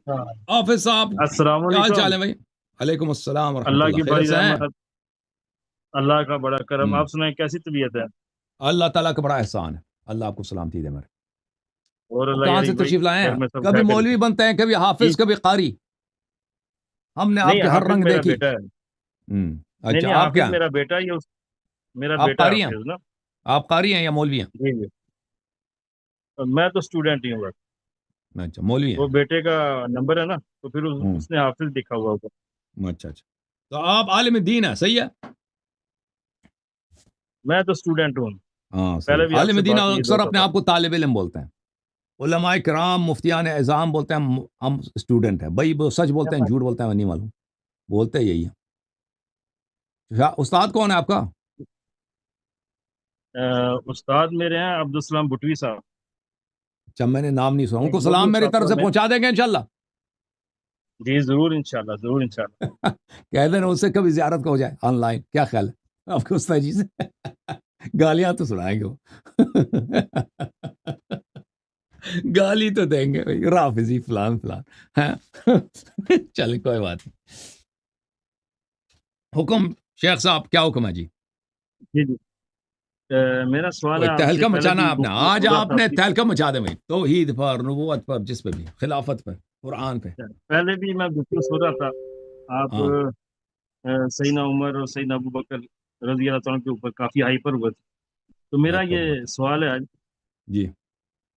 بھائی حافظ صاحب، السلام کیا حال چال علیکم۔ ہے بھائی؟ علیکم السلام ورحمۃ اللہ اللہ، کی خیریت بڑی سے ہیں؟ رحمت، اللہ کا بڑا کرم۔ آپ سنائیں کیسی طبیعت ہے؟ اللہ تعالیٰ کا بڑا احسان ہے، اللہ آپ کو سلامتی دے میرے۔ اور اب اللہ کہاں سے یاری بھائی تشریف لائے گھر ہیں؟ میں سب کبھی کیا مولوی کرتے بنتے ہیں، کبھی جی؟ حافظ، کبھی قاری۔ ہم نے آپ نہیں، کے ہر حافظ رنگ میرا دیکھی۔ بیٹا ہے۔ نہیں اچھا، نہیں، آپ کیا حافظ ہیں؟ میرا بیٹا ہے، میرا آپ بیٹا قاری ہیں؟ حافظ نا۔ آپ قاری ہیں یا مولوی ہیں؟ جی جی، میں تو اسٹوڈنٹ ہی ہوں بس۔ اچھا، مولوی وہ ہیں۔ بیٹے کا نمبر ہے نا، تو پھر ہوں، اس نے حافظ لکھا ہوا ہوگا۔ اچھا اچھا، تو آپ عالم دین ہیں، صحیح ہے؟ میں تو اسٹوڈنٹ ہوں، ہاں صحیح پہلے ہے، بھی آپ عالم سے دین بات ہوئی اکثر دفعہ اپنے آپ کو طالب علم بولتے ہیں، علماء کرام مفتیان اعظام بولتے ہیں ہم اسٹوڈنٹ ہیں بھائی، وہ سچ بولتے ہیں جھوٹ بولتے ہیں نہیں معلوم، بولتے یہی ہے۔ استاد کون ہے آپ کا؟ استاد میرے ہیں عبدالسلام بٹوی صاحب، اچھا، میں نے نام نہیں سنا، ان کو اردو سلام میری طرف سافٹویئر سے میں۔ پہنچا دیں گے انشاءاللہ۔ جی ضرور انشاءاللہ، ضرور انشاءاللہ۔ کہہ دینا اس سے کبھی زیارت کا ہو جائے آن لائن، کیا خیال ہے آپ کو استاد جی سے؟ گالیاں تو سنائیں گے وہ، گالی تو دیں گے بھائی، رافضی فلان فلان، ہاں چلے کوئی بات نہیں۔ حکم شیخ صاحب، کیا حکم ہے جی؟ جی جی، میرا سوال ہے کوئی آپ سے، تہلکہ پہلے مچانا بھی ہے آپ نے، گفتگو آج ہو رہا آپ تھا نے آپ کی، تہلکہ مچا دیں بھائی، توحید پر، نبوت پر، جس پہ بھی، خلافت پر، قرآن پہ۔ پہلے بھی میں گفتگو ہو رہا تھا، آپ ہاں سیدنا عمر اور سیدنا ابو بکر رضی اللہ تعالیٰ کے اوپر کافی ہائپر ہوئے تھے، تو میرا ہائپر ہوا یہ تھا سوال ہے آج جی۔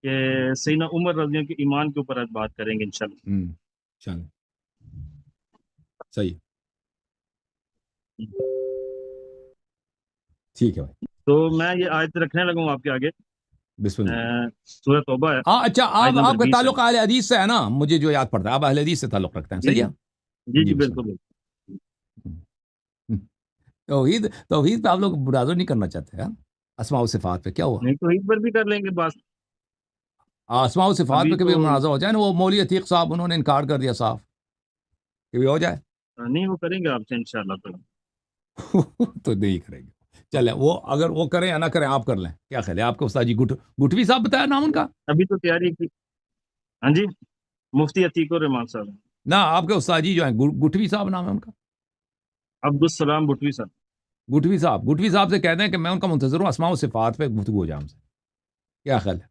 کہ سیدنا عمر رضی اللہ کے ایمان کے اوپر آج بات کریں گے انشاءاللہ۔ چلیں، صحیح، ٹھیک ہے بھائی، تو میں یہ آیت رکھنے لگا ہوں آپ کے آگے، بسم اللہ۔ سورہ توبہ ہے، ہاں اچھا، آیت آپ نمبر کا 20 ہے۔ تعلق اہل حدیث سے ہے نا، مجھے جو یاد پڑتا ہے آپ اہل حدیث سے تعلق رکھتے ہیں، جی صحیح جی جی ہے جی، جی، بسم بالکل اللہ۔ بالکل۔ توحید پہ آپ لوگ برادر نہیں کرنا چاہتے ہیں؟ اسماء و صفات پہ کیا ہوا؟ نہیں تو اس پر بھی کر لیں گے بات، اسماء و صفات ابھی پہ کبھی تو منازع ہو جائے نا، وہ مولوی عتیق صاحب انہوں نے انکار کر دیا صاف، کبھی ہو جائے نہیں وہ کریں گے آپ سے انشاءاللہ تعالیٰ۔ تو نہیں کریں گے، چلیں وہ اگر وہ کریں یا نہ کریں آپ کر لیں، کیا خیال ہے آپ کے استاد جی؟ گٹھوی صاحب بتایا نام ان کا؟ ابھی تو تیاری کی، ہاں جی، مفتی عتیق الرحمان صاحب، نہ آپ کے استاد جی جو ہیں گٹھوی صاحب نام ہے ان کا؟ عبدالسلام بٹوی صاحب۔ گٹھوی صاحب سے کہہ دیں کہ میں ان کا منتظر ہوں، اسماء و صفات پہ گفتگو ہو جائے ہم سے، کیا خیال ہے؟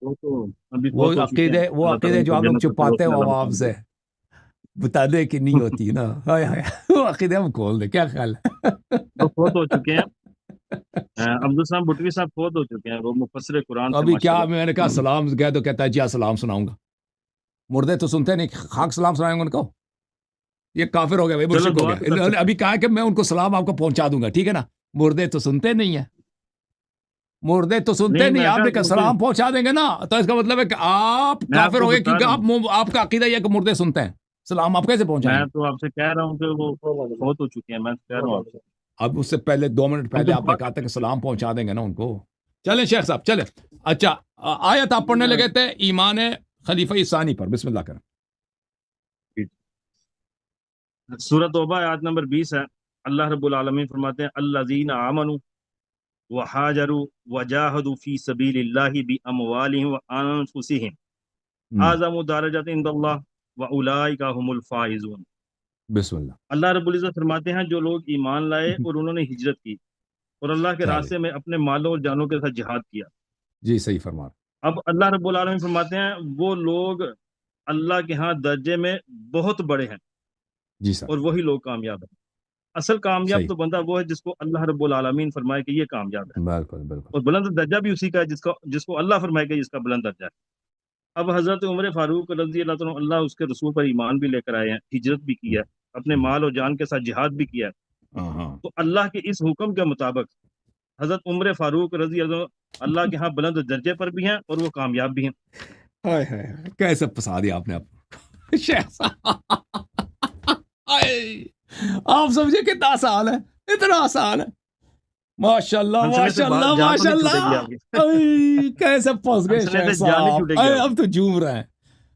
وہ تو ابھی فوت ہو چکے ہیں، وہ اللہ تعالیٰ عقیدے ان جو کو آپ لوگ جنت چھپاتے الفردوس ہو میں عوام مقام سے، بتا دے کہ نہیں ہوتی نا، ہائے ہائے، وہ عقیدے ہم کھول دیں، کیا خیال ہے؟ وہ فوت ہو چکے ہیں، عبدالسلام بٹوی صاحب فوت ہو چکے ہیں، وہ مفسر قرآن تو سے ابھی کیا ماشاءاللہ۔ میں نے کہا سلام گئے تو کہتا ہے جی سلام سناؤں گا، مردے تو سنتے نہیں، خاک سلام سنائیں گے ان کو؟ یہ کافر ہو گیا بھائی، چلو مشرک ہو دعا گیا، تو کر انہوں نے سکتے ابھی کہا کہ میں ان کو سلام آپ کو پہنچا دوں گا، ٹھیک ہے نا؟ مردے تو سنتے نہیں ہیں، مردے تو ہیں۔ سنتے نہیں نہیں، میں آپ نے کہا کہا سلام پہنچا دیں گے نا، تو اس کا مطلب ہے کہ آپ میں آپ کافر کو ہو گئے، بتا کیونکہ رہا ہوں، آپ کا عقیدہ یہ ہے کہ مردے سنتے ہیں، سلام آپ کیسے پہنچائیں میں گے؟ تو آپ سے کہہ رہا ہوں کہ وہ فوت ہو چکے ہیں، میں کہہ رہا ہوں آپ سے۔ اب اس سے پہلے 2 منٹ ہم پہلے تو آپ نے دعا کہا کر تھا کہ سکتے سلام پہنچا دیں گے نا ان کو۔ چلیں شیخ صاحب چلیں، اچھا آیت آپ پڑھنے لگے تھے ایمان خلیفہ ثانی پر، بسم اللہ کریں۔ ہیں۔ سورہ توبہ آیت نمبر 20 ہے، اللہ رب العالمین فرماتے ہیں الذین آمنوا وحاجروا وجاہدوا فی سبیل اللہ باموالہم وانفسہم اعظم درجۃ عند اللہ واولئک هم الفائزون۔ بسم اللہ، اللہ رب العزت فرماتے ہیں جو لوگ ایمان لائے اور انہوں نے ہجرت کی اور اللہ کے کیا راستے میں اپنے مالوں اور جانوں کے ساتھ جہاد کیا، جی صحیح فرما رہے، اب اللہ رب العالمین فرماتے ہیں وہ لوگ اللہ کے ہاں درجے میں بہت بڑے ہیں جی سر، اور وہی لوگ کامیاب ہیں۔ اصل کامیاب صحیح، تو بندہ وہ ہے جس کو اللہ رب العالمین فرمائے کہ یہ کامیاب ہے، بالکل بالکل، اور بلند درجہ بھی اسی کا ہے جس کو اللہ فرمائے کہ اس کا بلند درجہ ہے۔ اب حضرت عمر فاروق رضی اللہ تعالیٰ اللہ اس کے رسول پر ایمان بھی لے کر آئے ہیں، ہجرت بھی کی ہے، اپنے مال اور جان کے ساتھ جہاد بھی کیا ہے، ہاں ہاں، تو اللہ کے اس حکم کے مطابق حضرت عمر فاروق رضی اللہ کے ہاں بلند درجے پر بھی ہیں اور وہ کامیاب بھی ہیں۔ ہائے ہائے ہائے، کیسے پھنسا دیا آپ نے آپ شیخ صاحب، ہائے، آپ سمجھے کتنا آسان ہے، اتنا آسان ہے، ماشاء اللہ ہنسنے سے ماشاء اللہ جان تو ماشاء نہیں چھوٹے گی اللہ، آپ کی، اے، کیسے پھنس گئے ہنسنے شیخ سے جان نہیں صاحب، چھوٹے گی اے، آپ اب تو جھوم رہے ہیں،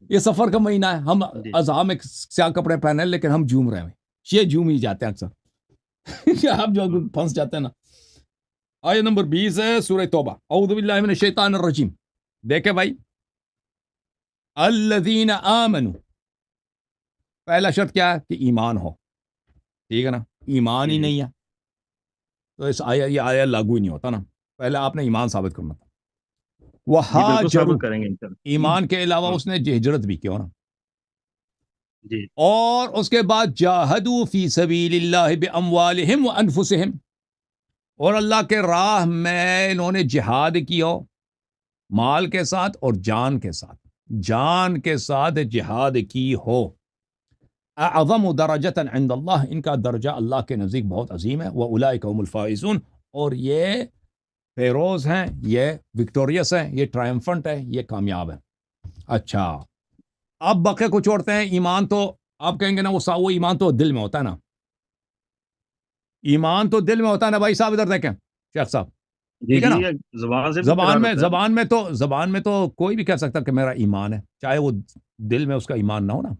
یہ سفر کا مہینہ ہے، ہم کی۔ جی اذہان میں سیاہ کپڑے پہنے ہیں لیکن ہم جھوم رہے ہیں، یہ جھوم ہی جاتے ہیں اکثر، آپ جو پھنس جاتے ہیں نا۔ آیت نمبر 20 ہے سورہ توبہ، اعوذ باللہ من الشیطان الرجیم، دیکھیں بھائی، الذین آمنوا پہلا شرط کیا ہے کہ ایمان ہو، ٹھیک ہے نا، ایمان ہی جی نہیں ہے تو اس یہ آیا لاگو ہی نہیں ہوتا نا، پہلے آپ نے ایمان ثابت کرنا تھا۔ جی بالکل وہاجروا، ثابت کریں گے انشاءاللہ۔ ایمان کے علاوہ ہاں اس نے ہجرت بھی کیا نا، جی اور اس کے بعد جاہدوا فی سبیل اللہ باموالہم وانفسہم، اور اللہ کے راہ میں انہوں نے جہاد کیا مال کے ساتھ اور جان کے ساتھ، جان کے ساتھ جہاد کی ہو۔ اعظم درجۃ عند اللہ، ان کا درجہ اللہ کے نزدیک بہت عظیم ہے، واولئک هم الفائزون، اور یہ فیروز ہیں، یہ وکٹوریس ہیں، یہ ٹرائمفنٹ ہے، یہ کامیاب ہے۔ اچھا، اب بقیہ کو چھوڑتے ہیں، ایمان تو آپ کہیں گے نا وہ ایمان تو دل میں ہوتا ہے نا، ایمان تو دل میں ہوتا ہے نا بھائی صاحب، ادھر دیکھیں شیخ صاحب، جی ٹھیک ہے جی، نا، یہ زبان سے بھی اقرار ہوتا ہے۔ زبان میں تو کوئی بھی کہہ سکتا کہ میرا ایمان ہے، چاہے وہ دل میں اس کا ایمان نہ ہو نا۔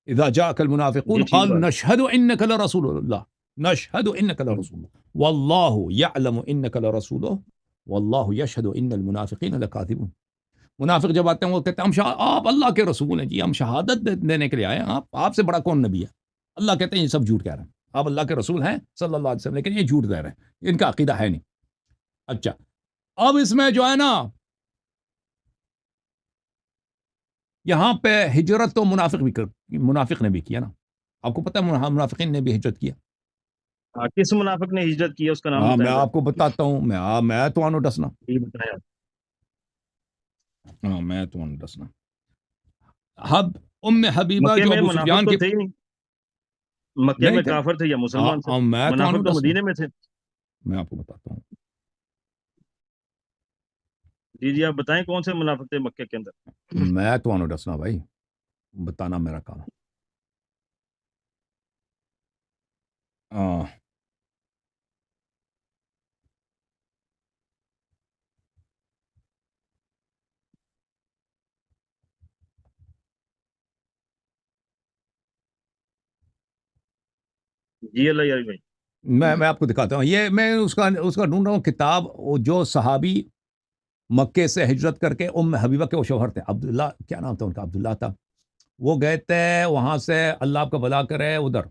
اذا جاءك المنافقون جی ٹھیک قالوا بات نشهد انك لرسول الله، نشهد انك لرسول الله والله يعلم انك لرسوله والله يشهد ان المنافقين لكاذبون۔ منافق جب آتے ہیں وہ کہتے ہیں آپ اللہ کے رسول ہیں جی، ہم شہادت دینے کے لیے آئے ہیں، آپ سے بڑا کون نبی ہے؟ اللہ کہتے ہیں یہ سب جھوٹ کہہ رہے ہیں، آپ اللہ کے رسول ہیں صلی اللہ علیہ وسلم، لیکن یہ جھوٹ کہہ رہے ہیں، ان کا عقیدہ ہے نہیں۔ اچھا، اب اس میں جو ہے نا یہاں پہ ہجرت تو منافق نے بھی کیا نا، آپ کو پتہ ہے منافقین نے بھی ہجرت کیا۔ کس منافق نے ہجرت کی ہے، اس کا نام ہاں میں بتائیں آپ کو بتاتا ہوں، میں تو آنو ڈسنا، جی بتائیں آپ۔ ہاں میں تو آنو ڈسنا۔ ام حبیبہ مکے جو میں ابو منافق سفیان تو کی تھے ہی نہیں، مکے نہیں میں تھے، کافر تھے یا مسلمان تھے، میں تو آنو منافق تو ڈسنا، مدینے میں تھے۔ میں آپ کو بتاتا ہوں۔ جی جی آپ بتائیں کون سے منافق تھے مکے کے اندر۔ میں تو آنو ڈسنا بھائی، بتانا میرا کام ہے۔ جی اللہ یاری بھائی۔ میں آپ کو دکھاتا ہوں، یہ میں اس کا ڈھونڈ رہا ہوں کتاب، جو صحابی مکے سے ہجرت کر کے ام حبیبہ کے وہ شوہر تھے، عبداللہ، کیا نام تھا ان کا، عبداللہ تھا، وہ گئے تھے وہاں سے، اللہ آپ کا بھلا کرے، ادھر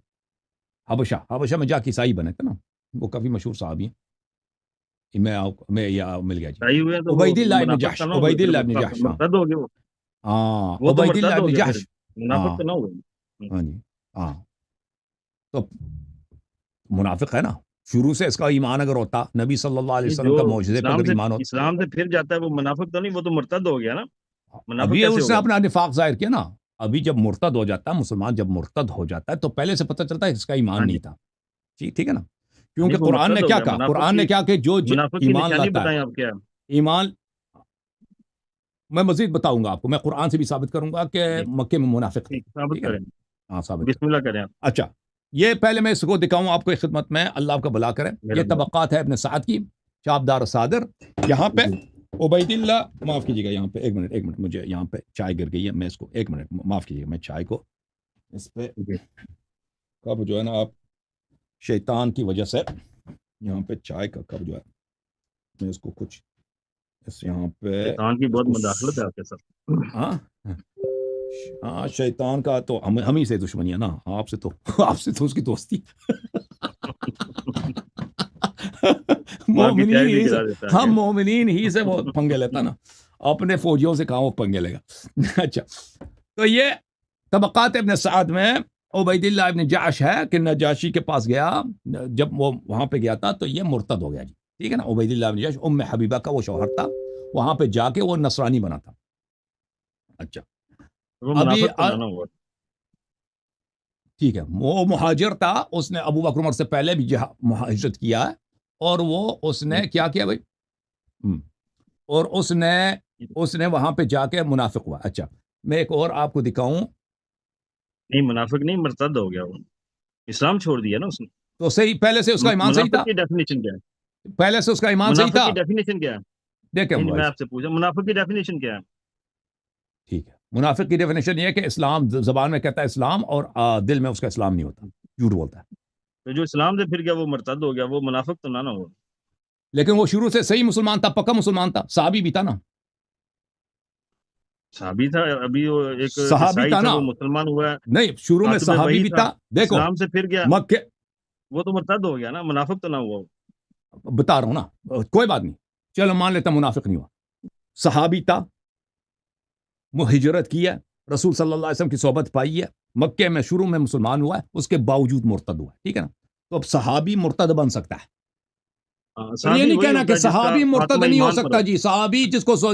حبشہ میں جا کے عیسائی بنے تھے نا، وہ کافی مشہور صحابی ہیں، میں یہ مل گیا جی، صحیح ہوئے تو وہ عبید اللہ ابن منافق تو جحش، نہ ہوئے، عبید پھر اللہ ابن جحش، ہاں مرتد ہو گئے وہ تو عبید اللہ مرتد ہو ابن گئے، پھر جحش، منافق ہاں تو نہ ہوئے۔ ہاں جی، ہاں تو منافق ہے نا، شروع سے اس کا ایمان اگر ہوتا، نبی صلی اللہ علیہ وسلم جو کا معجزے پہ اگر ایمان ہوتا، اسلام سے پھر جاتا ہے وہ منافق تو نہیں، وہ تو مرتد ہو گیا نا، منافق ابھی کیسے اس ہو نے گیا؟ اپنا نفاق ظاہر کیا نا، ابھی جب مرتد ہو جاتا ہے مسلمان، جب مرتد ہو جاتا ہے تو پہلے سے پتہ چلتا ہے اس کا ہاں ایمان جی، نہیں تھا، ٹھیک ہے نا، نہیں کیونکہ وہ قرآن نے مرتد ہو کیا گیا، کہا، قرآن نے کیا کہ جو منافق کی ایمان نشانی لاتا بتائیں ہے، آپ کیا ہے؟ ایمان، میں مزید بتاؤں گا آپ کو، میں قرآن سے بھی ثابت کروں گا کہ جی مکے میں منافق تھے، ٹھیک ثابت ٹھیک ہے نا، کریں، ہاں ثابت بسم کریں۔ اللہ کریں آپ، اچھا، یہ پہلے میں اس کو دکھاؤں آپ کو ایک خدمت میں، اللہ آپ کا بھلا کرے، میرا یہ طبقات ہے ابن سعد کی، شابدار صادر، یہاں پہ جی عبید اللہ، معاف کیجیے گا یہاں پہ ایک منٹ مجھے یہاں پہ چائے گر گئی ہے، میں اس کو ایک منٹ معاف کیجیے گا، میں چائے کو اس پہ جی کب جو ہے نا آپ شیطان کی وجہ سے یہاں پہ چائے کا کب جو ہے میں اس کو کچھ اس یہاں پہ شیطان کی اس بہت کو مداخلت ہے آپ کے ساتھ۔ ہاں ہاں شیطان کا تو ہم ہی سے دشمنی ہے نا، آپ سے تو اس کی دوستی آپ کی چائے مومنین بھی ہی سے، گرا دیتا ہے ہم مومنین ہی سے وہ پنگے لیتا نا، اپنے فوجیوں سے کہاں وہ پنگے لے گا۔ اچھا، تو یہ طبقات ابن سعد میں عبید اللہ ابن جعش ہے کہ نجاشی کے پاس گیا، جب وہ وہاں پہ گیا تھا تو یہ مرتد ہو گیا جی، ٹھیک ہے نا، عبید اللہ ابن جعش ام حبیبہ کا وہ شوہر تھا، وہاں پہ جا کے وہ نصرانی بنا تھا۔ اچھا، وہ ابھی منافق تو نہ ہوا۔ ٹھیک ہے، وہ مہاجر تھا، اس نے ابو بکر عمر سے پہلے بھی ہجرت کیا ہے، اور وہ اس نے کیا کیا بھائی، اور اس نے وہاں پہ جا کے منافق ہوا۔ اچھا، میں ایک اور آپ کو دکھاؤں، نہیں منافق نہیں، مرتد ہو گیا وہ، اسلام چھوڑ دیا نا اس نے۔ تو صحیح، پہلے سے اس کا ایمان صحیح تھا، منافق کی ڈیفینیشن کیا ہے؟ پہلے سے اس کا ایمان صحیح منافق تھا، کی ڈیفینیشن کیا ہے؟ دیکھیں نہیں بھائی، میں آپ سے پوچھا منافق کی ڈیفینیشن کیا ہے؟ ٹھیک ہے، منافق کی ڈیفینیشن یہ ہے کہ اسلام زبان میں کہتا ہے اسلام، اور دل میں اس کا اسلام نہیں ہوتا، جھوٹ بولتا ہے، تو جو اسلام سے پھر گیا وہ مرتد ہو گیا، وہ منافق تو نہ ہوا۔ لیکن وہ شروع سے صحیح مسلمان تھا، پکا مسلمان تھا، صحابی بھی تھا نا، صحابی تھا، ابھی وہ ایک صحابی عیسائی تھا تھا نا، وہ مسلمان ہوا ہے، نہیں شروع میں کاتب صحابی وحی بھی تھا، تھا. دیکھو اسلام سے پھر گیا، مکے، وہ تو مرتد ہو گیا نا، منافق تو نہ ہوا وہ. بتا رہا ہوں نا، کوئی بات نہیں، چلو مان لیتا منافق نہیں ہوا، صحابی تھا، وہ ہجرت کی ہے، رسول صلی اللہ علیہ وسلم کی صحبت پائی ہے، مکے میں شروع میں مسلمان ہوا ہے، اس کے باوجود مرتد ہوا ہے، ٹھیک ہے نا. تو اب صحابی مرتد بن سکتا ہے، اور یہ صحابی نہیں وہی کہنا ہوتا کہ ہے جس کا صحابی مرتد خاتمہ نہیں ہو ایمان پر سکتا. ہو. جی صحابی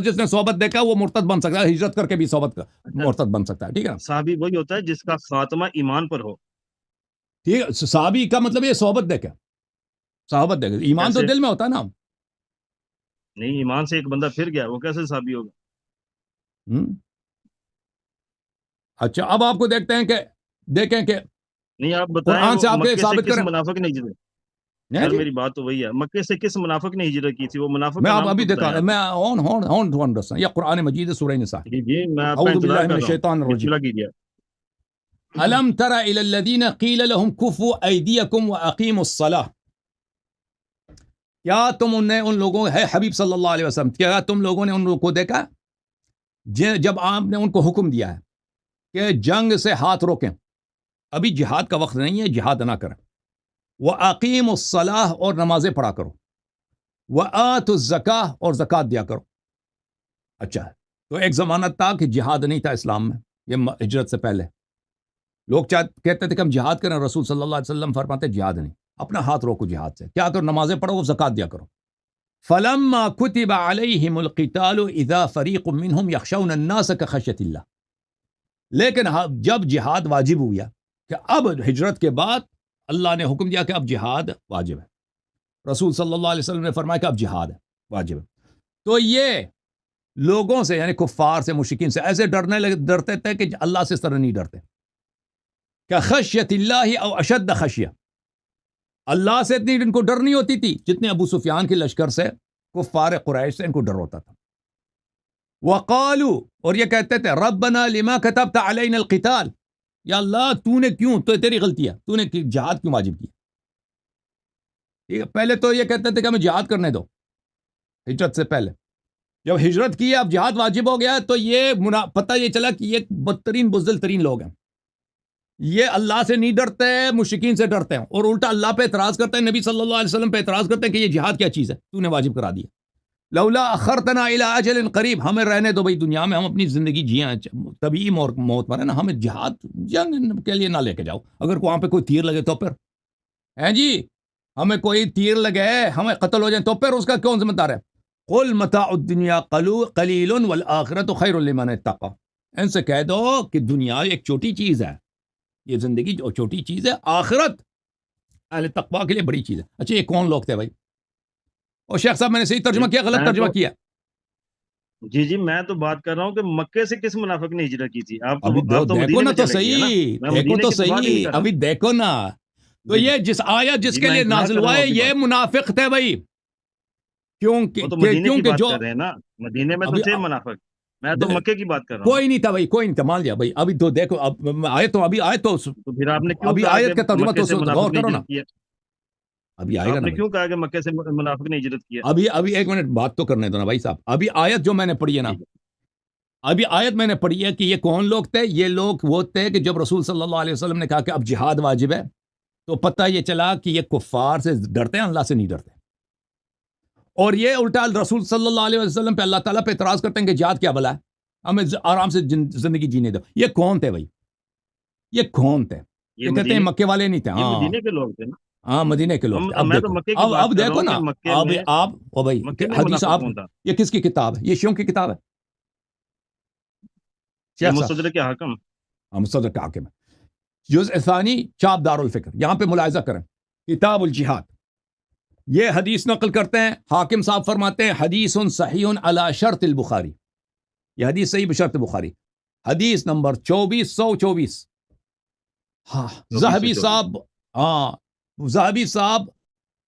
جس نے صحبت دیکھا وہ مرتد بن سکتا ہے، ہجرت کر کے بھی صحبت اچھا، مرتد بن سکتا ہے، ٹھیک ہے نا. صحابی وہی ہوتا ہے جس کا خاتمہ ایمان پر ہو. ٹھیک ہے، صحابی کا مطلب یہ صحبت دیکھے، صحبت دیکھے، ایمان تو کیسے؟ دل میں ہوتا ہے نا. نہیں، ایمان سے ایک بندہ پھر گیا، وہ کیسے صحابی ہوگا؟ ہم؟ اچھا اب آپ کو دیکھیں کہ نہیں، آپ بتائیں قرآن وہ سے آپ کے مکے سے ثابت کس کریں. منافق نے ہجرت؟ نہیں یار جی، میری بات تو وہی ہے، مکے سے کس منافق نے ہجرت کی تھی؟ وہ منافق میں کا آپ نام ابھی تو دیکھا، بتائیں آپ. میں ہون ٹو انڈرسٹینڈ، یہ قرآن مجید ہے، سورہ نساء. جی جی، میں آپ کا اعوذ انتظار باللہ من کر رہا ہوں، الشیطان بسم الرجیم. اللہ کیجیے. الم تر الى الذین قیل لهم کفوا ایدیکم واقیموا الصلاۃ. کیا تم ان لوگوں ہے حبیب صلی اللہ علیہ وسلم، کیا تم لوگوں نے ان لوگوں کو دیکھا جب آپ نے ان کو حکم دیا ہے کہ جنگ سے ہاتھ روکیں، ابھی جہاد کا وقت نہیں ہے، جہاد نہ کریں. وَأَقِيمُوا الصَّلَاةَ اور نمازیں پڑھا کرو، وَآتُوا الزَّكَاةَ اور زکوٰۃ دیا کرو. اچھا، تو ایک زمانہ تھا کہ جہاد نہیں تھا اسلام میں، یہ ہجرت سے پہلے لوگ کہتے تھے کہ ہم جہاد کریں، رسول صلی اللہ علیہ وسلم فرماتے جہاد نہیں، اپنا ہاتھ روکو جہاد سے، کیا کرو، نمازیں پڑھو، زکوٰۃ دیا کرو. فَلَمَّا كُتِبَ عَلَيْهِمُ الْقِتَالُ إِذَا فَرِيقٌ مِّنْهُمْ يَخْشَوْنَ النَّاسَ كَخَشْيَةِ اللَّهِ. لیکن جب جہاد واجب ہوا کہ اب ہجرت کے بعد اللہ نے حکم دیا کہ اب جہاد واجب ہے، رسول صلی اللہ علیہ وسلم نے فرمایا کہ اب جہاد ہے، واجب ہے، تو یہ لوگوں سے یعنی کفار سے، مشرکین سے ایسے ڈرتے تھے کہ اللہ سے اس طرح نہیں ڈرتے، کہ خشیت اللہ او اشد خشیہ، اللہ سے اتنی ان کو ڈر نہیں ہوتی تھی جتنے ابو سفیان کے لشکر سے، کفار قریش سے ان کو ڈر ہوتا تھا. وقالو اور یہ کہتے تھے ربنا لما كتبت علینا القتال، یا اللہ تو نے کیوں، تو تیری غلطی ہے، تو نے جہاد کیوں واجب کیا. ٹھیک ہے، پہلے تو یہ کہتے تھے کہ ہمیں جہاد کرنے دو ہجرت سے پہلے، جب ہجرت کی اب جہاد واجب ہو گیا تو یہ پتہ یہ چلا کہ یہ بدترین بزدل ترین لوگ ہیں، یہ اللہ سے نہیں ڈرتے، مشرکین سے ڈرتے ہیں، اور الٹا اللہ پہ اعتراض کرتے ہیں، نبی صلی اللہ علیہ وسلم پہ اعتراض کرتے ہیں کہ یہ جہاد کیا چیز ہے، تو نے واجب کرا دیا. لولا اخرتنا الى اجل قریب، ہمیں رہنے دو بھائی دنیا میں، ہم اپنی زندگی جیاں، طبیعی موت مرے نا، ہمیں جہاد جنگ کے لیے نہ لے کے جاؤ، اگر وہاں پہ کوئی تیر لگے تو پھر ہیں جی، ہمیں کوئی تیر لگے، ہمیں قتل ہو جائیں تو پھر اس کا کون ذمہ دار ہے. قل متاع الدنیا قلیل والآخرۃ خیر لمن اتقى، ان سے کہہ دو کہ دنیا ایک چھوٹی چیز ہے، یہ زندگی جو چھوٹی چیز ہے، آخرت اہل تقوی کے لیے بڑی چیز ہے. اچھا یہ کون لوگ تھے بھائی؟ اور شیخ صاحب میں نے صحیح ترجمہ کیا، غلط میں ترجمہ تو کیا؟ جی جی، میں تو بات کر رہا ہوں کہ مکے سے کس منافق نے ہجرت کی تھی. آپ ابھی تو دیکھو مدینے نا میں تو چلے گئے نا، صحیح، میں دیکھو مدینے تو کی تو بات ہی نہیں صحیح، کر رہا. ابھی دیکھو نا، تو جی یہ جس آیت جس جی، کے میں لیے انتظار نازل کر رہا ہوا ہوں ہے آپ کی یہ بات. منافق تھے بھائی، وہ تو مدینے کی کیونکہ بات جو کر رہے ہیں نا، مدینے میں تو ابھی تھے منافق، میں تو مکے کی بات کر رہا ہوں نا. کوئی نہیں تھا بھائی، کوئی نہیں تھا، مان لیا بھائی. ابھی تو دیکھو اب آیت تو تو پھر آپ نے کیوں ابھی کہا آیت کہ کا ترجمہ مکے سے تو منافق غور نے کرو نا، ہجرت کیا؟ ابھی آئے گا آپ نا نے بھائی. کیوں کہا کہ مکے سے منافق نے ہجرت کیا؟ ابھی ایک منٹ بات تو کرنے دو نا بھائی صاحب. ابھی آیت جو میں نے پڑھی ہے نا، ٹھیک ہے. ابھی آیت میں نے پڑھی ہے کہ یہ کون لوگ تھے، یہ لوگ وہ تھے کہ جب رسول صلی اللہ علیہ وسلم نے کہا کہ اب جہاد واجب ہے تو پتہ یہ چلا کہ یہ کفار سے ڈرتے ہیں، اللہ سے نہیں ڈرتے، اور یہ الٹا رسول صلی اللہ علیہ وسلم پہ، اللہ تعالیٰ پہ اعتراض کرتے ہیں کہ جہاد کیا بلا ہے، ہمیں آرام سے زندگی جینے دو. یہ کون تھے بھائی؟ یہ کون تھے؟ یہ یہ کہتے ہیں مکے والے نہیں تھے. یہ ہاں مدینے کے لوگ تھے نا. ہاں، مدینے کے لوگ تھے. اب میں تو دیکھو، مکے کی بات اب کر رہا دیکھو ہوں کہ نا، مکے اب میں آپ او بھائی مکے میں حدیث منافق آپ، کون تھا؟ یہ کس کی کتاب ہے؟ یہ شیعوں کی کتاب ہے یہ شیخ صاحب؟ مستدرک حاکم. ہم صدر کا حاکم ہے، جزء ثانی، چاپ دار الفکر، یہاں پہ ملاحظہ کریں، کتاب الجہاد، یہ حدیث نقل کرتے ہیں، حاکم صاحب فرماتے ہیں حدیث صحیح علی شرط البخاری، یہ حدیث صحیح بشرط بخاری، حدیث نمبر 2424. ہاں زہبی صاحب، ہاں زہبی صاحب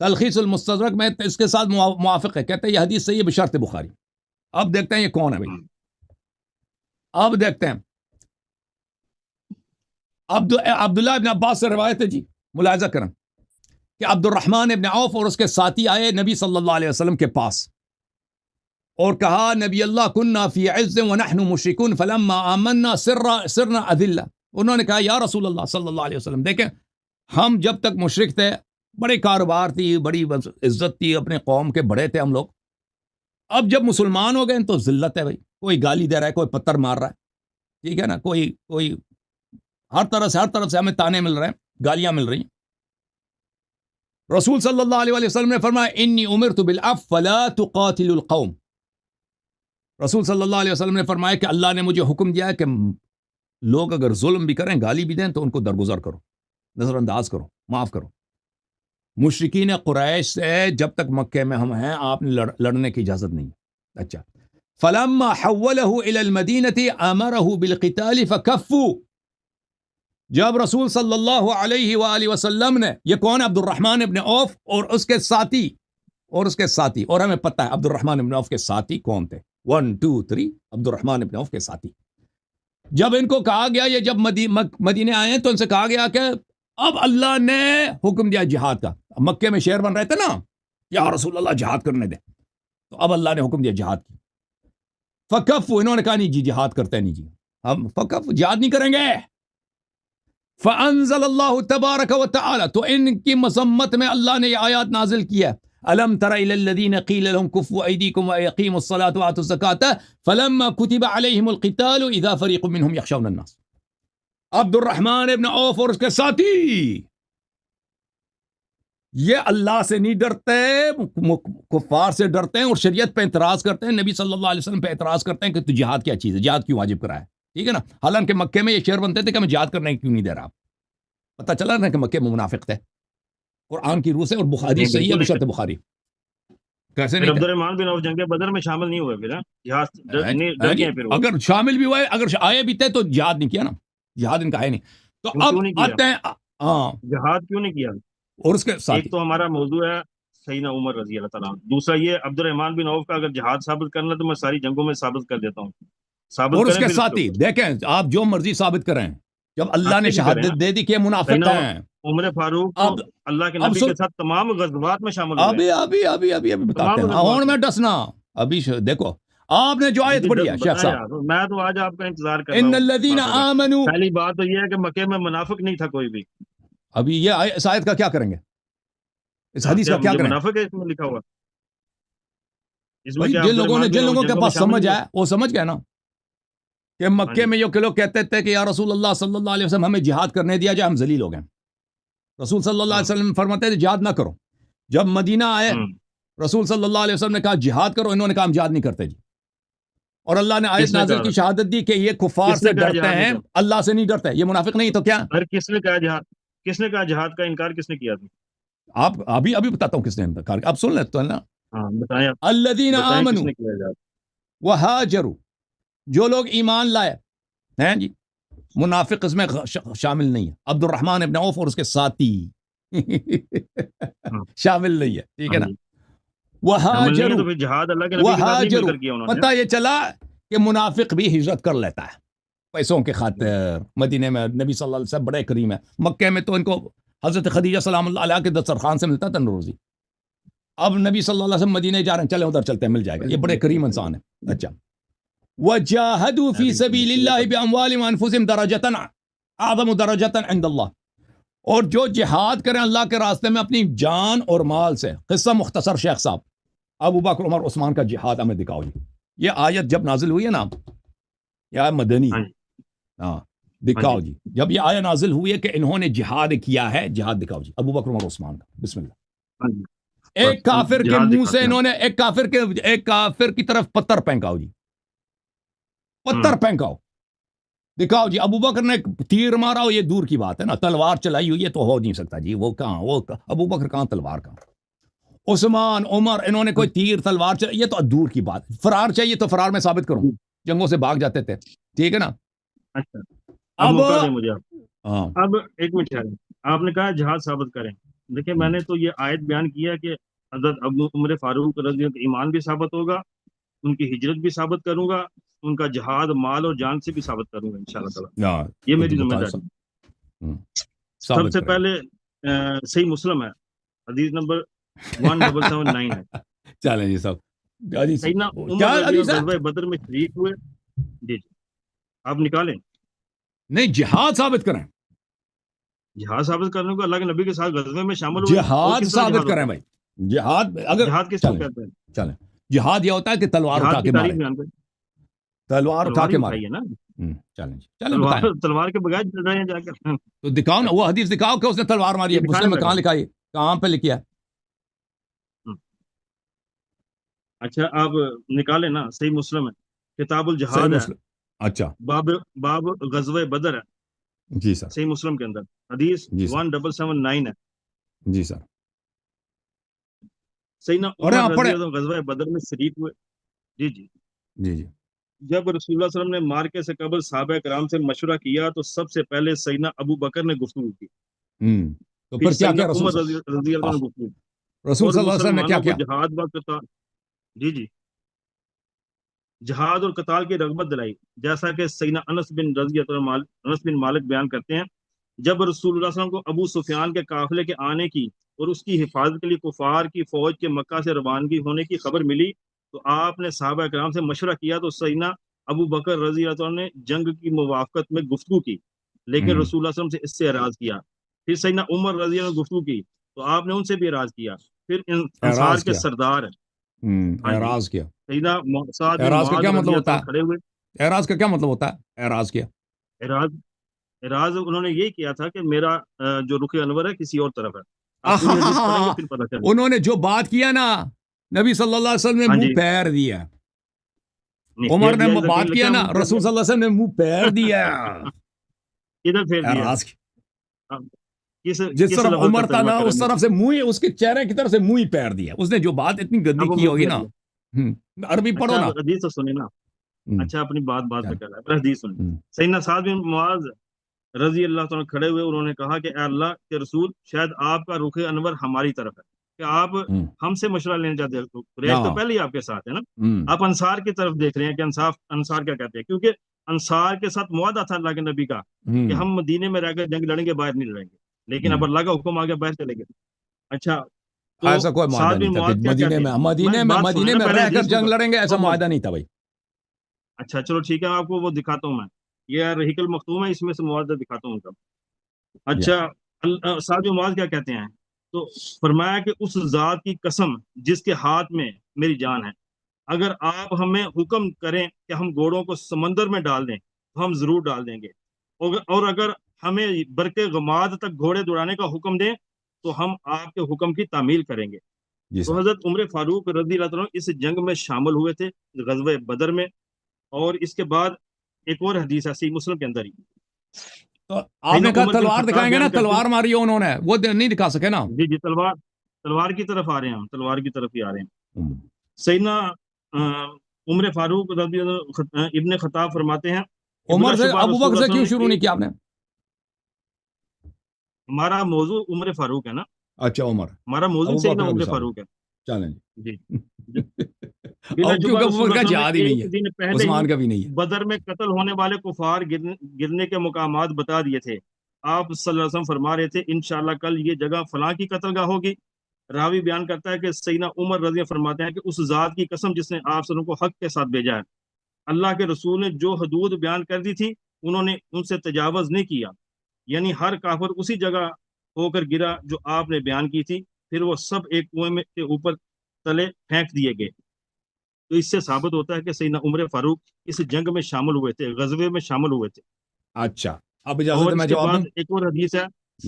تلخیص المستدرک میں اس کے ساتھ موافق ہے، کہتے ہیں یہ حدیث صحیح بشرط بخاری. اب دیکھتے ہیں یہ کون ہے بھائی، اب دیکھتے ہیں. عبداللہ ابن عباس سے روایت ہے جی، ملاحظہ کریں کہ عبد الرحمن ابن عوف اور اس کے ساتھی آئے نبی صلی اللہ علیہ وسلم کے پاس، اور کہا نبی اللہ کننا فی عز ونحن مشرکون فلما آمنا سرنا اذلہ. انہوں نے کہا یا رسول اللہ صلی اللہ علیہ وسلم دیکھیں ہم جب تک مشرک تھے بڑے کاروبار تھی, بڑی عزت تھی, اپنے قوم کے بڑے تھے ہم لوگ. اب جب مسلمان ہو گئے تو ذلت ہے بھائی, کوئی گالی دے رہا ہے, کوئی پتھر مار رہا ہے, ٹھیک ہے نا, کوئی ہر طرح سے ہمیں تانے مل رہے ہیں, گالیاں مل رہی ہیں. رسول صلی اللہ علیہ وسلم نے فرمایا انی امرت بالعفو فلا تقاتل القوم. رسول صلی اللہ علیہ وسلم نے فرمایا کہ اللہ نے مجھے حکم دیا ہے کہ لوگ اگر ظلم بھی کریں, گالی بھی دیں تو ان کو درگزر کرو, نظر انداز کرو, معاف کرو. مشرکین قریش سے جب تک مکے میں ہم ہیں آپ نے لڑنے کی اجازت نہیں. اچھا, فلما حولہ الی المدینہ امرہ بالقتال فکفوا. جب رسول صلی اللہ علیہ وآلہ وسلم نے, یہ کون ہے, عبد الرحمن ابن عوف اور اس کے ساتھی, اور ہمیں پتہ ہے عبد الرحمن ابن عوف کے ساتھی کون تھے, 1 2 3 عبد الرحمن ابن عوف کے ساتھی. جب ان کو کہا گیا, یہ جب مدینے آئے تو ان سے کہا گیا کہ اب اللہ نے حکم دیا جہاد کا. مکے میں شعر بن رہے تھے نا, یا رسول اللہ جہاد کرنے دیں, تو اب اللہ نے حکم دیا جہاد کی. فکف, انہوں نے کہا نہیں جی جہاد کرتے نہیں جی, ہم فکف جہاد نہیں کریں گے. فانزل اللہ تبارک و تعالی, تو ان کی مذمت میں اللہ نے یہ آیات نازل کی ہے. الم تر الی الذین قیل لهم کفوا ایدیکم واقیموا الصلاة وآتوا الزکاة فلما کتب علیہم القتال اذا فریق منهم یخشون الناس. عبد الرحمن ابن عوف اور اس کے ساتھی یہ اللہ سے نہیں ڈرتے, کفار سے ڈرتے ہیں اور شریعت پہ اعتراض کرتے ہیں, نبی صلی اللہ علیہ وسلم پہ اعتراض کرتے ہیں کہ تو جہاد کیا چیز ہے, جہاد کیوں واجب کرا ہے, ٹھیک ہے نا. حالانکہ مکے میں یہ شعر بنتے تھے کہ ہمیں جہاد کرنے کیوں نہیں دے رہا. پتہ چلا نا کہ مکے میں منافق تھے, قرآن کی روح سے, اور بخاری صحیح ہے بشرط بخاری. کیسے نہیں عبد الرحمن بن عوف جنگ بدر میں شامل نہیں ہوئے, پھر جہاد پھر اگر شامل بھی ہوئے, اگر آئے بھی تھے تو جہاد نہیں کیا نا, جہاد ان کا ہے نہیں. تو اب آتے ہیں, ہاں جہاد کیوں نہیں کیا. اور اس کے ساتھ ایک تو ہمارا موضوع ہے سیدنا عمر رضی اللہ تعالیٰ, دوسرا یہ عبد الرحمن بن عوف کا اگر جہاد ثابت کرنا تو میں ساری جنگوں میں ثابت کر دیتا ہوں. اور اس کے ساتھی دیکھیں آپ جو مرضی ثابت کریں, جب اللہ نے شہادت دے دی کہ منافق ہیں. عمر فاروق اللہ کے نبی کے ساتھ تمام غزوات میں شامل ہوئے. ابھی بتاتے ہیں, ہون میں ڈسنا. ابھی دیکھو آپ نے جو آیت پڑھی ہے شیخ صاحب, میں تو آج آپ کا انتظار کر رہا ہوں. ان الذین آمنوا, پہلی بات تو یہ ہے کہ مکے میں منافق نہیں تھا کوئی بھی. ابھی یہ اس آیت کا کیا کریں گے, اس حدیث کا کیا کریں؟ منافق ہے اس میں لکھا ہوا. جن لوگوں کے پاس سمجھ آیا وہ سمجھ گئے نا کہ مکے میں یہ لوگ کہتے تھے کہ یا رسول اللہ صلی اللہ علیہ وسلم ہمیں جہاد کرنے دیا جائے, ہم ذلیل ہو گئے. رسول صلی اللہ علیہ وسلم فرماتے تھے جہاد نہ کرو. جب مدینہ آئے رسول صلی اللہ علیہ وسلم نے کہا جہاد کرو, انہوں نے کہا ہم جہاد نہیں کرتے جی. اور اللہ نے آیت نازل کی شہادت دی کہ یہ کفار سے ڈرتے ہیں, اللہ سے نہیں ڈرتے, یہ منافق نہیں تو کیا. کس نے کہا جہاد, کس نے کہا جہاد کا انکار کس نے کیا تھا؟ آپ ابھی بتاتا ہوں کس نے انکار, آپ سن لیں تو نا. بتائیں. الذین آمنوا وہاجروا, جو لوگ ایمان لائے ہیں جی, منافق اس میں شامل نہیں ہے. عبد الرحمن ابن عوف اور اس کے ساتھی شامل نہیں ہے, ٹھیک ہے نا. وہاجروا, پتہ یہ چلا کہ منافق بھی ہجرت کر لیتا ہے پیسوں کے خاطر. مدینے میں نبی صلی اللہ علیہ وسلم بڑے کریم ہے, مکے میں تو ان کو حضرت خدیجہ سلام اللہ علیہ کے دسترخوان سے ملتا تھا روزی. اب نبی صلی اللہ علیہ وسلم مدینے جا رہے ہیں, چلے ادھر چلتے ہیں, مل جائے گا, یہ بڑے کریم انسان ہے. اچھا, وجاہدوا فی سبیل اللہ باموالہم وانفسہم درجۃ اعظم درجۃ عند اللہ, اور جو جہاد کریں اللہ کے راستے میں اپنی جان اور مال سے. قصہ مختصر شیخ صاحب, ابو بکر عمر عثمان کا جہاد ہمیں دکھاؤ جی. یہ آیت جب نازل ہوئی ہے نا, یہ مدنی, ہاں دکھاؤ جی. جب یہ آیت نازل ہوئی ہے کہ انہوں نے جہاد کیا ہے, جہاد دکھاؤ جی ابو بکر عمر عثمان کا. بسم اللہ. ایک کافر کے منہ سے انہوں نے ایک کافر کی طرف پتھر پھینکاؤ جی, پتھر پھینکاؤ, دکھاؤ جی. ابو بکر نے تیر مارا, یہ دور کی بات ہے نا, تلوار چلائی ہوئی ہے تو ہو نہیں سکتا جی. وہ کہاں, وہ ابو بکر کہاں, تلوار کہاں. عثمان عمر انہوں نے کوئی تیر تلوار چلائی, یہ تو دور کی بات. فرار چاہیے تو فرار میں ثابت کروں, جنگوں سے بھاگ جاتے تھے, ٹھیک ہے نا. اب ایک منٹ, آپ نے کہا جہاد ثابت کریں. دیکھیں میں نے تو یہ آیت بیان کیا کہ حضرت عمر فاروق رضی اللہ ایمان بھی ثابت ہوگا, ان کی ہجرت بھی ثابت کروں گا, ان کا جہاد مال اور جان سے بھی ثابت کروں گا انشاءاللہ تعالی. یہ میری ذمہ داری. سب سے پہلے صحیح مسلم ہے, حدیث نمبر 1779 ہے. چلیں جی صاحب, حدیث سیدنا کیا عمر رضی حدیث اللہ ہے؟ غزوہ بدر میں شریک ہوئے. جی جی آپ نکالیں. نہیں، جہاد ثابت کریں، جہاد ثابت کرنے کو اللہ کے نبی کے ساتھ غزوے میں شامل ہوئے. اور جہاد کس طرح ثابت جہاد کریں ہوتا بھائی. جہاد ہے؟ اگر جہاد کس کو چلیں کہتے ہیں؟ چلیں، جہاد یہ ہوتا ہے کہ تلوار جہاد اٹھا کی کے تعریف مارے، بیان کریں. تلوار اٹھا تلوار کے ہی مارے. اٹھائی ہے نا. چلیں جی، چلیں بتائیں. تلوار کے بغیر چل رہے ہیں جا کر. تو دکھاؤ نا وہ حدیث، دکھاؤ کہ اس نے تلوار ماری یہ ہے. دکھانے مسلم میں لگا کہاں ہوں. لکھا ہے؟ کہاں پہ لکھا ہے؟ اچھا آپ نکالیں نا. صحیح مسلم ہے، کتاب صحیح الجہاد ہے، مسلم. اچھا باب غزوہ بدر ہے. جی سر. صحیح مسلم کے اندر حدیث جی سر. 1779 ہے. جی سر. سیدنا پڑھیں عمر آپ رضی پڑھیں. اللہ عنہ غزوہ بدر میں شریک ہوئے. جی جی جی جی. جب رسول اللہ صلی اللہ علیہ وسلم نے مارکے سے قبل صحابہ کرام سے مشورہ کیا تو سب سے پہلے سیدنا ابو بکر نے گفتگو کی، تو پھر پھر کیا سیدنا کیا رسول عمر صلی رضی اللہ عنہ نے گفتگو کی رسول اور صلی اللہ علیہ وسلم نے کیا مسلمانوں کو کیا؟ جہاد و قتال. جی جی جہاد اور قتال کی رغبت دلائی. جیسا کہ سیدنا انس بن مالک بیان کرتے ہیں، جب رسول اللہ صلی اللہ علیہ وسلم کو ابو سفیان کے قافلے کے آنے کی اور اس کی حفاظت کے لیے کفار کی فوج کے مکہ سے روانگی ہونے کی خبر ملی تو آپ نے صحابہ کرام سے مشورہ کیا تو سیدنا ابو بکر رضی اللہ عنہ نے جنگ کی موافقت میں گفتگو کی، لیکن ہوں، رسول اللہ صلی اللہ علیہ وسلم سے اس سے اعراض کیا. پھر سیدنا عمر رضی اللہ عنہ نے گفتگو کی تو آپ نے ان سے بھی اعراض کیا. پھر انصار اعراض کے کیا. سردار ہاں جی اعراض کیا. سیدنا سعد بن اعراض کا معاذ کیا رضی مطلب اللہ ہوتا عنہ کھڑے ہوئے. ہے؟ اعراض کا کیا مطلب ہوتا ہے؟ اعراض کیا. اعراض انہوں نے یہ کیا تھا کہ میرا جو رخ انور ہے کسی اور طرف ہے. آپ پوری حدیث پڑھیں گے پھر پتہ چلے. انہوں نے جو بات کیا نا، نبی صلی اللہ علیہ وسلم نے ہاں منہ جی پیر دیا. نہیں عمر پھیر نے دیا ادھر کہیں بات کیا لکھا نا، منہ پھیر رسول دیا صلی اللہ علیہ وسلم نے منہ پیر دیا. ادھر پھیر دیا. اعراض کی. اب کس جس کس طرف لفظ کا عمر تھا ترجمہ نا کریں اس مجھے. طرف سے منہ ہی، اس کے چہرے کی طرف سے منہ ہی پیر دیا. اس نے جو بات اتنی گندی اب وہ کی منہ ہوگی پھیر نا. دیا. عربی پڑھو اچھا نا. اب حدیث تو سنیں نا. اچھا اپنی بات پہ چل. کر رہا ہے. حدیث سنیں. سیدنا سعد بن معاذ رضی اللہ تعالیٰ کھڑے ہوئے، انہوں نے کہا کہ اے اللہ کے رسول، شاید آپ کا رخ انور ہماری طرف ہے کہ آپ ہم سے مشورہ لینا چاہتے ہیں. ریاض تو پہلے ہی آپ کے ساتھ ہے نا. آپ انصار کی طرف دیکھ رہے ہیں کہ انصار کیا کہتے ہیں، کیونکہ انصار کے ساتھ معاہدہ تھا اللہ کے نبی کا کہ ہم مدینے میں رہ کر جنگ لڑیں گے، باہر نہیں لڑیں گے. لیکن اب اللہ کا حکم آ گیا باہر چلے گئے. اچھا تو ایسا کوئی معاہدہ سعد نہیں بن تھا کہ معاذ کیا مدینے کہتے میں ہیں. بات سنیں مدینے نا میں پہلے رہ کر حدیث جنگ کو. لڑیں گے، ایسا دو معاہدہ منٹ. نہیں تھا بھائی. اچھا چلو ٹھیک ہے، آپ کو وہ دکھاتا ہوں میں. یہ رحیق المختوم ہے، اس میں سے معاہدہ دکھاتا ہوں. یا اچھا سعد بن معاذ کیا کہتے ہیں تو فرمایا کہ اس ذات کی قسم جس کے ہاتھ میں میری جان ہے، اگر آپ ہمیں حکم کریں کہ ہم گھوڑوں کو سمندر میں ڈال دیں تو ہم ضرور ڈال دیں گے، اور اگر ہمیں برق غماد تک گھوڑے دوڑانے کا حکم دیں تو ہم آپ کے حکم کی تعمیل کریں گے. جی تو سر. حضرت عمر فاروق رضی اللہ عنہ اس جنگ میں شامل ہوئے تھے، غزوہ بدر میں. اور اس کے بعد ایک اور حدیث ہے صحیح مسلم کے اندر ہی. تو آپ سیدنا نے کہا عمر بن تلوار خطاب دکھائیں گے نا، بیان کرتے تلوار ماری ہے انہوں نے، وہ نہیں دکھا سکے نا. ہیں. جی تلوار کی طرف آ رہے ہیں ہم، تلوار کی طرف ہی آ رہے ہیں. سیدنا عمر فاروق رضی اللہ ابن خطاب فرماتے ہیں کہ بلا عمر سے شبہ ابو رسول بکر اللہ سے صلی کیوں اللہ شروع علیہ نہیں وسلم کیا آپ نے؟ ہمارا موضوع عمر فاروق ہے نا. اچھا عمر. ہمارا موضوع ابو سیدنا بکر عمر کے ساتھ فاروق ہے. چلیں جی جی. بلا اور شبہ کیونکہ ابو رسول بکر اللہ کا صلی اللہ جہاد علیہ ہی وسلم نہیں نے ہے، ایک دن پہلے ہی عثمان کا بھی نہیں ہے. بدر میں قتل ہونے والے کفار گرنے کے مقامات بتا دیے تھے. آپ صلی اللہ علیہ وسلم فرما رہے تھے انشاءاللہ کل یہ جگہ فلاں کی قتل گاہ ہوگی. راوی بیان کرتا ہے کہ سیدنا عمر رضی اللہ فرماتے ہیں کہ اس ذات کی قسم جس نے آپ صلی اللہ علیہ وسلم کو حق کے ساتھ بھیجا ہے، اللہ کے رسول نے جو حدود بیان کر دی تھی انہوں نے ان سے تجاوز نہیں کیا. یعنی ہر کافر اسی جگہ ہو کر گرا جو آپ نے بیان کی تھی، پھر وہ سب ایک کنویں میں کے اوپر تلے پھینک دیے گئے. تو اس سے ثابت ہوتا ہے کہ سیدنا عمر فاروق اس جنگ میں شامل ہوئے تھے، غزوے میں شامل ہوئے تھے. اچھا اب اجازت اور ہے اس میں کے جواب دوں. بعد ایک اور حدیث ہے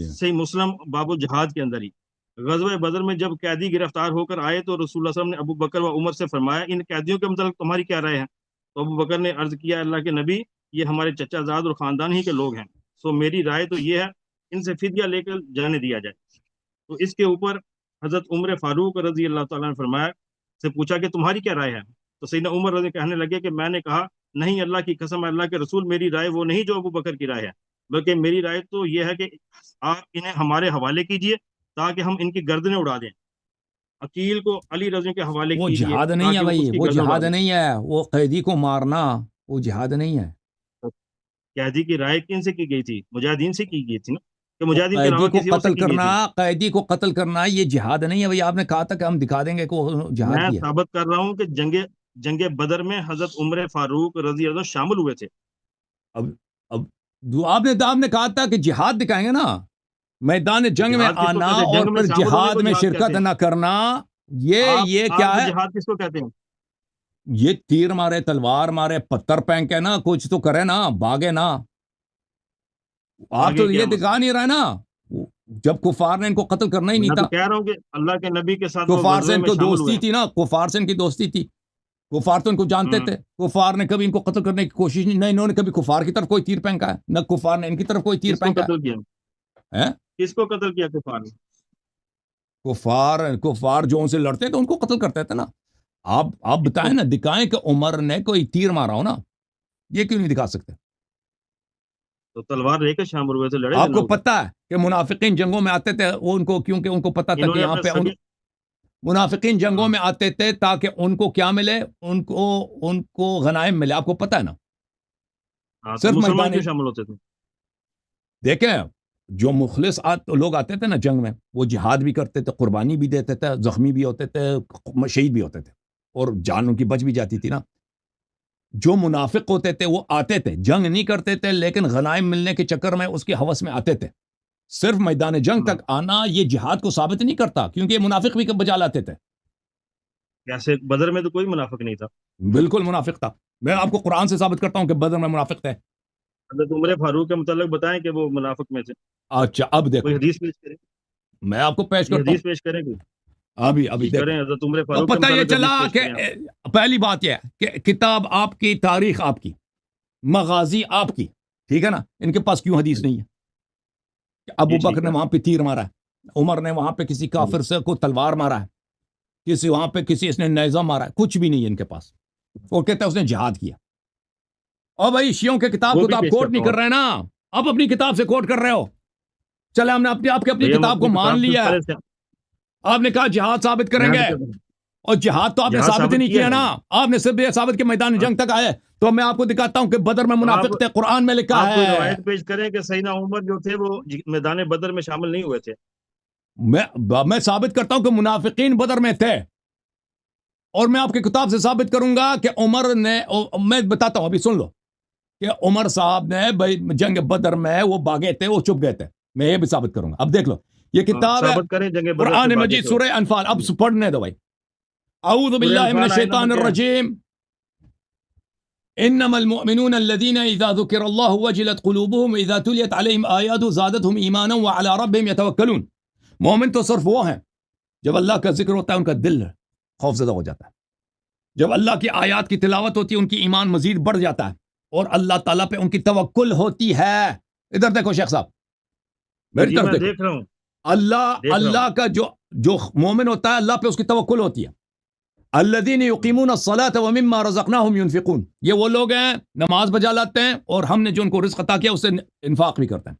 صحیح مسلم باب الجہاد کے اندر ہی. غزوہ بدر میں جب قیدی گرفتار ہو کر آئے تو رسول اللہ صلی اللہ علیہ وسلم نے ابو بکر و عمر سے فرمایا ان قیدیوں کے متعلق تمہاری کیا رائے ہے؟ تو ابو بکر نے عرض کیا اللہ کے نبی، یہ ہمارے چچا زاد اور خاندان ہی کے لوگ ہیں، سو میری رائے تو یہ ہے ان سے فدیہ لے کر جانے دیا جائے. تو اس کے اوپر حضرت عمر فاروق رضی اللہ تعالیٰ نے فرمایا سے پوچھا کہ تمہاری کیا رائے ہے؟ تو سیدنا عمر رضی کہنے لگے کہ میں نے کہا نہیں، اللہ کی قسم اللہ کے رسول، میری رائے وہ نہیں جو ابو بکر کی رائے ہے، بلکہ میری رائے تو یہ ہے کہ آپ انہیں ہمارے حوالے کیجئے تاکہ ہم ان کی گردنیں اڑا دیں. عقیل کو علی رضی کے حوالے وہ کیجئے جہاد نہیں ہے تاکہ وہ اس بھائی، کی وہ گردن اڑا جہاد دیں. نہیں ہے، وہ قیدی کو مارنا وہ جہاد نہیں ہے. قیدی کی رائے کن سے کی گئی تھی؟ مجاہدین سے کی گئی تھی نا. کہ مجاہدین کے علاوہ کسی اور سے کی نہیں تھی. قیدی کو قتل کرنا یہ جہاد نہیں ہے بھائی. آپ نے کہا تھا کہ ہم دکھا دیں گے کہ وہ جہاد میں کیا. ثابت کر رہا ہوں کہ جنگ بدر میں حضرت عمر فاروق رضی اللہ عنہ شامل ہوئے تھے. اب آپ نے کہا تھا کہ جہاد دکھائیں گے نا. میدان جنگ میں جہاد کس کو آنا کہتے ہیں؟ اور جنگ میں پھر شامل ہونے جہاد کو میں جہاد شرکت کہتے ہیں. نہ کرنا یہ کیا آپ ہے؟ جہاد کس کو کہتے ہیں؟ یہ تیر مارے، تلوار مارے، پتھر پھینکے نا، کچھ تو کرے نا، بھاگے نا. آپ آگے تو کیا یہ مسئلہ؟ دکھا نہیں رہے نا. جب کفار نے ان کو قتل کرنا ہی نہیں میں تھا. تو کہہ رہا ہوں کہ اللہ کے نبی کے ساتھ وہ کفار سے غزوے ان میں کو شامل ہوئے دوستی ہیں. تھی نا. کفار سے ان کی دوستی تھی. کفار تو ان کو جانتے تھے. کفار نے کبھی ان کو قتل کرنے کی کوشش نہیں. نہ انہوں نے کبھی کفار کی طرف کوئی تیر پھینکا ہے، نہ کفار نے ان کی طرف کوئی تیر کس کو پھینکا قتل کیا؟ ہے. کس کو قتل کیا کفار نے؟ کفار جو ان سے لڑتے تھے ان کو قتل کرتے تھے نا. آپ بتائیں نا، دکھائیں کہ عمر نے کوئی تیر مارا ہو نا. یہ کیوں نہیں دکھا سکتے؟ تو تلوار لے کے شامل ہوئے تھے، لڑے تھے آپ کو لوگ. پتا ہے کہ منافقین جنگوں میں آتے تھے وہ ان کو، کیونکہ ان کو پتا تھا انہوں کہ نے یہاں اپنے پہ سگے منافقین جنگوں ہاں میں آتے تھے تاکہ ان کو کیا ملے، ان کو غنائم ملے. آپ کو پتا ہے نا. ہاں، تو صرف مسلمان میدان کیوں شامل ہوتے تھے؟ دیکھیں، جو مخلص لوگ آتے تھے نا جنگ میں، وہ جہاد بھی کرتے تھے، قربانی بھی دیتے تھے، زخمی بھی ہوتے تھے، شہید بھی ہوتے تھے، اور جان ان کی بچ بھی جاتی تھی نا. جو منافق ہوتے تھے وہ آتے تھے، جنگ نہیں کرتے تھے، لیکن غنائم ملنے کے چکر میں اس کی ہوس میں آتے تھے. صرف میدان جنگ ہاں، تک آنا یہ جہاد کو ثابت نہیں کرتا، کیونکہ یہ منافق بھی بجا لاتے تھے. ایسے بدر میں تو کوئی منافق نہیں تھا. بالکل منافق تھا. میں آپ کو قرآن سے ثابت کرتا ہوں کہ بدر میں منافق تھے. حضرت عمر فاروق کے متعلق بتائیں کہ وہ منافق میں تھے. اچھا اب کوئی دیکھو، حدیث پیش کریں. میں آپ کو پیش یہ کرتا ہوں. حدیث پیش کریں کوئی. ابھی جی دیکھو. کریں، حضرت عمر تو فاروق کے پتہ یہ متعلق چلا حدیث پیش کہ کریں آپ. پہلی بات یہ ہے کہ کتاب آپ کی، تاریخ آپ کی، مغازی آپ کی، ٹھیک ہے نا. ان کے پاس کیوں حدیث نہیں ہے کہ ابو جی بکر ٹھیک نے ہے. وہاں پہ تیر مارا ہے، عمر نے وہاں پہ کسی کافر سے کو تلوار مارا ہے، کسی وہاں پہ کسی اس نے نیزہ مارا ہے؟ کچھ بھی نہیں ہے ان کے پاس. وہ کہتا ہے اس نے جہاد کیا. اور بھائی شیعوں کے کتاب وہ کو بھی تو آپ پیش کوٹ کرتا نہیں ہوں کر رہے نا. آپ اپنی کتاب سے کوٹ کر رہے ہو. چلے ہم نے آپ کی اپنی بھیا. ہم کتاب کو اپنی مان کتاب سے لیا ہے. پڑھے تھے. آپ نے کہا جہاد ثابت کریں میں گے، اور جہاد تو آپ نے جہاد ثابت ہی نہیں کیا ہے. نا. آپ نے صرف یہ ثابت کہ میدان ہاں، جنگ تک آئے. تو میں آپ کو دکھاتا ہوں کہ بدر میں تو منافق تھے، قرآن میں لکھا آپ کوئی ہے. روایت پیش کریں کہ سیدنا عمر جو تھے وہ میدان بدر میں شامل نہیں ہوئے تھے. میں ثابت کرتا ہوں کہ منافقین بدر میں تھے، اور میں آپ کی کتاب سے ثابت کروں گا کہ عمر نے، میں بتاتا ہوں ابھی سن لو، کہ عمر صاحب نے جنگ بدر میں وہ بھاگے تھے، وہ چھپ گئے تھے. میں یہ بھی ثابت کروں گا. اب دیکھ لو، یہ ہاں، کتاب ہے ثابت کریں جنگ بدر سے قرآن باقی مجید سے. سورہ انفال. اب پڑھنے دو بھائی. اعوذ سورہ باللہ من انفال آیت الشیطان نمبر کیا ہے؟ الرجیم. انما المؤمنون الذين اذا ذكر الله وجلت قلوبهم اذا تليت عليهم آیاته زادتهم ایمانا وعلى ربهم يتوکلون. مومن تو صرف وہ ہیں جب اللہ کا ذکر ہوتا ہے ان کا دل خوف زدہ ہو جاتا ہے. جب اللہ کی آیات کی تلاوت ہوتی ہے ان کی ایمان مزید بڑھ جاتا ہے، اور اللہ تعالیٰ پہ ان کی توکل ہوتی ہے. ادھر دیکھو شیخ صاحب، میری جی طرف میں دیکھو. دیکھ رہا ہوں. اللہ کا جو مومن ہوتا ہے اللہ پہ اس کی توکل ہوتی ہے. الذین یقیمون الصلاۃ ومما رزقناہم ينفقون. یہ وہ لوگ ہیں نماز بجا لاتے ہیں اور ہم نے جو ان کو رزق عطا کیا اس سے انفاق بھی کرتے ہیں.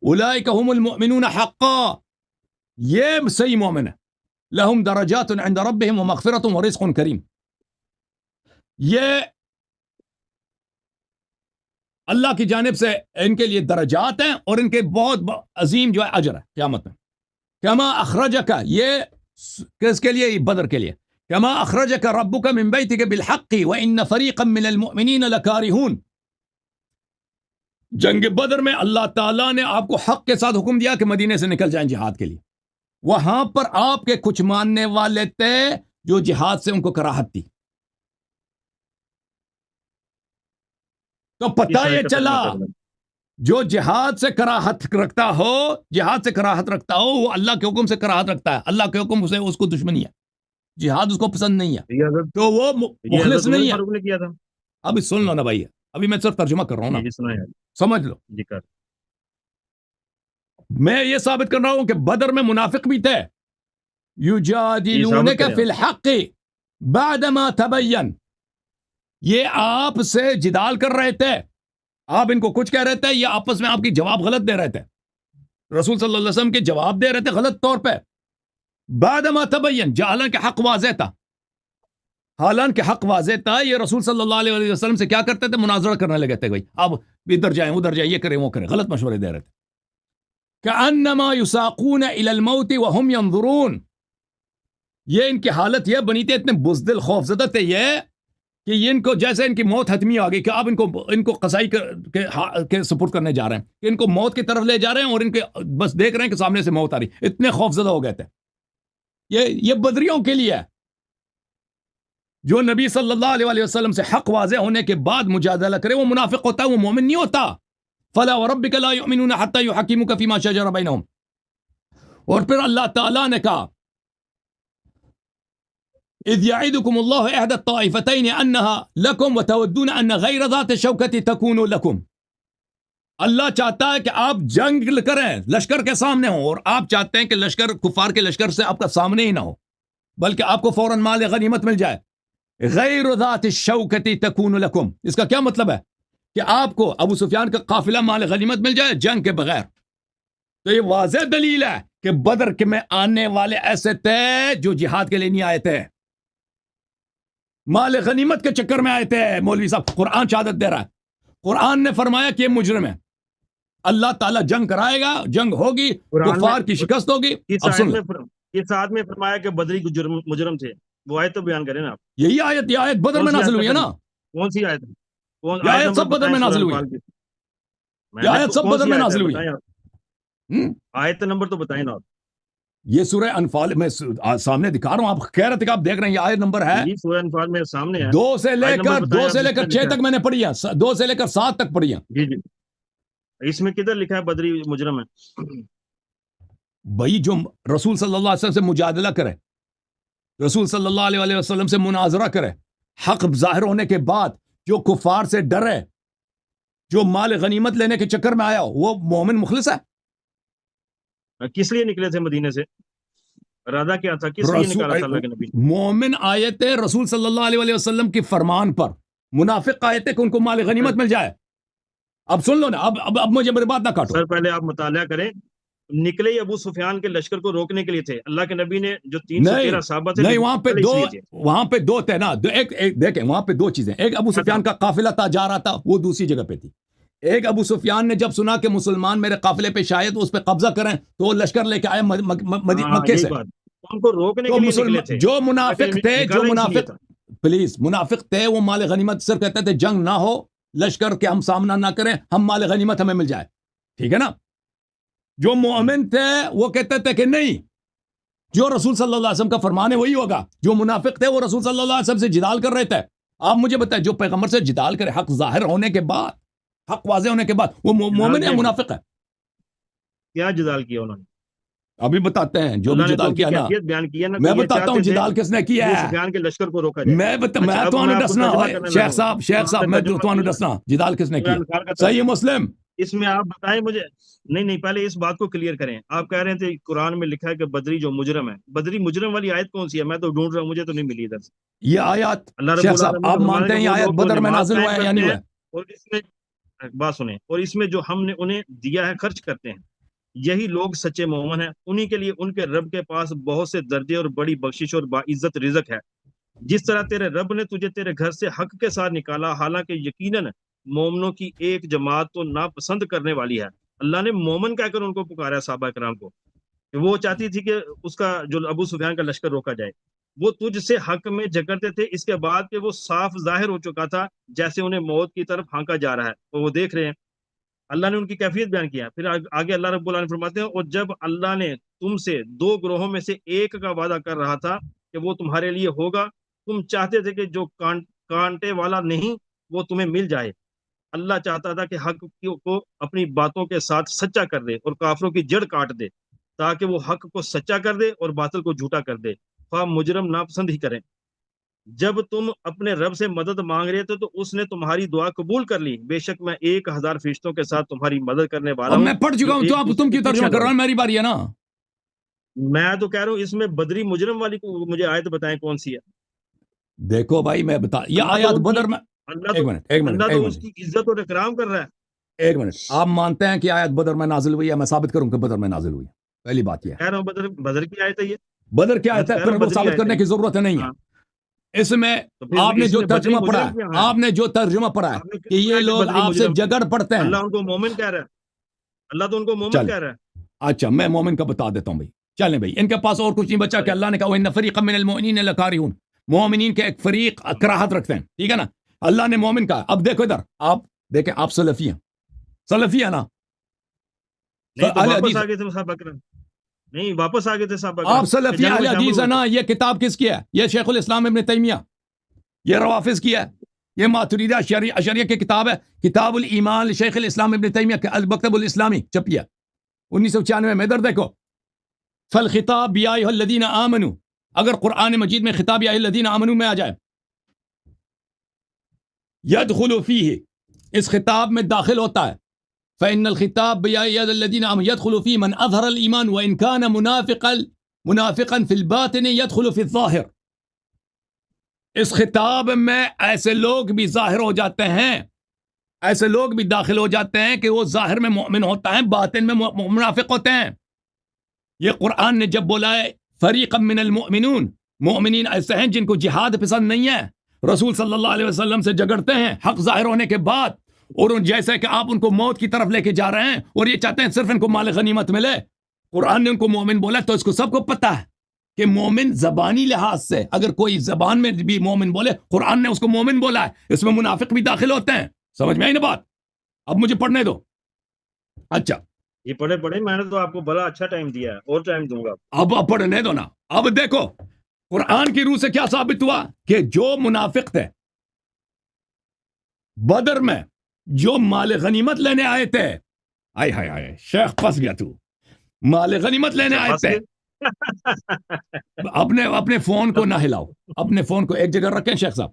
اولئک هم المؤمنون حقا. یہ صحیح مومن ہے. لہم درجات عند ربهم ومغفرۃ ورزق کریم. یہ اللہ کی جانب سے ان کے لیے درجات ہیں اور ان کے بہت عظیم جو ہے اجر ہے قیامت میں. کما اخرجک، یہ کس کے لیے؟ بدر کے لیے. کما اخرجک ربک من بیتک بالحق وان فریقا من المؤمنین لکارہون. جنگ بدر میں اللہ تعالیٰ نے آپ کو حق کے ساتھ حکم دیا کہ مدینے سے نکل جائیں جہاد کے لیے. وہاں پر آپ کے کچھ ماننے والے تھے جو جہاد سے ان کو کراہت تھی. تو پتہ یہ چلا جو جہاد سے کراہت رکھتا ہو وہ اللہ کے حکم سے کراہت رکھتا ہے. اللہ کے حکم سے اس کو دشمنی ہے، جہاد اس کو پسند نہیں ہے، تو وہ مخلص نہیں ہے. نے کیا تھا. ابھی سن لو نا بھائی، ابھی میں صرف ترجمہ کر رہا ہوں نا، جی سنا ہے. سمجھ لو. جی کر. میں یہ ثابت کر رہا ہوں کہ بدر میں منافق بھی تھے. یجادلونک فی الحق بعدما تبین. یہ آپ سے جدال کر رہے تھے، آپ ان کو کچھ کہہ رہے تھے، یہ آپس میں آپ کی جواب غلط دے رہے تھے. رسول صلی اللہ علیہ وسلم کے جواب دے رہے تھے غلط طور پہ. بعدما تبین، حالانکہ حق واضح تھا. یہ رسول صلی اللہ علیہ وسلم سے کیا کرتے تھے؟ مناظرہ کرنے لگے تھے. بھائی اب ادھر جائیں ادھر جائیں، یہ کریں وہ کریں، غلط مشورے دے رہے تھے. کأنما یساقون الی الموت وهم ينظرون. یہ ان کی حالت یہ بنی تھی، اتنے بزدل خوفزدہ تھے یہ کہ یہ ان کو جیسے ان کی موت حتمی آ گئی کہ آپ ان کو قصائی کے سپرد کرنے جا رہے ہیں، کہ ان کو موت کی طرف لے جا رہے ہیں اور ان کے بس دیکھ رہے ہیں کہ سامنے سے موت آ رہی. اتنے خوفزدہ ہو گئے تھے. یہ بدریوں کے لیے ہے جو نبی صلی اللہ علیہ وسلم سے حق واضح ہونے کے بعد مجادلہ کرے. وہ منافق ہوتا ہے، وہ مومن نہیں ہوتا. فلا وربک لا یؤمنون حتی یحکموک فیما شجر بینہم. اور پھر اللہ تعالیٰ نے کہا اذ یعدکم اللہ احد الطائفتین انہا لکم وتودون ان غیر ذات الشوکۃ تکون لکم. اللہ چاہتا ہے کہ آپ جنگ کریں، لشکر کے سامنے ہوں، اور آپ چاہتے ہیں کہ لشکر کفار کے لشکر سے آپ کا سامنے ہی نہ ہو بلکہ آپ کو فوراً مال غنیمت مل جائے. غیر ذات الشوکۃ تکون لکم، اس کا کیا مطلب ہے کہ آپ کو ابو سفیان کا قافلہ مال غنیمت مل جائے جنگ کے بغیر. تو یہ واضح دلیل ہے کہ بدر کے میں آنے والے ایسے تھے جو جہاد کے لیے نہیں آئے تھے، مال غنیمت کے چکر میں آئے تھے. مولوی صاحب قرآن شہادت دے رہا ہے. قرآن نے فرمایا کہ یہ مجرم ہے، اللہ تعالیٰ جنگ کرائے گا، جنگ ہوگی، کفار کی شکست ہوگی. اس آیت میں فرمایا کہ بدری مجرم تھے، وہ آیت تو بیان کریں نا آپ. یہی آیت، یہ آیت بدر میں نازل ہوئی ہے نا. کون سی آیت ہے؟ یہ آیت سب بدر میں نازل ہوئی ہے. یہ آیت سب بدر میں نازل ہوئی ہے. آیت نمبر تو بتائیں نا آپ. یہ سورہ انفال میں سامنے دکھا رہا ہوں، آپ کہہ رہے تھے کہ آپ دیکھ رہے ہیں. یہ آیت نمبر ہے سورہ انفال میں سامنے ہے، 2 سے لے کر 6 تک میں نے پڑھی ہے، 2 سے لے کر 7 تک پڑھی ہے. جی جی. اس میں کدھر لکھا ہے بدری مجرم ہے؟ بھائی جو رسول صلی اللہ علیہ وسلم سے مجادلہ کرے، رسول صلی اللہ علیہ وسلم سے مناظرہ کرے، حق ظاہر ہونے کے بعد جو کفار سے ڈرے، جو مال غنیمت لینے کے چکر میں آیا، وہ مومن مخلص ہے. کس لیے نکلے تھے مدینے سے؟ ارادہ کیا تھا؟ کس لیے نکالا تھا اللہ کے نبی؟ مومن آئے تھے رسول صلی اللہ علیہ وسلم کی فرمان پر، منافق آئے تھے کہ ان کو مال غنیمت مل جائے. اب سن لو نا، اب مجھے میری بات نہ کاٹو. سر پہلے آپ مطالعہ کریں. نکلے ہی ابو سفیان کے لشکر کو روکنے کے لیے تھے. اللہ کے نبی نے جو 313 صحابہ تھے، نہیں وہاں پہ دو تھے نا. ایک دیکھیں وہاں پہ 2 چیزیں. ایک ابو سفیان کا قافلہ تھا جا رہا تھا، وہ دوسری جگہ پہ تھی. ایک ابو سفیان نے جب سنا کہ مسلمان میرے قافلے پہ شاید اس پہ قبضہ کریں تو وہ لشکر لے کے آئے مکے سے. ان کو روکنے کے لیے نکلے تھے. جو منافق تھے، پلیز منافق تھے، وہ مال غنیمت صرف کہتے تھے جنگ نہ ہو، لشکر کے ہم سامنا نہ کریں، ہم مال غنیمت ہمیں مل جائے. ٹھیک ہے نا. جو مومن تھے وہ کہتے تھے کہ نہیں، جو رسول صلی اللہ علیہ وسلم کا فرمان ہے وہی ہوگا. جو منافق تھے وہ رسول صلی اللہ علیہ وسلم سے جدال کر رہے تھے. آپ مجھے بتائیں، جو پیغمبر سے جدال کرے حق ظاہر ہونے کے بعد، حق واضح ہونے کے بعد، وہ مومن یا منافق ہے؟ کیا جدال کیا انہوں نے؟ ابھی بتاتے ہیں. جو بھی جدال کیا نا، میں بتاتا ہوں جدال کس نے کیا ہے. سفیان کے لشکر کو روکا جائے. میں تمہیں دسنا شیخ صاحب میں تمہیں دسنا جدال کس نے کیا. صحیح مسلم. اس میں آپ بتائیں مجھے. نہیں پہلے اس بات کو کلیئر کریں. آپ کہہ رہے تھے قرآن میں لکھا ہے کہ بدری جو مجرم ہے، بدری مجرم والی آیت کون سی ہے؟ میں تو ڈھونڈ رہا ہوں، مجھے تو نہیں ملی ادھر سے. یہ آیات شیخ صاحب آپ مانتے ہیں یہ آیت بدر میں نازل ہوا ہے یا نہیں ہوا ہے؟ اور اس میں بات سنیں، اور اس میں جو ہم نے انہیں دیا ہے خرچ کرتے ہیں، یہی لوگ سچے مومن ہیں. انہی کے لیے ان کے رب کے پاس بہت سے درجے اور بڑی بخشش اور باعزت رزق ہے. جس طرح تیرے رب نے تجھے تیرے گھر سے حق کے ساتھ نکالا، حالانکہ یقیناً مومنوں کی ایک جماعت تو ناپسند کرنے والی ہے. اللہ نے مومن کہہ کر ان کو پکارا صحابہ کرام کو. وہ چاہتی تھی کہ اس کا جو ابو سفیان کا لشکر روکا جائے. وہ تجھ سے حق میں جھگڑتے تھے اس کے بعد کہ وہ صاف ظاہر ہو چکا تھا، جیسے انہیں موت کی طرف ہانکا جا رہا ہے، اور وہ دیکھ رہے ہیں. اللہ نے ان کی کیفیت بیان کیا. پھر آگے اللہ رب العالمین فرماتے ہیں، اور جب اللہ نے تم سے 2 گروہوں میں سے ایک کا وعدہ کر رہا تھا کہ وہ تمہارے لیے ہوگا، تم چاہتے تھے کہ جو کانٹے والا نہیں وہ تمہیں مل جائے. اللہ چاہتا تھا کہ حق کو اپنی باتوں کے ساتھ سچا کر دے اور کافروں کی جڑ کاٹ دے، تاکہ وہ حق کو سچا کر دے اور باطل کو جھوٹا کر دے، خواہ مجرم ناپسند ہی کریں. جب تم اپنے رب سے مدد مانگ رہے تھے تو اس نے تمہاری دعا قبول کر لی. بے شک میں 1000 فرشتوں کے ساتھ تمہاری مدد کرنے والا ہوں. میں پڑھ چکا ہوں، تو آپ تم کی ترجمہ کر رہا ہوں، میری باری ہے نا. میں تو کہہ رہا ہوں اس میں بدری مجرم والی کو مجھے آیت بتائیں کون سی ہے. دیکھو بھائی میں بتا، یہ آیات بدر میں اللہ تو اس کی عزت اور اکرام کر رہا ہے. ایک منٹ، آپ مانتے ہیں کہ آیت بدر میں نازل ہوئی ہے؟ میں ثابت کروں کہ بدر میں نازل ہوئی ہے. پہلی بات یہ کہہ رہا ہوں بدر کی آیت ہے. یہ بدر کیا آیت ہے؟ پھر وہ ثابت کرنے کی ضرورت نہیں ہے. اس میں آپ نے جو ترجمہ پڑھا ہے، آپ نے جو ترجمہ پڑھا ہے کہ یہ لوگ آپ سے جگڑ پڑتے ہیں، اللہ ان کو مومن کہہ رہا ہے. اللہ تو ان کو مومن کہہ رہا ہے. اچھا میں مومن کا بتا دیتا ہوں بھائی. چلیں بھائی, ان کے پاس اور کچھ نہیں بچا کہ اللہ نے کہا وَإِنَّ فَرِيقًا مِّنَ الْمُؤْمِنِينَ لَكَارِهُونَ, مومنین کے ایک فریق کراہت رکھتے ہیں, ٹھیک ہے نا. اللہ نے مومن کہا. اب دیکھو ادھر, آپ دیکھیں, آپ سلفی ہیں, سلفی ہیں نا, نہیں تو اہل واپس حدیث آ گئے تھے صاحب اکرم, نہیں واپس آ گئے تھے صاحب آپ سلفی اہل حدیث ہے نا. یہ کتاب کس کی ہے؟ یہ شیخ الاسلام ابن تیمیہ, یہ روافظ کی ہے, یہ ماتریدی اشعریہ کی کتاب ہے, کتاب الایمان شیخ الاسلام ابن تیمیہ کے المکتب الاسلامی چھپی ہے 1996 میں. ادھر دیکھو, فالخطاب یا ایھا الذین آمنوا, اگر قرآن مجید میں خطاب یا ایھا الذین آمنوا میں آ جائے, یدخل فیہ, اس خطاب میں داخل ہوتا ہے, فإن الخطاب یا ایھا الذین آمنوا يدخل فی من اظہر الایمان وان کان منافقا فی الباطن يدخل فی الظاہر. اس خطاب میں ایسے لوگ بھی ظاہر ہو جاتے ہیں, ایسے لوگ بھی داخل ہو جاتے ہیں کہ وہ ظاہر میں مؤمن ہوتا ہے, باطن میں منافق ہوتے ہیں. یہ قرآن نے جب بولا ہے فریقا من المؤمنون, مومنین ایسے ہیں جن کو جہاد پسند نہیں ہے, رسول صلی اللہ علیہ وسلم سے جگڑتے ہیں حق ظاہر ہونے کے بعد, اور ان جیسے کہ آپ ان کو موت کی طرف لے کے جا رہے ہیں اور یہ چاہتے ہیں صرف ان کو مال غنیمت ملے. قرآن نے ان کو مومن بولا, تو اس کو سب کو پتہ ہے کہ مومن زبانی لحاظ سے اگر کوئی زبان میں بھی مومن بولے, قرآن نے اس کو مومن بولا ہے, اس میں منافق بھی داخل ہوتے ہیں. سمجھ میں آئی نا بات؟ اب مجھے پڑھنے دو. اچھا یہ پڑھے میں نے تو آپ کو بڑا اچھا ٹائم دیا ہے, اور ٹائم دوں گا. اب پڑھنے دو نا. اب دیکھو قرآن کی روح سے کیا ثابت ہوا کہ جو منافق تھے بدر میں, جو مال غنیمت لینے آئے تھے, آئے ہائے ہائے شیخ پھنس گیا تو, مال غنیمت لینے آئے تھے. اپنے فون کو نہ ہلاؤ, اپنے فون کو ایک جگہ رکھیں شیخ صاحب,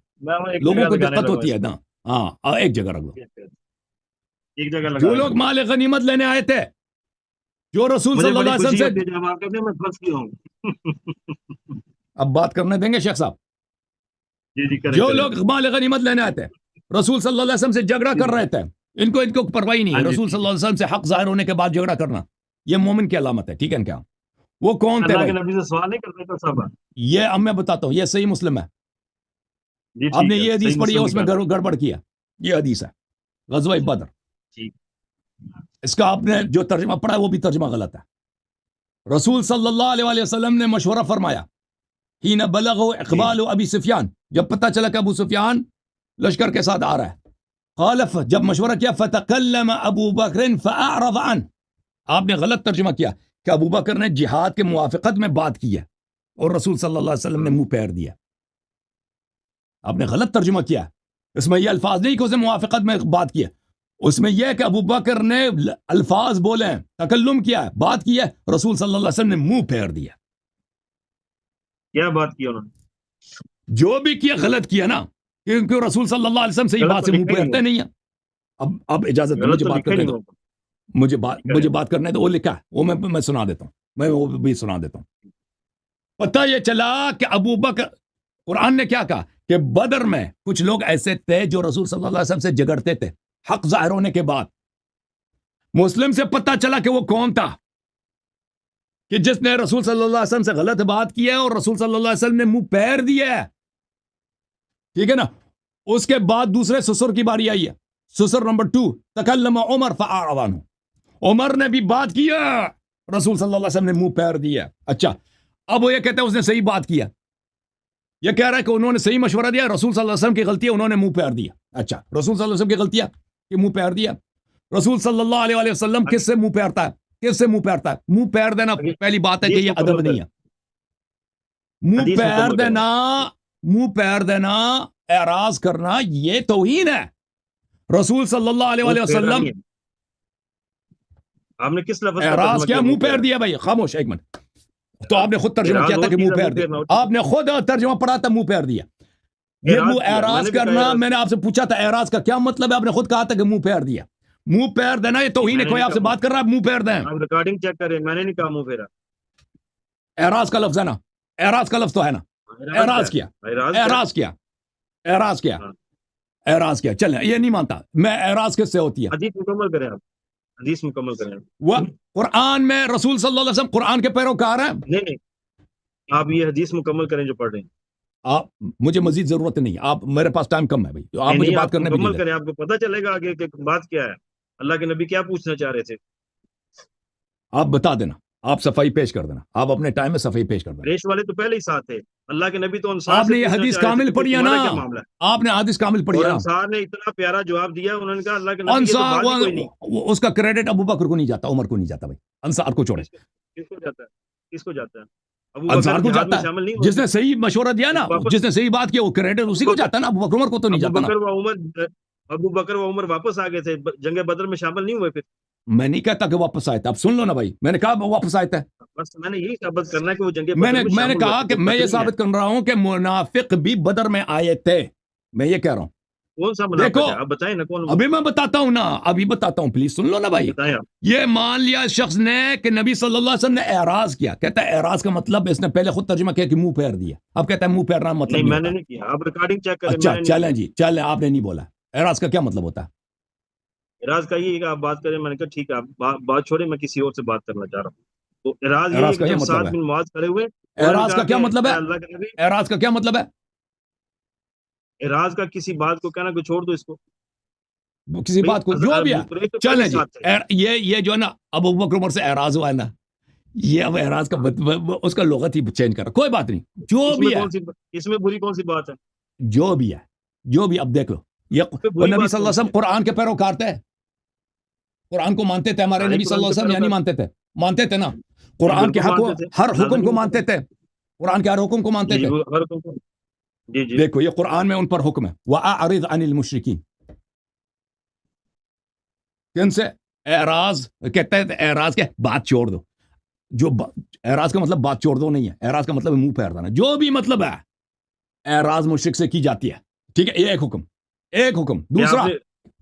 لوگوں کو دقت ہوتی ہے نا. ہاں ایک جگہ رکھ دو. ایک جگہ جو لوگ مال غنیمت لینے آئے تھے, جو رسول صلی اللہ علیہ وسلم سے, اب بات کرنے دیں گے شیخ صاحب, جو لوگ مال غنیمت لینے آئے تھے, رسول صلی اللہ علیہ وسلم سے جھگڑا کر رہے تھے, ان کو پرواہی نہیں ہے رسول صلی اللہ علیہ وسلم سے حق ظاہر ہونے کے بعد جھگڑا کرنا, یہ مومن کی علامت ہے. ٹھیک ہے کیا؟ وہ کون تھے؟ اللہ کے نبی سے سوال نہیں کرتے تھے صاحب. یہ اب میں بتاتا ہوں, یہ صحیح مسلم ہے. آپ نے یہ حدیث پڑھی ہے, اس میں گڑبڑ کیا. یہ حدیث ہے غزوہ بدر, اس کا آپ نے جو ترجمہ پڑھا ہے وہ بھی ترجمہ غلط ہے. رسول صلی اللہ علیہ وسلم نے مشورہ فرمایا, حین بلغ اقبال ابی سفیان, جب پتہ چلا کہ ابو سفیان لشکر کے ساتھ آ رہا ہے, خالف, جب مشورہ کیا, فتکلم ابو بکر فاعرض عنہ, آپ نے غلط ترجمہ کیا کہ ابو بکر نے جہاد کے موافقت میں بات کی ہے اور رسول صلی اللہ علیہ وسلم نے منہ پھیر دیا. آپ نے غلط ترجمہ کیا. اس میں یہ الفاظ نہیں کہ اس نے موافقت میں بات کی ہے, اس میں یہ کہ ابو بکر نے الفاظ بولے ہیں, تکلم کیا ہے, بات کی ہے, رسول صلی اللہ علیہ وسلم نے منہ پھیر دیا. کیا بات کی انہوں نے؟ جو بھی کیا غلط کیا نا, کیونکہ رسول صلی اللہ علیہ وسلم سے یہ بات سے منہ پھیرتے نہیں ہیں. اب اجازت دو, مجھے بات کرنے دو, مجھے بات کرنے دو. وہ لکھا ہے, وہ میں سنا دیتا ہوں, میں وہ بھی سنا دیتا ہوں. پتہ یہ چلا کہ ابو بکر, قرآن نے کیا کہا کہ بدر میں کچھ لوگ ایسے تھے جو رسول صلی اللہ علیہ وسلم سے جھگڑتے تھے حق ظاہر ہونے کے بعد. مسلم سے پتہ چلا کہ وہ کون تھا, کہ جس نے رسول صلی اللہ علیہ وسلم سے غلط بات کی ہے اور رسول صلی اللہ علیہ وسلم نے منہ پھیر دیا ہے. ٹھیک ہے نا. اس کے بعد دوسرے سسر کی باری آئی ہے, سسر نمبر 2, تکلم عمر فاعرض عنہ, عمر نے بھی بات کی ہے, رسول صلی اللہ علیہ وسلم نے منہ پھیر دیا. اچھا, اب وہ یہ کہتے ہیں اس نے صحیح بات کیا, یہ کہہ رہا ہے کہ انہوں نے صحیح مشورہ دیا, رسول صلی اللہ علیہ وسلم کی غلطی ہے, انہوں نے منہ پھیر دیا. اچھا, رسول صلی اللہ علیہ وسلم کی غلطی ہے کہ منہ پھیر دیا. رسول صلی اللہ علیہ وسلم کس سے منہ پھیرتا ہے؟ کس سے منہ پھیرتا ہے؟ منہ پھیر دینا پہلی بات ہے کہ یہ ادب نہیں ہے. منہ پھیر دینا اعراض کرنا یہ توہین ہے. رسول صلی اللہ علیہ وسلم آپ نے کس لفظ اعراض کیا؟ منہ پھیر دیا. بھائی خاموش ایک منٹ, تو آپ نے خود ترجمہ کیا تھا کہ منہ پھیر دیا, آپ نے خود ترجمہ پڑھا تھا منہ پھیر دیا. یہ منہ اعراض کرنا, میں نے آپ سے پوچھا تھا اعراض کا کیا مطلب ہے, آپ نے خود کہا تھا کہ منہ پھیر دیا. منہ پھیر دینا یہ توہین ہے. کوئی آپ سے بات کر رہا ہے, منہ پھیر دیں. آپ ریکارڈنگ چیک کریں, میں نے نہیں کہا منہ پھیرا. اعراض کا لفظ ہے نا, اعراض کا لفظ تو ہے نا. اعراض کیا. چلیں, یہ نہیں مانتا میں. اعراض کس سے ہوتی ہے؟ حدیث مکمل کریں آپ, حدیث مکمل کریں. وہ قرآن میں رسول صلی اللہ علیہ وسلم قرآن کے پیروکار ہیں. نہیں, آپ یہ حدیث مکمل کریں جو پڑھ رہے ہیں. آپ مجھے مزید ضرورت نہیں, آپ میرے پاس ٹائم کم ہے بھائی, تو آپ مجھے بات کرنے بھی مکمل کریں, آپ کو پتہ چلے گا آگے کہ بات کیا ہے, اللہ کے نبی کیا پوچھنا چاہ رہے تھے. آپ بتا دینا, آپ صفائی پیش کر دینا, آپ اپنے ٹائم میں صفائی پیش کر دینا. قریش والے تو پہلے ہی ساتھ تھے, اللہ کے نبی تو انصار آپ سے نے یہ پوچھنا حدیث چاہ رہے تھے کامل کہ پڑھی ہے تمہارا نا, کیا معاملہ ہے, آپ نے حدیث کامل پڑھی اور ہے نا. انصار نے اتنا پیارا جواب دیا, انہوں نے کہا اللہ کے نبی یہ تو انصار بات ہی کوئی نہیں. اس کا کریڈٹ ابو بکر کو نہیں جاتا, عمر کو نہیں جاتا بھائی, انصار کو چھوڑے. کس کو جاتا ہے, کس کو جاتا ہے؟ ابو انصار بکر کو جہاد جاتا میں شامل نہیں ہے, ہوئے جس نے صحیح مشورہ دیا نا, واپس. جس نے صحیح بات کی وہ کریڈٹ اسی کو جاتا ہے نا, ابو بکر عمر کو تو نہیں جاتا نا. ابو بکر و عمر واپس آ گئے تھے, جنگ بدر میں شامل نہیں ہوئے پھر. میں نہیں کہتا کہ واپس آئے تھے, اب سن لو نا بھائی, میں نے کہا واپس آئے تھے. بس میں نے یہی ثابت کرنا ہے کہ وہ جنگ میں بدر نے میں شامل ہوئے کہا تھے, کہ وہ میں یہ بدری ہیں. ثابت کر رہا ہوں کہ منافق بھی بدر میں آئے تھے, میں یہ کہہ رہا ہوں. کون سا دیکھو منافق ہے آپ بتائیں نا, کون ابھی میں بتاتا ہوں نا, ابھی بتاتا ہوں, پلیز سن لو نا بھائی. بتائیں آپ. یہ مان لیا اس شخص نے کہ نبی صلی اللہ علیہ وسلم نے اعراض کیا, کہتا ہے اعراض کا مطلب, اس نے پہلے خود ترجمہ کیا کہ منہ پھیر دیا, اب کہتا ہے منہ پھیرنا مطلب نہیں, نہیں میں نے ہوتا. نہیں کیا, آپ ریکارڈنگ چیک کریں. اچھا میں نے چلیں جی, چلیں, آپ نے نہیں بولا. اعراض کا کیا مطلب ہوتا ہے؟ اعراض کا یہ ہے کہ آپ بات کریں. میں نے کہا ٹھیک ہے, آپ بات چھوڑیں, میں کسی اور سے بات کرنا چاہ رہا ہوں. تو اعراض یہ ہے اعراض کہ کا یہ جب مطلب سعد ہے, بن معاذ کھڑے ہوئے, انہوں نے اعراض کہا کا کیا کہ مطلب اے ہے, اللہ کے نبی, اعراض کا کیا مطلب ہے؟ اعراض کا کسی بات کو کہنا کہ چھوڑ دو اس کو. کسی بات کو جو بھی ہے, قریش تو پہلے چلیں ہی جی. ساتھ تھے. یہ جو ہے نا, اب ابو بکر عمر سے اعراض ہوا ہے نا, یہ اب اعراض کا اس کا لغت ہی چینج کر رہا, کوئی بات نہیں, جو اس میں بھی ہے, کون سی, اس میں بری کون سی بات ہے؟ جو بھی ہے, جو بھی, اب دیکھ لو, یہ اس میں وہ بری نبی بات صلی اللہ کون علیہ سی وسلم ہے؟ قرآن کے پیروکار تھے, قرآن کو مانتے تھے ہمارے ہاں, نبی صلی قرآن اللہ کے علیہ وسلم, یا نہیں پیروکار مانتے تھے؟ مانتے تھے نا. جی قرآن کے بالکل حق مانتے تھے, ہر حکم نازل کو نہیں مانتے ہوتا. تھے, قرآن کے ہر حکم کو مانتے جی تھے. وہ ہر حکم کو, جی جی دیکھو یہ قرآن میں ان پر حکم ہے, وَأَعْرِضْ عَنِ الْمُشْرِكِينَ, کن سے اعراض کہتے ہیں, اعراض کے بات چھوڑ دو, جو اعراض کا مطلب بات چھوڑ دو نہیں ہے, اعراض کا مطلب ہے منہ پھیر دینا, جو بھی مطلب ہے, اعراض مشرک سے کی جاتی ہے, ٹھیک ہے, یہ ایک حکم, ایک حکم. کہ آپ دوسرا, نے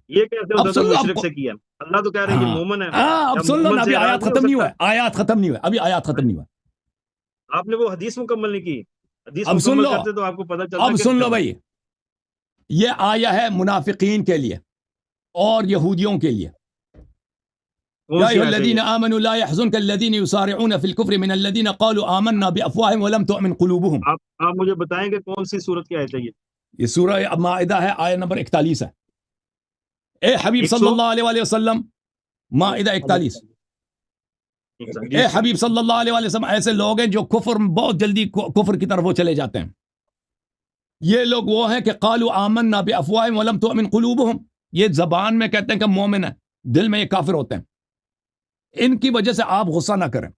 یہ کیسے اب ہوتا سن تھا لو, مشرک سے کیا؟ اللہ تو کہہ رہے ہیں یہ ہاں مومن ہے, ہاں, اب یا سن لو نا, مومن سے ابھی اعراض آیات نہیں ہو ختم نہیں سکتا؟ ہوا ہے, آیات ختم نہیں ہوا ہے, ابھی آیات ختم نہیں ہوا ہے. آپ نے وہ حدیث مکمل نہیں کی, حدیث اب سن مکمل لو, کرتے تو آپ کو پتہ چلتا اب کہ سن لو کیا بھائی, یہ آیا ہے منافقین کے لیے اور یہودیوں کے لیے. کون یا سی ایھا آیت ہے الذین یہ؟ آمنوا لا يحزنک الذین یسارعون فی الکفر من الذین قالوا آمنا بافواہہم ولم تؤمن قلوبهم. آپ مجھے بتائیں کہ کون سی صورت کی آیت ہے یہ؟ یہ سورہ مائدہ ہے, آیت نمبر 41 ہے. اے حبیب صلی اللہ علیہ وآلہ وسلم, مائدہ 41. اے حبیب صلی اللہ علیہ وسلم, ایسے لوگ ہیں جو کفر, بہت جلدی کفر کی طرف وہ چلے جاتے ہیں. یہ لوگ وہ ہیں کہ قالوا آمنا بافواہہم ولم تؤمن قلوبهم, یہ زبان میں کہتے ہیں کہ مومن ہیں, دل میں یہ کافر ہوتے ہیں. ان کی وجہ سے آپ غصہ نہ کریں.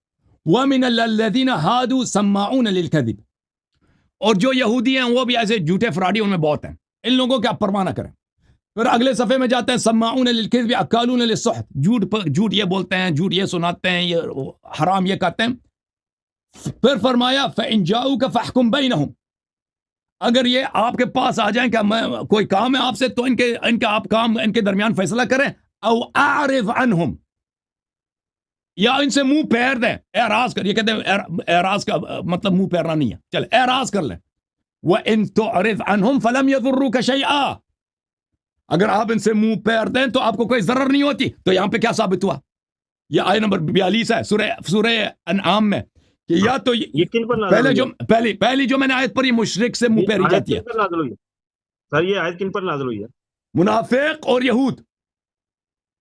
وَمِنَ الَّذِينَ هَادُوا سَمَّاعُونَ لِلْكَذِبِ, اور جو یہودی ہیں وہ بھی ایسے جھوٹے فراڈی ان میں بہت ہیں, ان لوگوں کی آپ پرواہ نہ کریں. پھر اگلے صفحے میں جاتے ہیں, سماعون للکذب اکالون للسحت, جھوٹ یہ بولتے ہیں, جھوٹ یہ سناتے ہیں, یہ حرام یہ کہتے ہیں. پھر فرمایا فَإِن جَاءُوكَ فَاحْكُم بَيْنَهُمْ, اگر یہ آپ کے پاس آ جائیں کہ کوئی کام ہے آپ سے, تو ان کے آپ کام, ان کے درمیان فیصلہ کریں. او اعرض عنہم, یا ان سے منہ پھیر دیں. اعراض کر, یہ کہتے ہیں اعراض کا مطلب منہ پھیرنا نہیں ہے, چل اعراض کر لیں. وَإِن تُعْرِضْ عَنْهُمْ فَلَمْ يَضُرُّوكَ شَيْئًا, اگر آپ ان سے منہ پھیر دیں تو آپ کو کوئی ضرر نہیں ہوتی. تو یہاں پہ کیا ثابت ہوا؟ یہ آیت نمبر 42 ہے سورہ انعام میں, کہ یا تو یہ کن پر نازل ہوئی ہے؟ پہلی جو میں نے آیت پڑھی, مشرک سے منہ پھیری جاتی ہے. کن پر نازل ہوئی ہے سر, یہ آیت کن پر نازل ہوئی ہے؟ منافق اور یہود.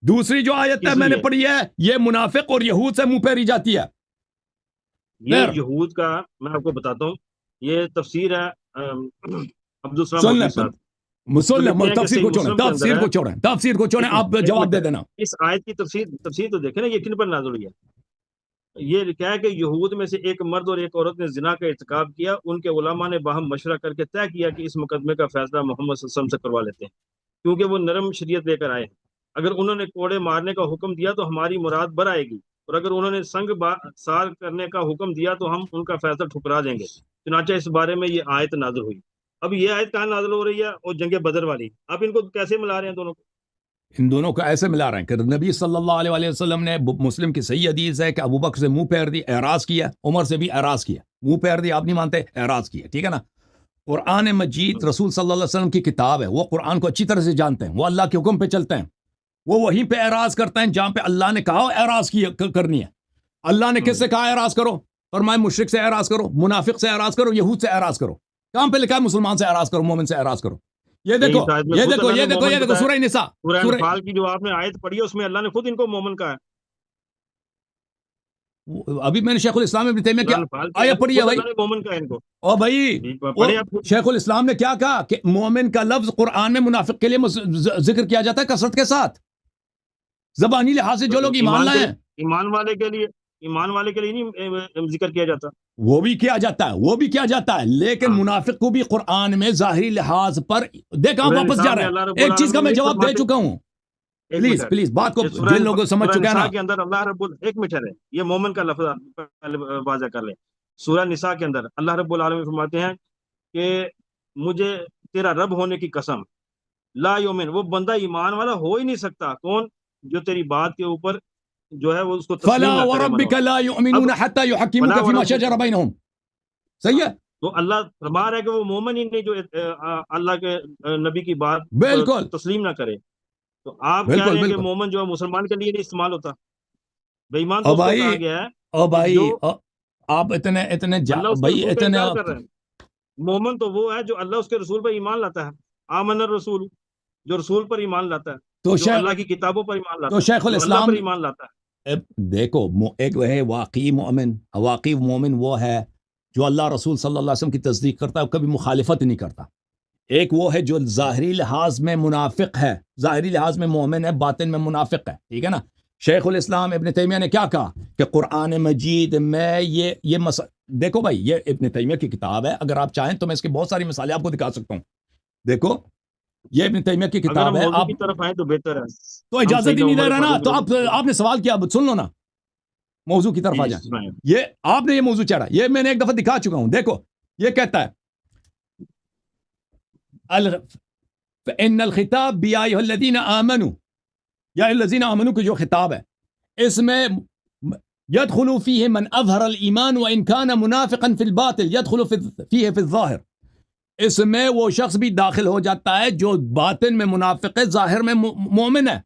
دوسری جو آیت ہے میں نے پڑھی ہے, یہ منافق اور یہود سے منہ پھیری جاتی ہے. یہ یہود کا میں آپ کو بتاتا ہوں, یہ تفسیر ہے عبدالسلام سن بخاری لیں, صاحب. مسلم, لکھتے ہیں کہ تفسیر کو صحیح چھوڑیں, مسلم کے اندر تفسیر ہے. کو چھوڑیں, تفسیر کو چھوڑیں, آپ جواب دے دینا. اس آیت کی تفسیر تو دیکھیں نا, یہ کن پر نازل ہوئی ہے. یہ لکھا ہے کہ یہود میں سے ایک مرد اور ایک عورت نے زنا کا ارتکاب کیا. ان کے علماء نے باہم مشورہ کر کے طے کیا کہ اس مقدمے کا فیصلہ محمد صلی اللہ علیہ وسلم سے کروا لیتے ہیں, کیونکہ وہ نرم شریعت لے کر آئے ہیں. اگر انہوں نے کوڑے مارنے کا حکم دیا تو ہماری مراد بر آئے گی, اور اگر انہوں نے سنگ سار کرنے کا حکم دیا تو ہم ان کا فیصلہ ٹھکرا دیں گے. چنانچہ اس بارے میں یہ آیت نازل ہوئی. اب یہ آیت کہاں نازل ہو رہی ہے, اور جنگ بدر والی, آپ ان کو کیسے ملا رہے ہیں دونوں کو؟ ان دونوں کو ایسے ملا رہے ہیں کہ نبی صلی اللہ علیہ وسلم نے, مسلم کی صحیح حدیث ہے کہ ابو بکر سے منہ پھیر دی, اعراض کیا, عمر سے بھی اعراض کیا, منہ پھیر دی آپ نہیں مانتے, اعراض کیا, ٹھیک ہے نا. قرآن مجید رسول صلی اللہ علیہ وسلم کی کتاب ہے, وہ قرآن کو اچھی طرح سے جانتے ہیں, وہ اللہ کے حکم پہ چلتے ہیں, وہ وہیں پہ اعراض کرتے ہیں جہاں پہ اللہ نے کہا اعراض کرنی ہے. اللہ نے کس سے کہا اعراض کرو؟ فرمایا مشرک سے اعراض کرو, منافق سے اعراض کرو, یہود سے اعراض کرو. کہاں پہ لکھا ہے مسلمان سے اعراض کرو, مومن سے اعراض کرو؟ یہ دیکھو سورہ نساء, سورہ انفال کی جو آپ نے آیت پڑھی ہے اس میں اللہ نے خود ان کو مومن کہا ہے. ابھی میں نے شیخ الاسلام ابن تیمیہ کیا الفاظ آیا پڑھی ہے بھائی، مومن کا ان کو او بھائی پڑھے آپ شیخ الاسلام نے کیا کہا کہ مومن کا لفظ قرآن میں منافق کے لیے ذکر کیا جاتا ہے کثرت کے ساتھ، زبانی لحاظ سے جو لوگ ایمان لائے ہیں ایمان والے کے لیے نہیں ذکر کیا جاتا، وہ بھی کیا جاتا ہے، وہ بھی کیا جاتا ہے، لیکن منافق کو بھی قرآن میں ظاہری لحاظ پر دیکھا واپس جا رہا ہے۔ ایک چیز کا میں جواب دے چکا ہوں، پلیز پلیز بات کو جن لوگوں سمجھ چکے ہیں نا، کے اندر اللہ رب ایک منٹ ہے، یہ مومن کا لفظ واضح کر لیں۔ سورہ نساء کے اندر اللہ رب العالمین فرماتے ہیں کہ مجھے تیرا رب ہونے کی قسم، لا یومن، وہ بندہ ایمان والا ہو ہی نہیں سکتا، کون؟ جو تیری بات کے اوپر جو ہے وہ اس کو تسلیم فلا نہ کرے، وربک لا یؤمنون حتى يحكموك فيما شجر بينهم، صحیح ہے؟ تو اللہ فرما رہا ہے کہ وہ مومن ہی نہیں جو اللہ کے نبی کی بات بالکل تسلیم نہ کرے، تو آپ کہہ رہے ہیں کہ مومن جو ہے مسلمان کے لیے نہیں استعمال ہوتا، بے ایمان تو اس کو کہا گیا ہے۔ او بھائی آپ اتنے بھائی اتنے کر رہے ہیں، مومن تو وہ ہے جو اللہ اس کے رسول پر ایمان لاتا ہے، آمن الرسول، جو رسول پر ایمان لاتا ہے، تو جو اللہ کی کتابوں پر ایمان لاتا ہے، تو شیخ جو اللہ الاسلام پر ایمان لاتا ہے۔ دیکھو ایک وہ ہے واقعی مومن، واقعی مومن وہ ہے جو اللہ رسول صلی اللہ علیہ وسلم کی تصدیق کرتا ہے، کبھی مخالفت نہیں کرتا۔ ایک وہ ہے جو ظاہری لحاظ میں منافق ہے، ظاہری لحاظ میں مومن ہے، باطن میں منافق ہے، ٹھیک ہے نا؟ شیخ الاسلام ابن تیمیہ نے کیا کہا کہ قرآن مجید میں یہ دیکھو بھائی، یہ ابن تیمیہ کی کتاب ہے، اگر آپ چاہیں تو میں اس کی بہت ساری مثالیں آپ کو دکھا سکتا ہوں۔ دیکھو یہ ابن تیمیہ کی کتاب ہے، آپ کی طرف آئیں تو بہتر ہے، تو اجازت ہی نہیں دے رہا نا، تو آپ نے سوال کیا، سن لو نا، موضوع کی طرف آ جائیں۔ یہ آپ نے یہ موضوع چڑھا، یہ میں نے ایک دفعہ دکھا چکا ہوں، دیکھو یہ کہتا ہے ان الخطاب بیا ایھا الذین آمنوا، یا الذین آمنوا کی جو خطاب ہے اس میں يدخل فیہ من اظہر الایمان وان کان منافقا فی الباطن يدخل فیہ فی الظاہر، اس میں وہ شخص بھی داخل ہو جاتا ہے جو باطن میں منافق ہے، ظاہر میں مومن ہے،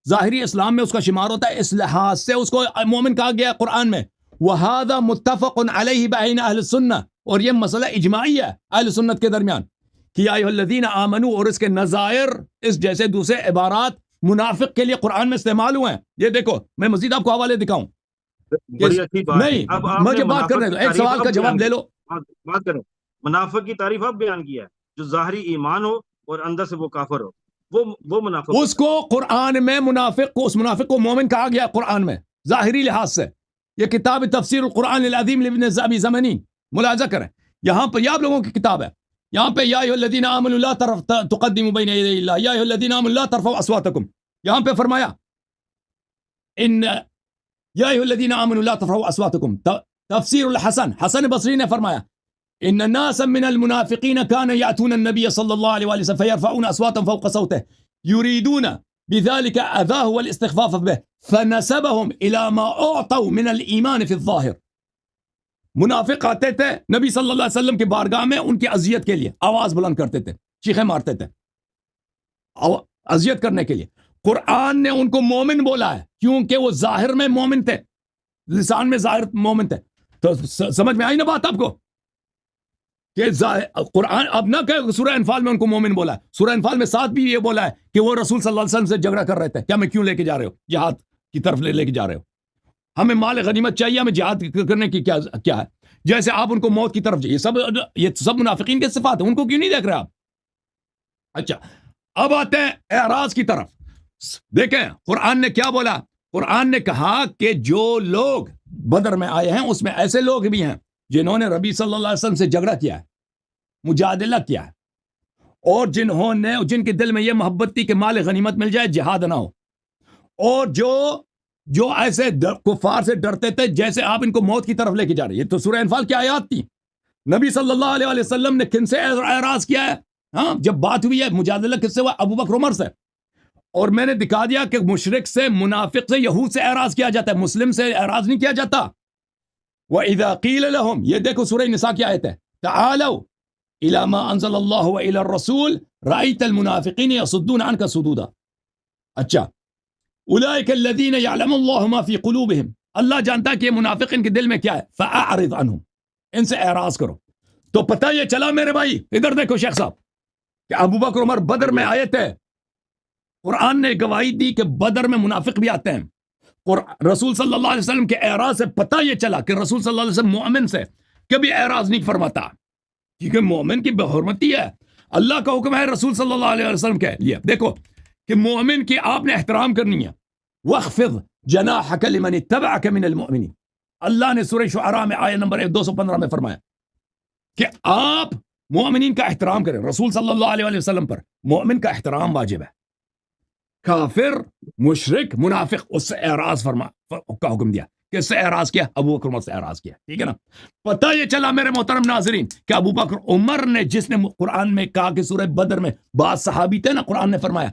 ظاہری اسلام میں اس کا شمار ہوتا ہے، اس لحاظ سے اس کو مومن کہا گیا قرآن میں۔ وَهَذَا مُتَّفَقٌ عَلَيْهِ بَيْنَ أَهْلِ السُنَّةِ، اور یہ مسئلہ اجماعی ہے اہل سنت کے درمیان کہ یا ایھا الذین آمنوا، اور اس کے نظائر اس جیسے دوسرے عبارات منافق کے لیے قرآن میں استعمال ہوئے ہیں۔ یہ دیکھو میں مزید آپ کو حوالے دکھاؤں، نہیں مجھے بات کرنے دو، ایک سوال کا جواب لے لو، بات کریں۔ منافق کی تعریف اب بیان کیا ہے، جو ظاہری ایمان ہو اور اندر سے وہ کافر ہو، وہ منافق، اس کو قرآن میں منافق کو، اس منافق کو مومن کہا گیا قرآن میں ظاہری لحاظ سے۔ یہ کتاب تفسیر القرآن العظیم لابن ابی زمنی ملاحظہ کریں، یہاں پہ یہ آپ لوگوں کی کتاب ہے، یہاں پہ یا ایھا الذین آمنوا لا تقدموا بین یدی اللہ، یا ایھا الذین آمنوا لا ترفعوا اصواتکم، یہاں پہ فرمایا ان یا ایھا الذین آمنوا لا ترفعوا اصواتکم۔ تفسیر الحسن، حسن بصری نے فرمایا ان الناس من المنافقین كانوا يأتون النبي صلی اللہ علیہ وسلم فيرفعون اصواتهم فوق صوته يريدون بذلك اذاه والاستخفاف به فنسبهم الى ما اعطوا من الايمان في الظاهر۔ منافق آتے تھے نبی صلی اللہ علیہ وسلم کی بارگاہ میں ان کی اذیت کے لیے، آواز بلند کرتے تھے، چیخیں مارتے تھے اذیت کرنے کے لیے۔ قرآن نے ان کو مومن بولا ہے کیونکہ وہ ظاہر میں مومن تھے، لسان میں ظاہر مومن تھے۔ تو سمجھ میں آئی نا بات آپ کو کہ قرآن اب نہ کہ سورہ انفال میں ان کو مومن بولا ہے، سورہ انفال میں ساتھ بھی یہ بولا ہے کہ وہ رسول صلی اللہ علیہ وسلم سے جھگڑا کر رہے تھے، کیا میں کیوں لے کے جا رہے ہو جہاد کی طرف لے کے جا رہے ہو، ہمیں مال غنیمت چاہیے، ہمیں جہاد کرنے کی کیا ہے، جیسے آپ ان کو موت کی طرف، یہ سب منافقین کے صفات ہیں، ان کو کیوں نہیں دیکھ رہے آپ؟ اچھا اب آتے ہیں اعراض کی طرف، دیکھیں قرآن نے کیا بولا، قرآن نے کہا کہ جو لوگ بدر میں آئے ہیں اس میں ایسے لوگ بھی ہیں جنہوں نے نبی صلی اللہ علیہ وسلم سے جھگڑا کیا ہے، مجادلہ کیا ہے، اور جن کے دل میں یہ محبت تھی کہ مال غنیمت مل جائے، جہاد نہ ہو، اور جو ایسے کفار سے ڈرتے تھے جیسے آپ ان کو موت کی طرف لے کے جا رہے ہیں۔ یہ تو سورہ انفال کی آیات تھی۔ نبی صلی اللہ علیہ وسلم نے کن سے اعراض کیا ہے؟ ہاں جب بات ہوئی ہے مجادلہ کس سے ہوا؟ ابو بکر عمر سے، اور میں نے دکھا دیا کہ مشرک سے، منافق سے، یہود سے اعراض کیا جاتا ہے، مسلم سے اعراض نہیں کیا جاتا۔ وَإِذَا قِيلَ لَهُمْ، یہ دیکھو سورہ نساء کی آیت ہے، تَعَالَوْا إِلَى مَا أَنزَلَ اللَّهُ وَإِلَى الرَّسُولِ رَأَيْتَ الْمُنَافِقِينَ يَصُدُّونَ عَنْكَ صُدُودًا۔ اچھا أُولَئِكَ الَّذِينَ يَعْلَمُ اللَّهُ مَا فِي قُلُوبِهِمْ، اللہ جانتا ہے کہ یہ منافق ان کے دل میں کیا ہے، فَأَعْرِضْ عَنْهُمْ، ان سے اعراض کرو۔ تو پتہ یہ چلا میرے بھائی، ادھر دیکھو شیخ صاحب، کہ ابو بکر عمر بدر میں آئے تھے، قرآن نے گواہی دی کہ بدر میں منافق بھی آتے ہیں، رسول صلی اللہ علیہ وسلم کے اعراض سے پتہ یہ چلا کہ رسول صلی اللہ علیہ وسلم مومن سے کبھی اعراض نہیں فرماتا، کیونکہ مومن کی بحرمتی ہے، اللہ کا حکم ہے رسول صلی اللہ علیہ وسلم کے لیے. دیکھو کہ مومن کی آپ نے احترام کرنی ہے. وَاخْفِضْ جَنَاحَكَ لِمَنِ اتَّبَعَكَ مِنَ الْمُؤْمِنِينَ، اللہ نے سورہ شعراء میں آیت نمبر 215 میں فرمایا کہ آپ مومنین کا احترام کریں. رسول صلی اللہ علیہ وسلم پر مومن کا احترام واجب ہے. کافر، مشرک، منافق اس سے اعراض کا حکم دیا. کس سے اعراض کیا؟ ابو بکر عمر سے اعراض کیا. ٹھیک ہے نا. پتہ یہ چلا میرے محترم ناظرین کہ ابو بکر عمر نے، جس نے قرآن میں کہا کہ سورہ بدر میں بعض صحابی تھے نا، قرآن نے فرمایا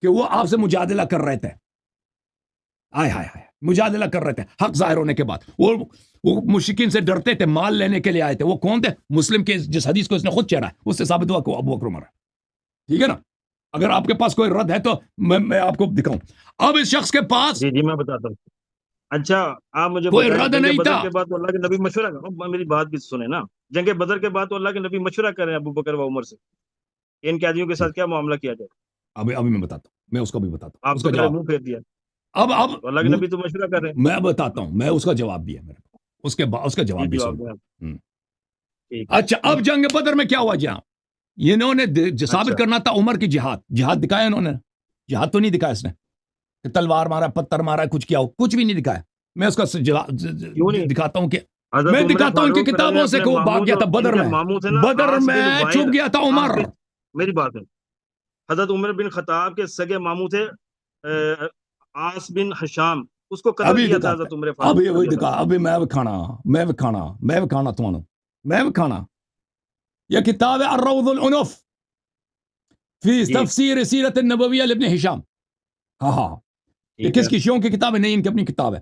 کہ وہ آپ سے مجادلہ کر رہے تھے، مجادلہ کر رہے تھے حق ظاہر ہونے کے بعد. وہ مشرکین سے ڈرتے تھے، مال لینے کے لیے آئے تھے. وہ کون تھے؟ مسلم کے جس حدیث کو اس نے خود چہرا ہے، اس سے ثابت ہوا کہ وہ ابو بکر عمر ہے. ٹھیک ہے نا. اگر آپ کے پاس کوئی رد ہے تو میں آپ کو دکھاؤں. اب اس شخص کے پاس جی میں بتاتا ہوں. اچھا آپ مجھے کوئی بتائیں، رد جنگ نہیں بدر تھا. کے بعد تو اللہ کے نبی مشورہ کرو، میری بات بھی سنیں نا. جنگ بدر کے بعد تو اللہ کے نبی مشورہ کریں ابو بکر و عمر سے ان قیدیوں کے ساتھ کیا معاملہ کیا جائے. ابھی میں بتاتا ہوں، میں اس کو بھی بتاتا ہوں. آپ اس تو کا میرے جواب منہ پھیر دیا. اب تو اللہ کے نبی تو مشورہ کر رہے ہیں. میں بتاتا ہوں، میں اس کا جواب بھی ہے میرے کو، اس کا جواب بھی سن. ٹھیک. اچھا اب جنگ بدر میں کیا ہوا جہاں انہوں نے ثابت کرنا تھا عمر کی جہاد دکھایا انہوں نے. جہاد تو نہیں دکھایا اس نے کہ تلوار مارا، پتھر مارا، کچھ کیا ہو، کچھ بھی نہیں دکھایا. میں اس کا دکھاتا ہوں کہ میں دکھاتا ہوں ان کی کتابوں سے کہ وہ بھاگ گیا تھا بدر میں چھپ گیا تھا عمر. میری بات ہے، حضرت عمر بن خطاب کے سگے ماموں تھے عاص بن حشام، اس کو قتل کیا تھا حضرت عمر فاروق. ابھی وہی دکھا. ابھی میں کھانا یہ کتاب ہے الروض العنف فی تفسیر سیرت النبویہ لابن ہشام. ہاں یہ کس کی؟ شیعوں کی کتاب ہے؟ نہیں، ان کی اپنی کتاب ہے.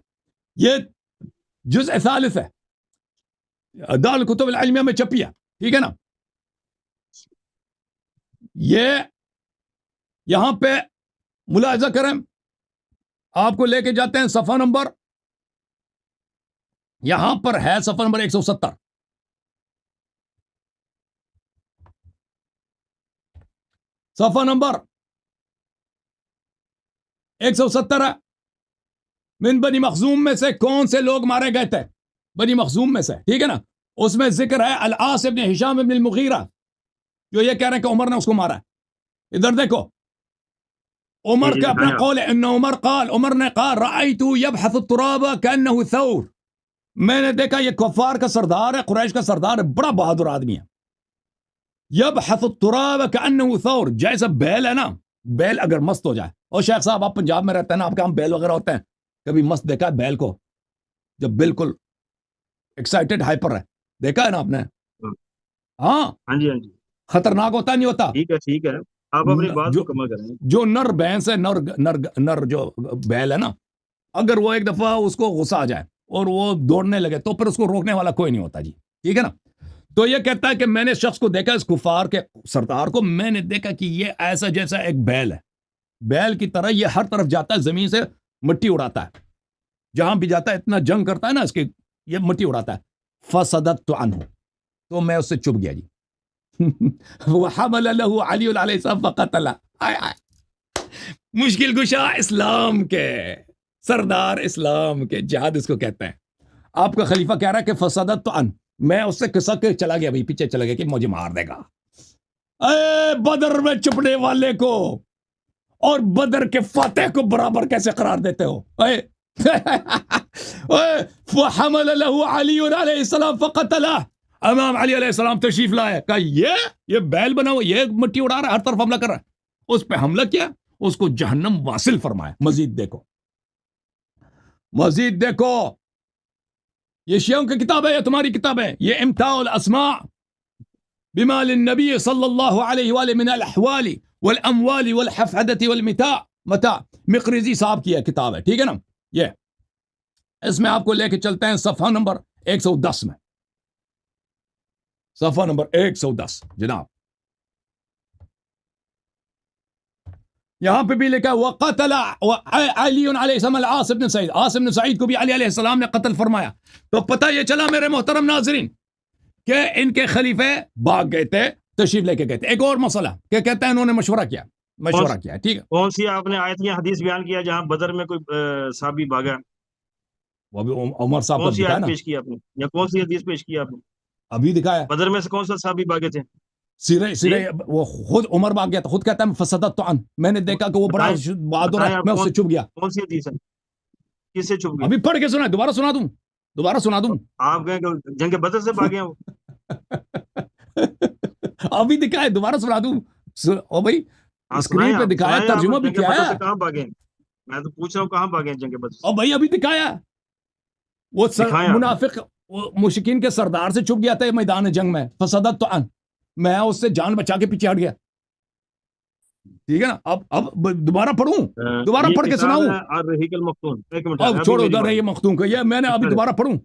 یہ جزء ثالث ہے، دار الکتب العلمیہ میں چھپی ہے. ٹھیک ہے نا. یہ یہاں پہ ملاحظہ کریں، آپ کو لے کے جاتے ہیں صفحہ نمبر، یہاں پر ہے صفحہ نمبر 170. صفحہ نمبر 170 ہے. من بنی مخزوم میں سے کون سے لوگ مارے گئے تھے؟ بنی مخزوم میں سے. ٹھیک ہے نا. اس میں ذکر ہے العاص ابن ہشام ابن المغیرہ، جو یہ کہہ رہے ہیں کہ عمر نے اس کو مارا. ادھر دیکھو، عمر کا اپنا قول ہے. ان عمر قال، عمر نے کہا رأیت یبحث التراب کأنه ثور، میں نے دیکھا یہ کفار کا سردار ہے، قریش کا سردار ہے، بڑا بہادر آدمی ہے. یبحث التراب کأنه ثور، جیسا بیل ہے نا، بیل اگر مست ہو جائے. اور شیخ صاحب آپ پنجاب میں رہتے ہیں نا، آپ کے ہم بیل وغیرہ ہوتے ہیں، کبھی مست دیکھا ہے بیل کو جب بالکل ایکسائٹڈ ہائپر ہے؟ دیکھا ہے نا آپ نے؟ ہاں جی خطرناک ہوتا نہیں ہوتا. ٹھیک ہے آپ اپنی بات کو کما کریں. جو نر بھینس ہے، نر جو بیل ہے نا، اگر وہ ایک دفعہ اس کو غصہ آ جائے اور وہ دوڑنے لگے تو پھر اس کو روکنے والا کوئی نہیں ہوتا جی. ٹھیک ہے نا. تو یہ کہتا ہے کہ میں نے شخص کو دیکھا، اس کفار کے سردار کو میں نے دیکھا کہ یہ ایسا جیسا ایک بیل ہے، بیل کی طرح یہ ہر طرف جاتا ہے، زمین سے مٹی اڑاتا ہے، جہاں بھی جاتا ہے اتنا جنگ کرتا ہے نا اس کے، یہ مٹی اڑاتا ہے. فصددت عنہ، تو میں اس سے چپ گیا جی. وحمل له علی علیہ السلام فقتلہ. مشکل کشا اسلام کے سردار، اسلام کے جہاد اس کو کہتے ہیں. آپ کا خلیفہ کہہ رہا ہے کہ فصددت عنہ، میں اس سے قصہ کے چلا گیا، بھائی پیچھے چلا گیا کہ مجھے مار دے گا. اے بدر میں چھپنے والے کو اور بدر کے فاتح کو برابر کیسے قرار دیتے ہو؟ فحمل له علی علیہ السلام فقتلہ، امام علی علیہ السلام تشریف لائے، کہا یہ بیل بنا ہوا، یہ مٹی اڑا رہا ہے، ہر طرف حملہ کر رہا ہے. اس پہ حملہ کیا، اس کو جہنم واصل فرمایا. مزید دیکھو، یہ شیعوں کی کتاب ہے، یہ تمہاری کتاب ہے. یہ امتاع الاسماع بما للنبی صلی اللہ علیہ وآلہ من الاحوال والاموال والحفظة والمتاع، مقرزی صاحب کی کتاب ہے. ٹھیک ہے نا. یہ اس میں آپ کو لے کے چلتے ہیں صفحہ نمبر 110 میں، صفحہ نمبر 110 جناب. یہاں پہ بھی لکھا وقتل علی علیہ السلام العاص بن سعید، عاص بن سعید کو بھی علی علیہ السلام نے قتل فرمایا. تو پتہ یہ چلا میرے محترم ناظرین کہ ان کے خلیفے بھاگ گئے تھے، تشریف لے کے گئے تھے. ایک اور مسئلہ کہ کہتے ہیں انہوں نے مشورہ کیا. مشورہ کیا ہے. ٹھیک ہے, کون سی آپ نے آیت یا حدیث بیان کیا جہاں بدر میں کوئی صحابی بھاگا؟ وہ بھی عمر صاحب کو کون سی دکھایا آیت نا, پیش کی آپ نے یا کون سی حدیث پیش کی آپ نے؟ ابھی دکھایا بدر میں سے کون سا صحابی بھاگے تھے؟ سرے وہ خود عمر بھاگ گیا تھا, خود کہتا ہے فصدت عن, میں نے دیکھا کہ وہ بڑا بہادر ہے, میں اس سے چھپ گیا. کون سی حدیث ہے؟ کس سے چھپ گیا؟ ابھی پڑھ کے سنا, دوبارہ سنا دوں آپ کہیں کہ جنگ بدر سے بھاگے ہیں وہ؟ ابھی دکھائے, دوبارہ سنا دوں. او بھائی اسکرین پہ دکھایا, ترجمہ بھی کیا ہے. کہاں بھاگے ہیں؟ میں تو پوچھ رہا ہوں کہاں بھاگے ہیں جنگ بدر سے؟ او بھائی ابھی دکھایا, وہ منافق مشرکین کے سردار سے چھپ گیا تھا میدان جنگ میں, فصدت عن, میں اس سے جان بچا کے پیچھے ہٹ گیا. ٹھیک ہے نا, اب دوبارہ پڑھوں, دوبارہ پڑھ کے سناؤں. الرحیق المختوم. ایک منٹ, اب چھوڑو ادھر رہی مختوم کو, یہ میں نے ابھی دوبارہ پڑھوں.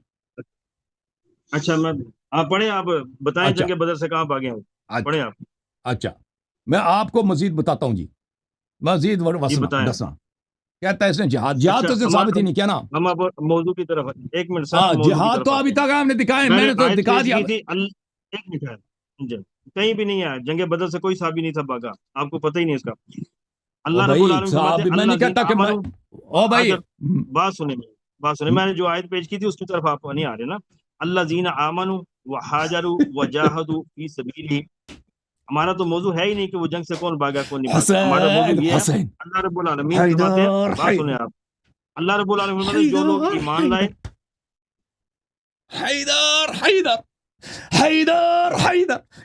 اچھا میں آپ پڑھیں, آپ بتائیں اچھا. جنگ بدر سے کہاں بھاگے ہیں, پڑھیں آپ. اچھا میں آپ کو مزید بتاتا ہوں جی, مزید دسنا. کہتا ہے اس نے جہاد تو ثابت ہی نہیں کیا نا. ہم اب موضوع کی طرف, ایک منٹ ہاں, جہاد تو ابھی تک ہم نے دکھائے, میں نے تو دکھا دیا. ایک منٹ ہے, کہیں بھی نہیں ہے جنگ بدر سے کوئی صحابی نہیں تھا بھاگا, آپ کو پتہ ہی نہیں اس کا. اللہ رب العالمین فرماتے ہیں, میں نہیں کہتا کہ او بھائی بات سنیں, میں نے جو آیت پیش کی تھی اس کی طرف آپ نہیں آ رہے نا. الذین آمنوا وہاجروا وجاہدوا فی سبیلہ. ہمارا تو موضوع ہے ہی نہیں کہ وہ جنگ سے کون بھاگا کون نہیں بھاگا. ہمارا موضوع یہ ہے, اللہ رب العالمین فرماتے ہیں, بات سنیں آپ, اللہ رب العالمین فرماتے ہیں جو لوگ ایمان لائے. حیدر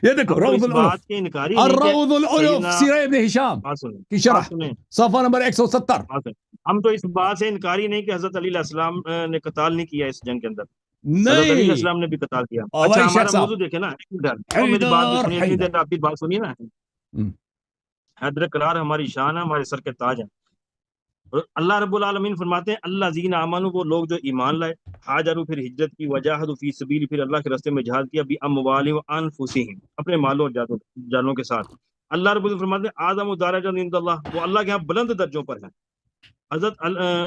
یہ دیکھو روض العنف, الروض العنف سیرہ ابن ہشام کی شرح صفحہ نمبر 170. ہم تو اس بات سے انکاری نہیں کہ حضرت علی علیہ السلام نے قتال نہیں کیا اس جنگ کے اندر, حضرت علی علیہ السلام نے بھی قتال کیا. اچھا ہمارا موضوع دیکھیں نا, میری بات بھی سنیے, اتنی دیر آپ کی بات سنیے نا. حیدر کرار ہماری شان ہے, ہمارے سر کے تاج ہیں. اللہ رب العالمین فرماتے ہیں الذین آمنوا, وہ لوگ جو ایمان لائے, ہاجروا پھر ہجرت کی, وجاہدوا فی سبیل پھر اللہ کے راستے میں جہاد کیا, باموالہم وانفسہم اپنے مالوں اور جانوں کے ساتھ. اللہ رب العالمین فرماتے ہیں اعظم درجات عند اللہ, وہ اللہ کے ہاں بلند درجوں پر ہیں. حضرت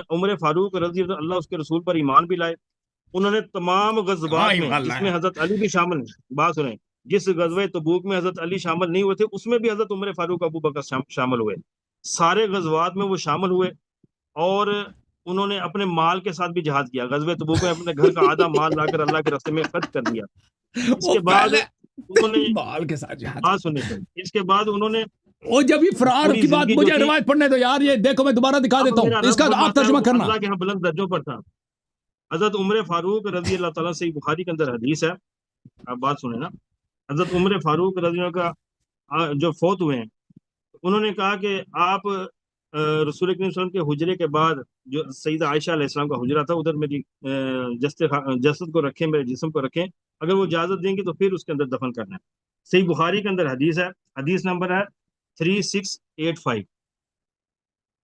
عمر فاروق رضی اللہ اس کے رسول پر ایمان بھی لائے. انہوں نے تمام غزوات میں, جس میں حضرت علی بھی شامل ہیں, بات سنیں, جس غزوہ تبوک میں حضرت علی شامل نہیں ہوئے تھے اس میں بھی حضرت عمر فاروق ابو بکر شامل ہوئے. سارے غزوات میں وہ شامل ہوئے, اور انہوں نے اپنے مال کے ساتھ بھی جہاد کیا. غزوہ تبوک میں اپنے گھر کا آدھا مال لا کر اللہ کے راستے میں خرچ کر دیا. اس کے بعد انہوں نے مال کے ساتھ جہاد, بات سنیں, اس کے بعد انہوں نے, وہ جب یہ فرار کی بات, مجھے روایت پڑھنے دو یار, یہ دیکھو میں دوبارہ دکھا دیتا ہوں, اس کا آپ ترجمہ کرنا. اللہ کے ہاں بلند درجوں پر تھا. حضرت عمر فاروق رضی اللہ تعالیٰ سے بخاری کے اندر حدیث ہے, آپ بات سنیں نا. حضرت عمر فاروق رضی اللہ کا جو فوت ہوئے ہیں, انہوں نے کہا کہ آپ رسول کریم صلی اللہ علیہ وسلم کے حجرے کے بعد جو سیدہ عائشہ علیہ السلام کا حجرہ تھا, ادھر میری جسد کو رکھیں, میرے جسم کو رکھیں, اگر وہ اجازت دیں گے تو پھر اس کے اندر دفن کرنا ہے. صحیح بخاری کے اندر حدیث ہے, حدیث نمبر ہے 3685,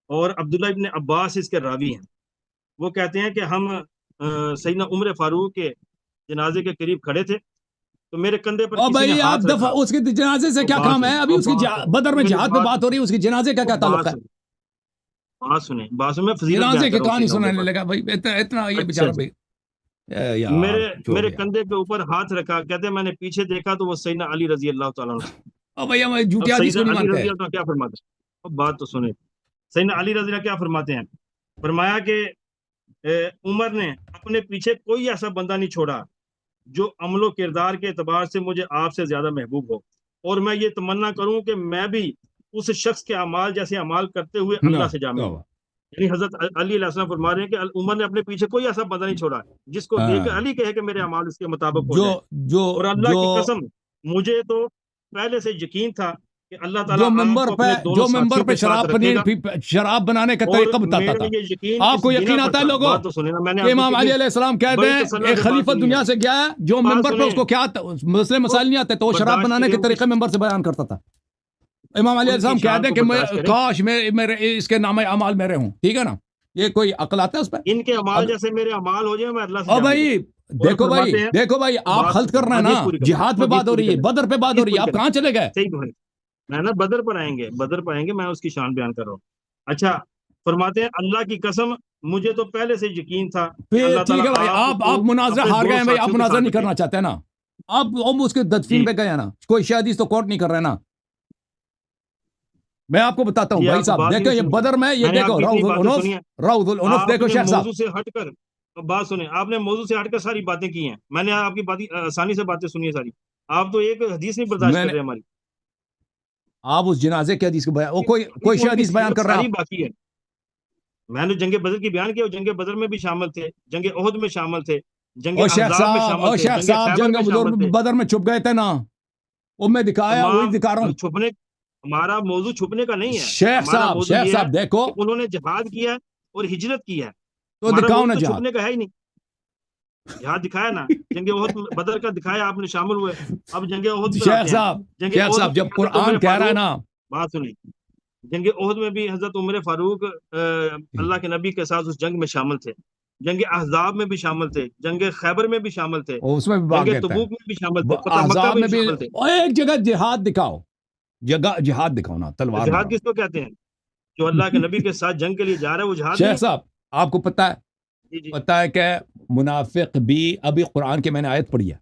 اور عبداللہ ابن عباس اس کے راوی ہیں. وہ کہتے ہیں کہ ہم سیدنا عمر فاروق کے جنازے کے قریب کھڑے تھے, تو میرے کندھے پر کسی نے ہاتھ رکھا. اس کے جنازے سے کیا کام ہے, ابھی اس کی بدر میں جہاد میں بات ہو رہی ہے, اس کے جنازے کا کیا تعلق ہے. بات سنیں, جنازے کی کہانی سنانے لگا بھائی, اتنا یہ بیچارہ بھائی. میرے کندھے کے اوپر ہاتھ رکھا, کہتے ہیں میں نے پیچھے دیکھا تو وہ سیدنا علی رضی اللہ تعالیٰ عنہ. بھائی ہم جھوٹی حدیث کو نہیں مانتے ہیں. کیا فرماتے ہیں, بات تو سنیں. سیدنا علی رضی اللہ کیا فرماتے ہیں, فرمایا کہ عمر نے اپنے پیچھے کوئی ایسا بندہ نہیں چھوڑا جو عمل و کردار کے اعتبار سے مجھے آپ سے زیادہ محبوب ہو, اور میں یہ تمنا کروں کہ میں بھی اس شخص کے اعمال جیسے اعمال کرتے ہوئے اللہ سے جامع ہوں. یعنی حضرت علی علیہ السلام فرما رہے ہیں کہ عمر نے اپنے پیچھے کوئی ایسا بندہ نہیں چھوڑا جس کو دیکھ کر علی کہے کہ میرے اعمال اس کے مطابق ہو جائے. اور اللہ کی قسم مجھے تو پہلے سے یقین تھا کہ اللہ تعالیٰ جو ممبر پہ شراب بنانے کا طریقہ بتاتا تھا. آپ کو یقین آتا ہے لوگوں کہ امام علی علیہ السلام کہتے ہیں ایک خلیفہ دنیا سے گیا ہے جو ممبر پہ اس کو کیا مسئلے مسائل نہیں آتے, تو وہ شراب بنانے کے طریقے ممبر سے بیان کرتا تھا. امام علیہ السلام کہتے ہیں کہ کاش میرے اس کے نام اعمال میرے ہوں. ٹھیک ہے نا, یہ کوئی عقل آتا ہے اس پہ. ان کے اعمال جیسے میرے اعمال ہو جائیں میں اللہ سے. او بھائی دیکھو بھائی آپ خلط کر رہے ہیں نا, جہاد پہ بات ہو رہی ہے, بدر پہ بات ہو رہی ہے, آپ کہاں چلے گئے. میں نا بدر پر آئیں گے, میں اس کی شان بیان کر رہا ہوں. اچھا فرماتے ہیں اللہ کی قسم مجھے تو پہلے سے یقین تھا. ٹھیک ہے بھائی, آپ مناظرہ ہار گئے ہیں بھائی, آپ مناظرہ نہیں کرنا چاہتے نا, آپ اس کے تدفین پہ گئے نا, کوئی حدیث تو کوٹ نہیں کر رہے نا. میں آپ کو بتاتا ہوں یہ بھائی آپ صاحب، بات ہی دیکھیں نہیں یہ سنی۔ بدر میں، یہ میں نے آپ دیکھو کی اتنی روض باتیں العنف، سنی ہیں، روض العنف آپ دیکھو نے شیخ صاحب، موضوع سے ہٹ کر بات سنیں، آپ نے موضوع سے ہٹ کر ساری باتیں کی ہیں، میں نے آپ کی باتیں آسانی سے باتیں سنی ہے ساری، آپ تو ایک حدیث نہیں برداشت میں کر نے رہے ہماری، آپ اس جنازے کے حدیث کو بیان، وہ کوئی ابھی تو ان شی کی حدیث بیان سیرت کر رہے ہیں ساری آپ؟ باقی ہے۔ میں نے جنگ بدر کی بیان کیا، اور جنگ بدر میں بھی شامل تھے، جنگ احد میں شامل تھے، جنگ او شیخ احزاب میں صاحب، شامل او تھے، شیخ جنگ صاحب، خیبر میں شامل تھے، بدر میں چھپ گئے تھے نا، وہ میں دکھایا، وہی تمام دکھا رہا ہوں چھپنے، ہمارا موضوع چھپنے کا نہیں ہے، شیخ ہمارا صاحب، موضوع شیخ یہ ہے صاحب دیکھو کہ انہوں نے جہاد کیا ہے اور ہجرت کی ہے، تو ہمارا دکھاؤ موضوع نا تو جہاد۔ چھپنے کا ہے ہی نہیں، جہاد دکھایا نا، جنگ احد بدر کا دکھایا، آپ نے شامل ہوئے، اب جنگ احد پر شیخ آتے ہیں، صاحب، جنگ شیخ احد صاحب، میں جب بھی حضرت عمر قرآن کہہ رہا ہے فاروق، نا، بات سنیں، جنگ احد میں بھی حضرت عمر فاروق اللہ کے نبی کے ساتھ اس جنگ میں شامل تھے، جنگ احزاب میں بھی شامل تھے، جنگ خیبر میں بھی شامل تھے، اس میں بھی جنگ بھاگ لیتا ہے، تبوک میں بھی شامل تھے، فتح مکہ احزاب میں میں بھی بھی، شامل تھے۔ اور ایک جگہ جہاد دکھاؤ، جگہ جہاد دکھاؤ نا، تلوار جہاد مارو۔ کس کو کہتے ہیں؟ جو اللہ کے نبی کے ساتھ جنگ کے لیے جا رہا ہے وہ جہاد نہیں شیخ صاحب، آپ کو پتہ ہے، ہے؟ جی پتہ ہے کہ منافق بھی، ابھی قرآن کے میں نے آیت پڑھی ہے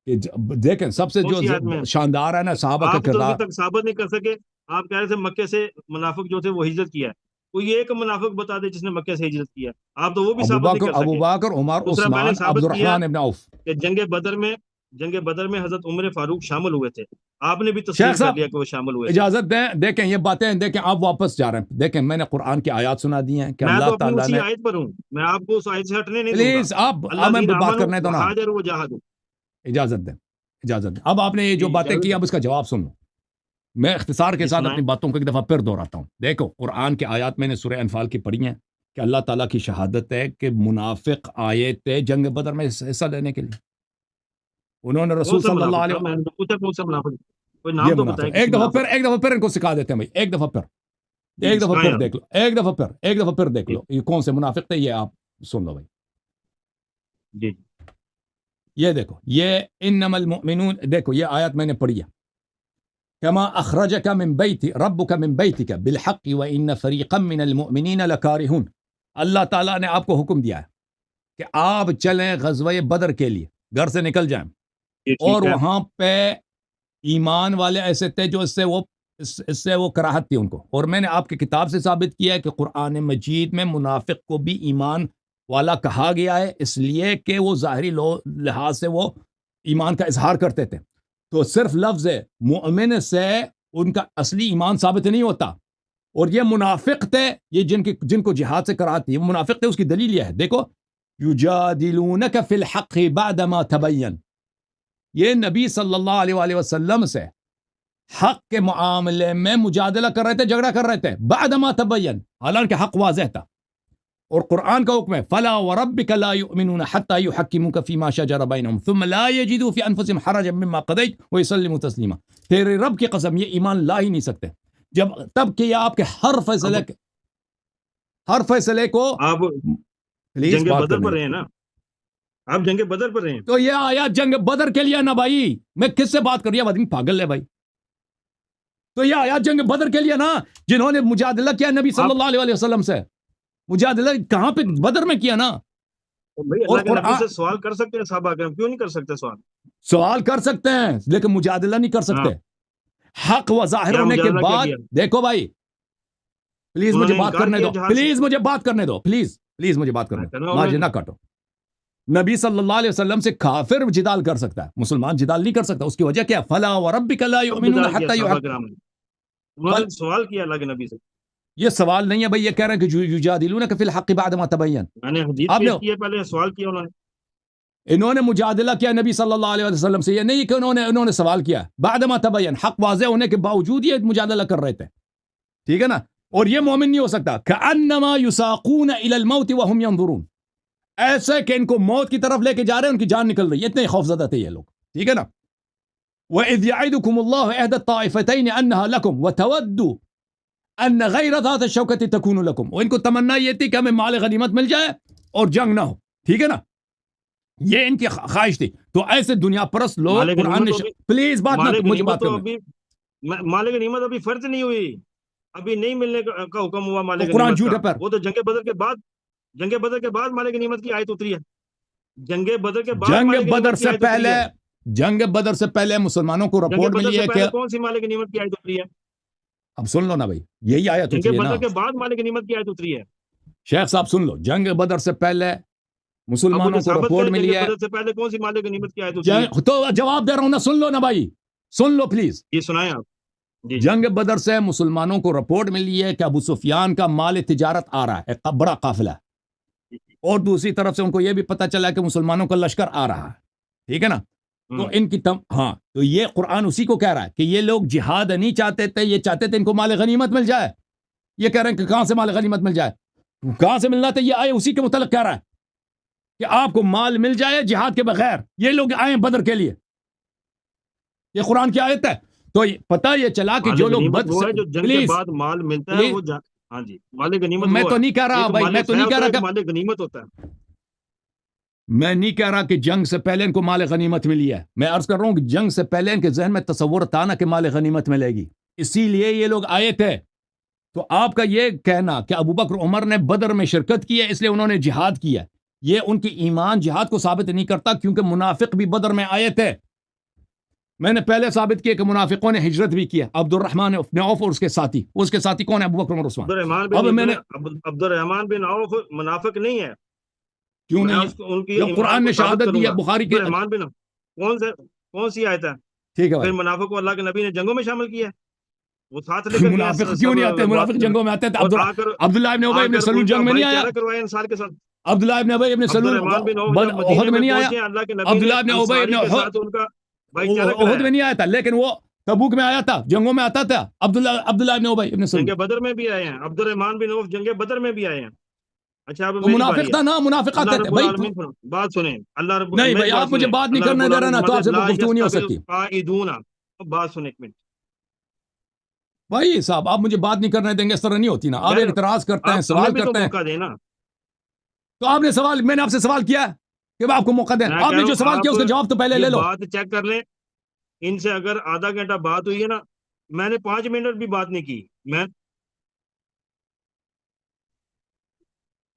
کہ دیکھیں سب سے کون جو سی یاد میں؟ شاندار ہے نا صحابہ کا آپ تو ابھی کردار، تک ثابت نہیں کر سکے، آپ کہہ رہے تھے مکے سے منافق جو تھے وہ ہجرت کیا ہے، کوئی ایک منافق بتا دے جس نے مکے سے ہجرت کیا، آپ تو وہ بھی ثابت نہیں کر ابو سکے۔ بکر، عمر، دوسرا میں نے عثمان، عبد ثابت کیا الرحمن ابن عوف۔ کہ جنگ بدر میں حضرت عمر فاروق شامل ہوئے تھے، آپ نے بھی شیخ تسلیم کر صاحب لیا کہ وہ شامل ہوئے تھے۔ اجازت دیں، دیکھیں یہ باتیں، دیکھیں آپ واپس جا رہے ہیں، دیکھیں میں نے قرآن کی آیات سنا دی ہیں کہ میں اللہ تو اپنی تعالیٰ اسی نے، آیت پر ہوں، میں آپ کو اس آیت سے ہٹنے نہیں دوں گا۔ پلیز آپ اللہ میں دین بات امن کرنے دو نا، وحاجر وجاہد۔ اجازت دیں، اجازت دیں، اب آپ نے یہ جو جی باتیں اجازت کی ہے، اب اس کا جواب سن لو، میں اختصار کے جی ساتھ سنائیں۔ اپنی باتوں کو ایک دفعہ پھر دہراتا ہوں۔ دیکھو قرآن کی آیات میں نے سورہ انفال کی پڑھی ہیں کہ اللہ تعالیٰ کی شہادت ہے کہ منافق آئے تھے جنگ بدر میں حصہ لینے کے لیے، انہوں نے کون رسول سا صلی اللہ منافق تھا؟ علیہ، میں نے پوچھا کون سا منافق، کوئی یہ نام تو منافق، بتائیں کسی ایک دفعہ منافق۔ پھر ان کو سکھا دیتے ہیں بھائی، ایک دفعہ پھر، جی ایک دفعہ سنائیں پھر آپ۔ دیکھ لو، ایک دفعہ پھر دیکھ جی لو یہ کون سے منافق تھے، یہ آپ سن لو بھائی، جی یہ دیکھو، یہ انما المؤمنون، دیکھو یہ آیت میں نے پڑھی ہے، كما اخرجك من بيت ربك من بيتك بالحق وان فريقا من المؤمنين لكارهون، اللہ تعالیٰ نے آپ کو حکم دیا ہے کہ آپ چلیں غزوہ بدر کے لیے، گھر سے نکل جائیں، جی اور ٹھیک ہے۔ وہاں پہ ایمان والے ایسے تھے جو اس سے وہ کراہت تھی ان کو، اور میں نے آپ کی کتاب سے ثابت کیا ہے کہ قرآن مجید میں منافق کو بھی ایمان والا کہا گیا ہے، اس لیے کہ وہ ظاہری لحاظ سے وہ ایمان کا اظہار کرتے تھے، تو صرف لفظ مؤمن سے ان کا اصلی ایمان ثابت نہیں ہوتا، اور یہ منافق تھے، یہ جن کو جہاد سے کراہت تھی، یہ منافق تھے، اس کی دلیل یہ ہے، دیکھو یجادلونک فی الحق بعدما تبین، یہ نبی صلی اللہ علیہ وآلہ وسلم سے حق کے معاملے میں مجادلہ کر رہے تھے، جھگڑا کر رہے تھے، بعدما تبین، حالانکہ حق واضح تھا، اور قرآن کا حکم ہے فلا وربک لا یؤمنون حتی یحکموک فیما شجر بینہم ثم لا یجدوا فی انفسہم حرجا مما قضیت ویسلموا تسلیما، تیرے رب کی قسم یہ ایمان لا ہی نہیں سکتے تب کہ یہ آپ کے ہر فیصلے کو، آپ پلیز جنگ بات بدر کرنے پر دو، رہے ہیں نا، آپ جنگ بدر پر رہے ہیں۔ تو یہ آیا جنگ بدر کے لیے نا بھائی، میں کس سے بات کر رہی ہوں، آدمی پاگل ہے بھائی، تو یہ آیا جنگ بدر کے لیے نا، جنہوں نے مجادلہ کیا نبی صلی آپ اللہ علیہ وسلم سے، مجادلہ کہاں پہ، بدر میں کیا نا، بھائی اور اللہ کے نبی قرآن سے سوال کر سکتے ہیں صحابہ کرام، کیوں نہیں کر سکتے سوال؟ سوال کر سکتے ہیں لیکن مجادلہ نہیں کر ہاں، سکتے، حق و ظاہر کیا ہونے کے مجادلہ کیا بعد، کیا؟ دیکھو بھائی پلیز انہوں مجھے نے بات انکار کرنے کیا دو، جہاد سے؟ پلیز مجھے بات کرنے دو، پلیز مجھے بات کرنے کرنا دو، انہوں ماجے نے نہ کاٹو، نبی صلی اللہ علیہ وسلم سے کافر جدال کر سکتا ہے، مسلمان جدال نہیں کر سکتا، اس کی وجہ کیا، فلا وربک لا کب یؤمنون جدال کیا حتی صحابہ کرام نے؟ انہوں فل نے سوال کیا اللہ کے نبی سے۔ یہ سوال نہیں ہے بھائی، یہ کہہ رہے ہیں کہ یجادلونک فی الحق بعد ما تبین، میں نے حدیث آپ نے، پیش کی ہے، پہلے سوال کیا انہوں نے۔ انہوں نے مجادلہ کیا نبی صلی اللہ علیہ وسلم سے، یہ نہیں کہ انہوں نے سوال کیا، بعد ما تبین، حق واضح ہونے کے باوجود یہ مجادلہ کر رہے تھے، ٹھیک ہے نا، اور یہ مومن نہیں ہو سکتا، کأنما یساقون الی الموت وهم ينظرون، ایسے کہ ان کو موت کی طرف لے کے جا رہے ہیں، ان کی جان نکل رہی ہے، اتنے خوف زدہ تھے یہ لوگ، ٹھیک ہے نا، وَإِذْ يَعِدُكُمُ اللَّهُ إِحْدَى الطَّائِفَتَيْنِ أَنَّهَا لَكُمْ وَتَوَدُّوا أَنَّ غَيْرَ ذَاتِ الشَّوْكَةِ تَكُونُ لَكُمْ، اور ان کو تمنا یہ تھی کہ ہمیں مال غنیمت مل جائے اور جنگ نہ ہو، ٹھیک ہے نا، یہ ان کی خواہش تھی، تو ایسے دنیا پرست لوگ مال قرآن غنیمت نے تو ابھی پلیز بات مال نہ، مجھے غنیمت بات تو کرنے، ابھی مال غنیمت ابھی فرض نہیں ہوئی، ابھی نہیں ملنے کا حکم ہوا مال تو قرآن غنیمت جھوٹ کا، ہے پر، وہ تو جنگ بدر کے بعد مال غنیمت کی آیت اتری ہے، جنگ بدر کے بعد جنگ مال بدر غنیمت کی سے آیت اتری پہلے، ہے۔ جنگ بدر سے پہلے مسلمانوں کو جنگ رپورٹ بدر ملی سے ہے کہ پہلے کون سی مال غنیمت کی آیت اتری ہے؟ اب سن لو نا بھائی، یہی آیت جنگ اتری ہے نا بدر کے بعد مال غنیمت کی آیت اتری ہے. شیخ صاحب سن لو، جنگ بدر سے پہلے اب مسلمانوں مجھے کو ثابت رپورٹ کریں ملی جنگ ہے. بدر سے پہلے کون سی مال غنیمت کی آیت اتری ہے؟ تو جواب دے رہا ہوں نا، سن لو نا بھائی، سن لو پلیز. یہ سنائیں آپ. جی جنگ بدر سے مسلمانوں کو رپورٹ ملی ہے کہ ابو سفیان کا مال تجارت آ رہا ہے، ایک بڑا قافلہ ہے. اور دوسری طرف سے ان کو یہ بھی پتا چلا کہ مسلمانوں کا لشکر آ رہا ہے، ٹھیک ہے نا. تو ان کی ہاں، تو یہ قرآن اسی کو کہہ رہا ہے کہ یہ لوگ جہاد نہیں چاہتے تھے، یہ چاہتے تھے ان کو مال غنیمت مل جائے. یہ کہہ رہے ہیں کہ کہاں سے مال غنیمت مل جائے، کہاں سے ملنا تھا، یہ آئے اسی کے متعلق کہہ رہا ہے کہ آپ کو مال مل جائے جہاد کے بغیر. یہ لوگ آئے بدر کے لیے، یہ قرآن کی آیت ہے. تو پتہ یہ چلا کہ جو لوگ غنیمت وہ ہے جو جنگ کے پلیز بعد مال ملتا ہے وہ ہاں جی مال غنیمت میں وہ تو ہے. نہیں کہہ رہا ایک بھائی، مال میں تو نہیں فیض کہہ ہوتا ہے، رہا ایک کہ مال غنیمت ہوتا ہے. میں نہیں کہہ رہا کہ جنگ سے پہلے ان کو مال غنیمت ملی ہے. میں عرض کر رہا ہوں کہ جنگ سے پہلے ان کے ذہن میں تصور تھا نا کہ مال غنیمت ملے گی، اسی لیے یہ لوگ آئے تھے. تو آپ کا یہ کہنا کہ ابو بکر عمر نے بدر میں شرکت کی ہے اس لیے انہوں نے جہاد کیا، یہ ان کی ایمان جہاد کو ثابت نہیں کرتا، کیونکہ منافق بھی بدر میں آئے تھے. میں نے پہلے ثابت کیا کہ منافقوں نے ہجرت بھی کیا. عبد الرحمن بن عوف اور اس کے ساتھی کون ہے؟ ابو بکر عمر عثمان. اب میں نے عبد الرحمان بن عوف منافق نہیں ہے. کیوں میں نہیں اس کو ان کی جب ایمان قرآن کو نے ثابت شہادت کروں دی ہے گا. بخاری عبد کے. الرحمان بن کون سی آیت ہے؟ ٹھیک ہے پھر بھائی، منافق کو اللہ کے نبی نے جنگوں میں شامل کیا ہے، وہ ساتھ لے کر گئے منافق سب کیوں نہیں آتے؟ بات منافق جنگوں میں آتے تھے. اور آ کر عبداللہ ابن ابی ابن سلول الٹا جنگ میں بھائی نہیں آیا. چارہ کروائے انصار کے ساتھ. عبداللہ ابن ابی ابن عبد سلول الرحمان بن عوف جب احد مدینے میں میں نہیں آیا. پہنچے اللہ کے نبی نے عبداللہ ابن ابی انصاری ابن کے ساتھ ان کا بھائی چارہ احد کرایا. میں نہیں آیا تھا، لیکن وہ تبوک میں آیا تھا، جنگوں میں آتا تھا. عبداللہ ابن ابی ابن سلول جنگ بدر میں بھی آئے ہیں. عبد الرحمان بن عوف جنگ بدر میں بھی آئے ہیں. اچھا اب تو میری منافق باری تھا ہے. نا، منافق اللہ آتے تھے رب بھائی. العالمین بات سنیں. اللہ رب نہیں میری بھائی، بات آپ مجھے سنیں. بات نہیں اللہ رب کرنے دے رہے نا، تو آپ سے العالمین گفتگو نہیں ہو سکتی. قائدون. بات سنیں ایک منٹ. بھائی صاحب، آپ مجھے بات نہیں کرنے دیں گے، اس طرح نہیں ہوتی نا. آپ اعتراض کرتے ہیں، سوال بھی تو کرتے ہیں. موقع دینا. تو آپ نے سوال، میں نے آپ سے سوال کیا کہ میں آپ کو موقع دیں. میں آپ کہہ نے رہا جو ہوں سوال کیا اس کا جواب تو پہلے یہ لے لو. بات چیک کر لیں. ان سے اگر آدھا گھنٹہ بات ہوئی ہے نا، میں نے 5 منٹ بھی بات نہیں کی. میں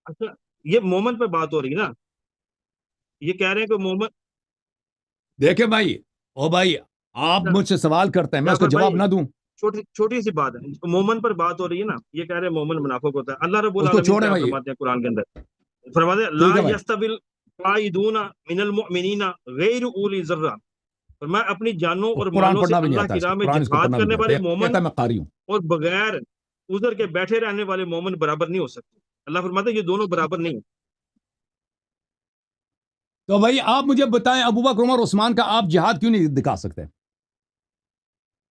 اچھا یہ مومن پہ بات ہو رہی ہے نا، یہ کہہ رہے ہیں کہ مومن. دیکھیں بھائی، او بھائی، آپ مجھ سے سوال کرتے ہیں، میں اس کا جواب نہ دوں. چھوٹی سی بات ہے. مومن پر بات ہو رہی ہے نا، یہ کہہ رہے ہیں مومن منافق ہوتا ہے. اللہ رب اس کو العالمین چھوڑیں کیا بھائی. فرماتے ہیں قرآن کے اندر؟ فرماتے ہیں لا ٹھیک ہے بھائی، یستوی القاعدون من المؤمنین غیر اولی ذرہ. فرمایا اپنی جانوں اور قرآن مالوں سے پڑھنا بھی نہیں اللہ آتا کی اس راہ کو، میں قرآن اس کو جہاد پڑھنا بھی کرنے نہیں والے آتا. مومن کہتا ہے میں قاری ہوں. اور بغیر ادھر کے بیٹھے رہنے والے مومن برابر نہیں ہو سکتے. اللہ فرماتے ہیں یہ دونوں برابر نہیں ہیں. تو بھائی آپ مجھے بتائیں، ابو بکر عمر عثمان کا آپ جہاد کیوں نہیں دکھا سکتے؟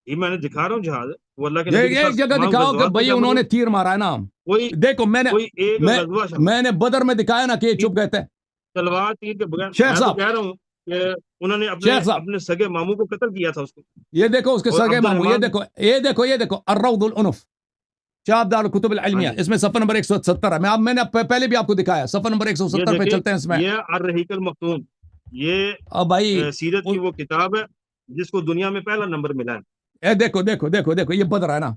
یہ میں نے دکھا رہا ہوں جہاد. وہ اللہ کے نبی کے ایک ساتھ جگہ وہاں دکھاؤ کہ غزوات میں بھائی کیا انہوں نے مطلب تیر مارا ہے نا. کوئی دیکھو ایک غزوہ شامل میں نے بدر میں دکھایا نا کہ یہ چپ گئے تھے. تلوار تیر کے بغیر. شیخ میں تو صاحب، کہہ رہا ہوں کہ انہوں نے شیخ صاحب، اپنے سگے ماموں کو قتل کیا تھا اس کو. یہ دیکھو اس کے اور سگے عبد ماموں، یہ الرحمان دیکھو الروض العنف، شاب دار الکتب العلمیہ، ہاں جی اس میں صفحہ نمبر 170 ہے. میں نے پہلے بھی آپ کو دکھایا، صفحہ نمبر یہ 170 پہ چلتے ہیں. اس میں دیکھیں، یہ الرحیق المختوم، یہ اب بھائی سیرت کی وہ کتاب ہے جس کو دنیا میں پہلا نمبر ملا ہے. دیکھو یہ بدر ہے نا،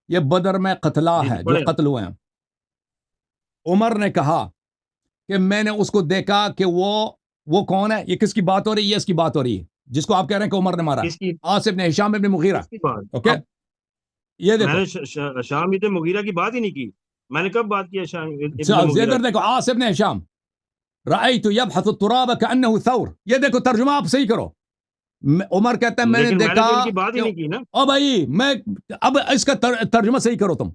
یہ بدر میں قتلہ جی ہے جو پڑھیں. قتل ہوئے ہیں. عمر نے کہا کہ میں نے اس کو دیکھا کہ وہ کون ہے. یہ کس کی بات ہو رہی ہے؟ یہ اس کی بات ہو رہی ہے جس کو آپ کہہ رہے ہیں کہ عمر نے مارا. کس کی آصف نے ہشام ابن مغیرہ. کس کی بات؟ اوکے، اب یہ میں دیکھو نے شام ابن مغیرہ کی بات ہی نہیں کی. میں نے کب بات کی ہے شام ابن مغیرہ ادھر کی؟ دیکھو، آصف نے ہشام رأیت یبحث التراب كأنه ثور. یہ دیکھو ترجمہ آپ صحیح کرو. عمر کہتا ہے میں نے لیکن میں نے دیکھا تو ان کی بات ہی نہیں کی نا. او بھائی، میں اب اس کا ترجمہ صحیح کرو. تم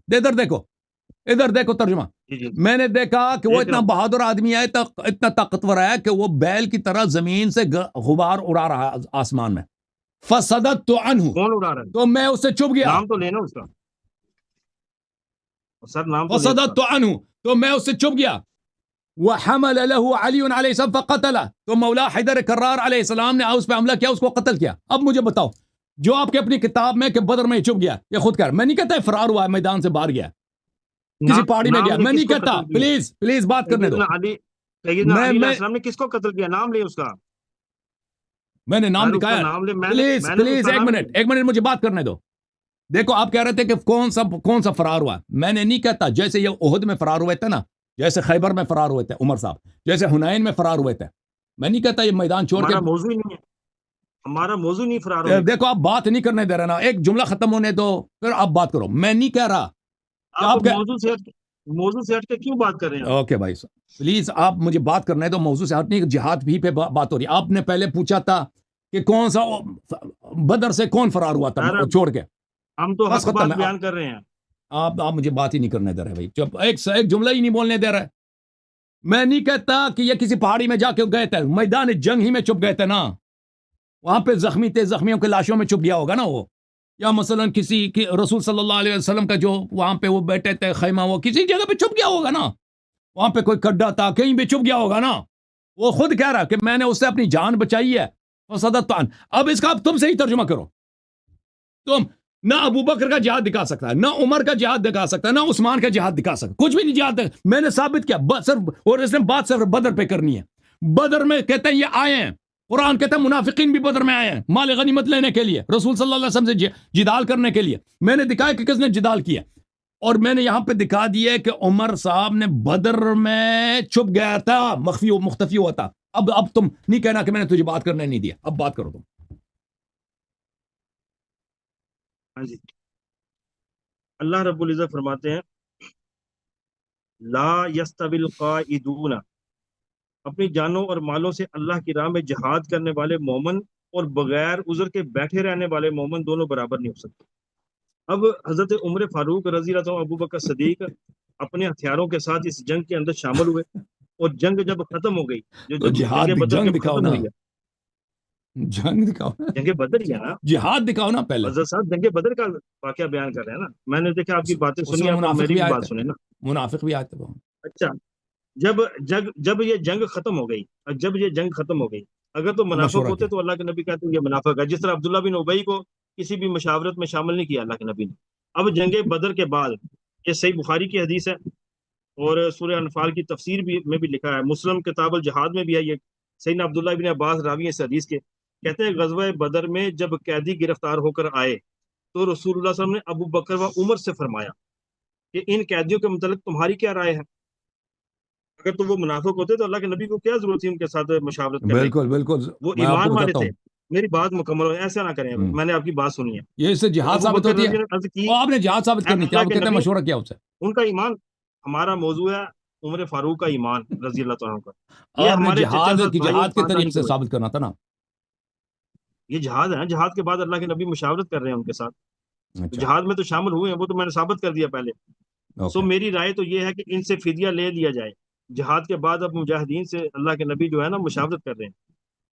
ادھر دیکھو ترجمہ. جی میں نے دیکھا کہ وہ دیکھ اتنا رہا ہوں. بہادر آدمی ہے، اتنا طاقتور ہے کہ وہ بیل کی طرح زمین سے غبار اڑا رہا ہے آسمان میں. فصددت عنہ، کون اڑا رہا ہے؟ تو میں اس سے چپ گیا. نام تو لینا اس کا سر، نام تو لے اس کا. فصددت عنہ، تو میں اس سے چپ گیا. وحمل له علی علیہ السلام فقتله، تو مولا حیدر کرار علیہ السلام نے اس پہ حملہ کیا، اس کو قتل کیا. اب مجھے بتاؤ، جو آپ کے اپنی کتاب میں کہ بدر میں چپ گیا، یہ خود کہہ، میں نہیں کہتا فرار ہوا ہے، میدان سے باہر گیا، کسی پہاڑی میں گیا، میں نہیں کہتا. پلیز بات کرنے دو. سیدنا علی علیہ السلام نے کس کو قتل کیا؟ نام لے اس کا. میں نے نام اس کا لکھایا. نام لے. پلیز ایک منٹ مجھے بات کرنے دو. دیکھو آپ کہہ رہے تھے کہ کون سا فرار ہوا. میں نے نہیں کہتا جیسے یہ احد میں فرار ہوئے تھے نا، جیسے خیبر میں فرار ہوئے تھے عمر صاحب، جیسے حنین میں فرار ہوئے تھے. میں نہیں کہتا یہ میدان چھوڑ کے. موضوع ہی نہیں ہے. ہمارا موضوع نہیں فرار ہونے کا۔ دیکھو آپ بات نہیں کرنے دے رہے نا، ایک جملہ ختم ہونے دو پھر آپ بات کرو. میں نہیں کہہ رہا کہ آپ آپ موضوع سے ہٹ کے کیوں بات کر رہے ہیں؟ اوکے بھائی صاحب پلیز آپ مجھے بات کرنے دو، موضوع سے ہٹنے. جہاد بھی پہ بات ہو رہی ہے. آپ نے پہلے پوچھا تھا کہ کون سا بدر سے کون فرار ہوا تھا یار، چھوڑ کے. ہم تو بس حق بات ختم ہے. بیان کر رہے ہیں۔ آپ مجھے بات ہی نہیں کرنے دے رہے بھائی. جب ایک جملہ ہی نہیں بولنے دے رہے. میں نہیں کہتا کہ یہ کسی پہاڑی میں جا کے گئے تھے، میدان جنگ ہی میں چھپ گئے تھے نا، وہاں پہ زخمی تھے، زخمیوں کے لاشوں میں چھپ گیا ہوگا نا وہ. یا مثلا کسی کی رسول صلی اللہ علیہ وسلم کا جو وہاں پہ وہ بیٹھے تھے خیمہ، وہ کسی جگہ پہ چھپ گیا ہوگا نا، وہاں پہ کوئی کڈا تھا کہیں بھی چھپ گیا ہوگا نا. وہ خود کہہ رہا کہ میں نے اس سے اپنی جان بچائی ہے. اب اس کا اب تم سے ہی ترجمہ کرو. تم نہ ابو بکر کا جہاد دکھا سکتا ہے، نہ عمر کا جہاد دکھا سکتا ہے، نہ عثمان کا جہاد دکھا سکتا، کچھ بھی نہیں جہاد میں نے ثابت کیا صرف. اور اس نے بات صرف بدر پہ کرنی ہے. بدر میں کہتے ہیں یہ آئے ہیں، قرآن کہتا ہے منافقین بھی بدر میں آئے ہیں مال غنیمت لینے کے لیے، رسول صلی اللہ علیہ وسلم سے جدال کرنے کے لیے. میں نے دکھایا کہ کس نے جدال کیا، اور میں نے یہاں پہ دکھا دیا کہ عمر صاحب نے بدر میں چھپ گیا تھا، مختفی ہوا تھا. اب تم نہیں کہنا کہ میں نے تجھے بات کرنے نہیں دیا. اب بات کرو تم. ہاں جی، اللہ رب العزت فرماتے ہیں لا یستوی القاعدون، اپنی جانوں اور مالوں سے اللہ کی راہ میں جہاد کرنے والے مومن اور بغیر عذر کے بیٹھے رہنے والے مومن دونوں برابر نہیں ہو سکتے. اب حضرت عمر فاروق رضی اللہ عنہ، ابو بکر صدیق اپنے ہتھیاروں کے ساتھ اس جنگ کے اندر شامل ہوئے، اور جنگ جب ختم ہو گئی، تو جہاد جنگ بدر جنگ جب دکھاؤ ختم نا، ہوئی ہے، جنگ دکھاؤ نا، جنگ بدر ہی ہے نا، جہاد دکھاؤ نا پہلے. حضرت صاحب جنگ بدر کا واقعہ بیان کر رہے ہیں نا. میں نے دیکھا آپ کی باتیں اس سنی، میں آپ منافق میری بھی بھی آئے بات تھے، سنیں نا. منافق بھی آئے تھے. اچھا، جب یہ جنگ ختم ہو گئی، اگر تو منافق مشورہ ہوتے کیا. تو اللہ کے نبی کہتے ہیں یہ منافق ہے. جس طرح عبداللہ بن ابئی کو کسی بھی مشاورت میں شامل نہیں کیا اللہ کے نبی نے. اب جنگ بدر کے بعد، یہ صحیح بخاری کی حدیث ہے، اور سورہ انفال کی تفسیر میں بھی لکھا ہے، مسلم کتاب الجہاد میں بھی ہے. یہ سیدنا عبداللہ بن عباس راوی اس حدیث کے کہتے ہیں غزوہ بدر میں جب قیدی گرفتار ہو کر آئے تو رسول اللہ صلی اللہ علیہ وسلم نے ابو بکر و عمر سے فرمایا کہ ان قیدیوں کے متعلق تمہاری کیا رائے ہے؟ اگر تو وہ منافق ہوتے تو اللہ کے نبی کو کیا ضرورت تھی ان کے ساتھ مشاورت کرنے کی؟ بالکل بالکل. وہ میں آپ کو ایمان والے بتاتا تھے. ہوں، میری بات مکمل ہو، ایسا نہ کریں، میں نے آپ کی بات سنی ہے. یہ اس سے تو جہاد ابو ثابت بکر ہوتی ہے. رضی اللہ عنہ کی اور آپ نے جہاد ثابت اے کرنی تھی، اللہ آپ کے کہتے ہیں نبی، مشورہ کیا اس سے. ان کا ایمان. ہمارا موضوع ہے عمر فاروق کا ایمان رضی اللہ تعالیٰ کا. یہ آپ نے ہمارے چچا جہاد زاد کی بھائی جہاد کے طریقے خاندانی کے سے ہوئے. ثابت کرنا تھا نا. یہ جہاد ہے نا، جہاد کے بعد اللہ کے نبی مشاورت کر رہے ہیں ان کے ساتھ. تو اچھا جہاد میں تو شامل ہوئے ہیں، وہ تو میں نے ثابت کر دیا پہلے. So okay. میری رائے تو یہ ہے کہ ان سے فدیہ لے لیا جائے. جہاد کے بعد اب مجاہدین سے اللہ کے نبی جو ہے نا مشاورت کر رہے ہیں.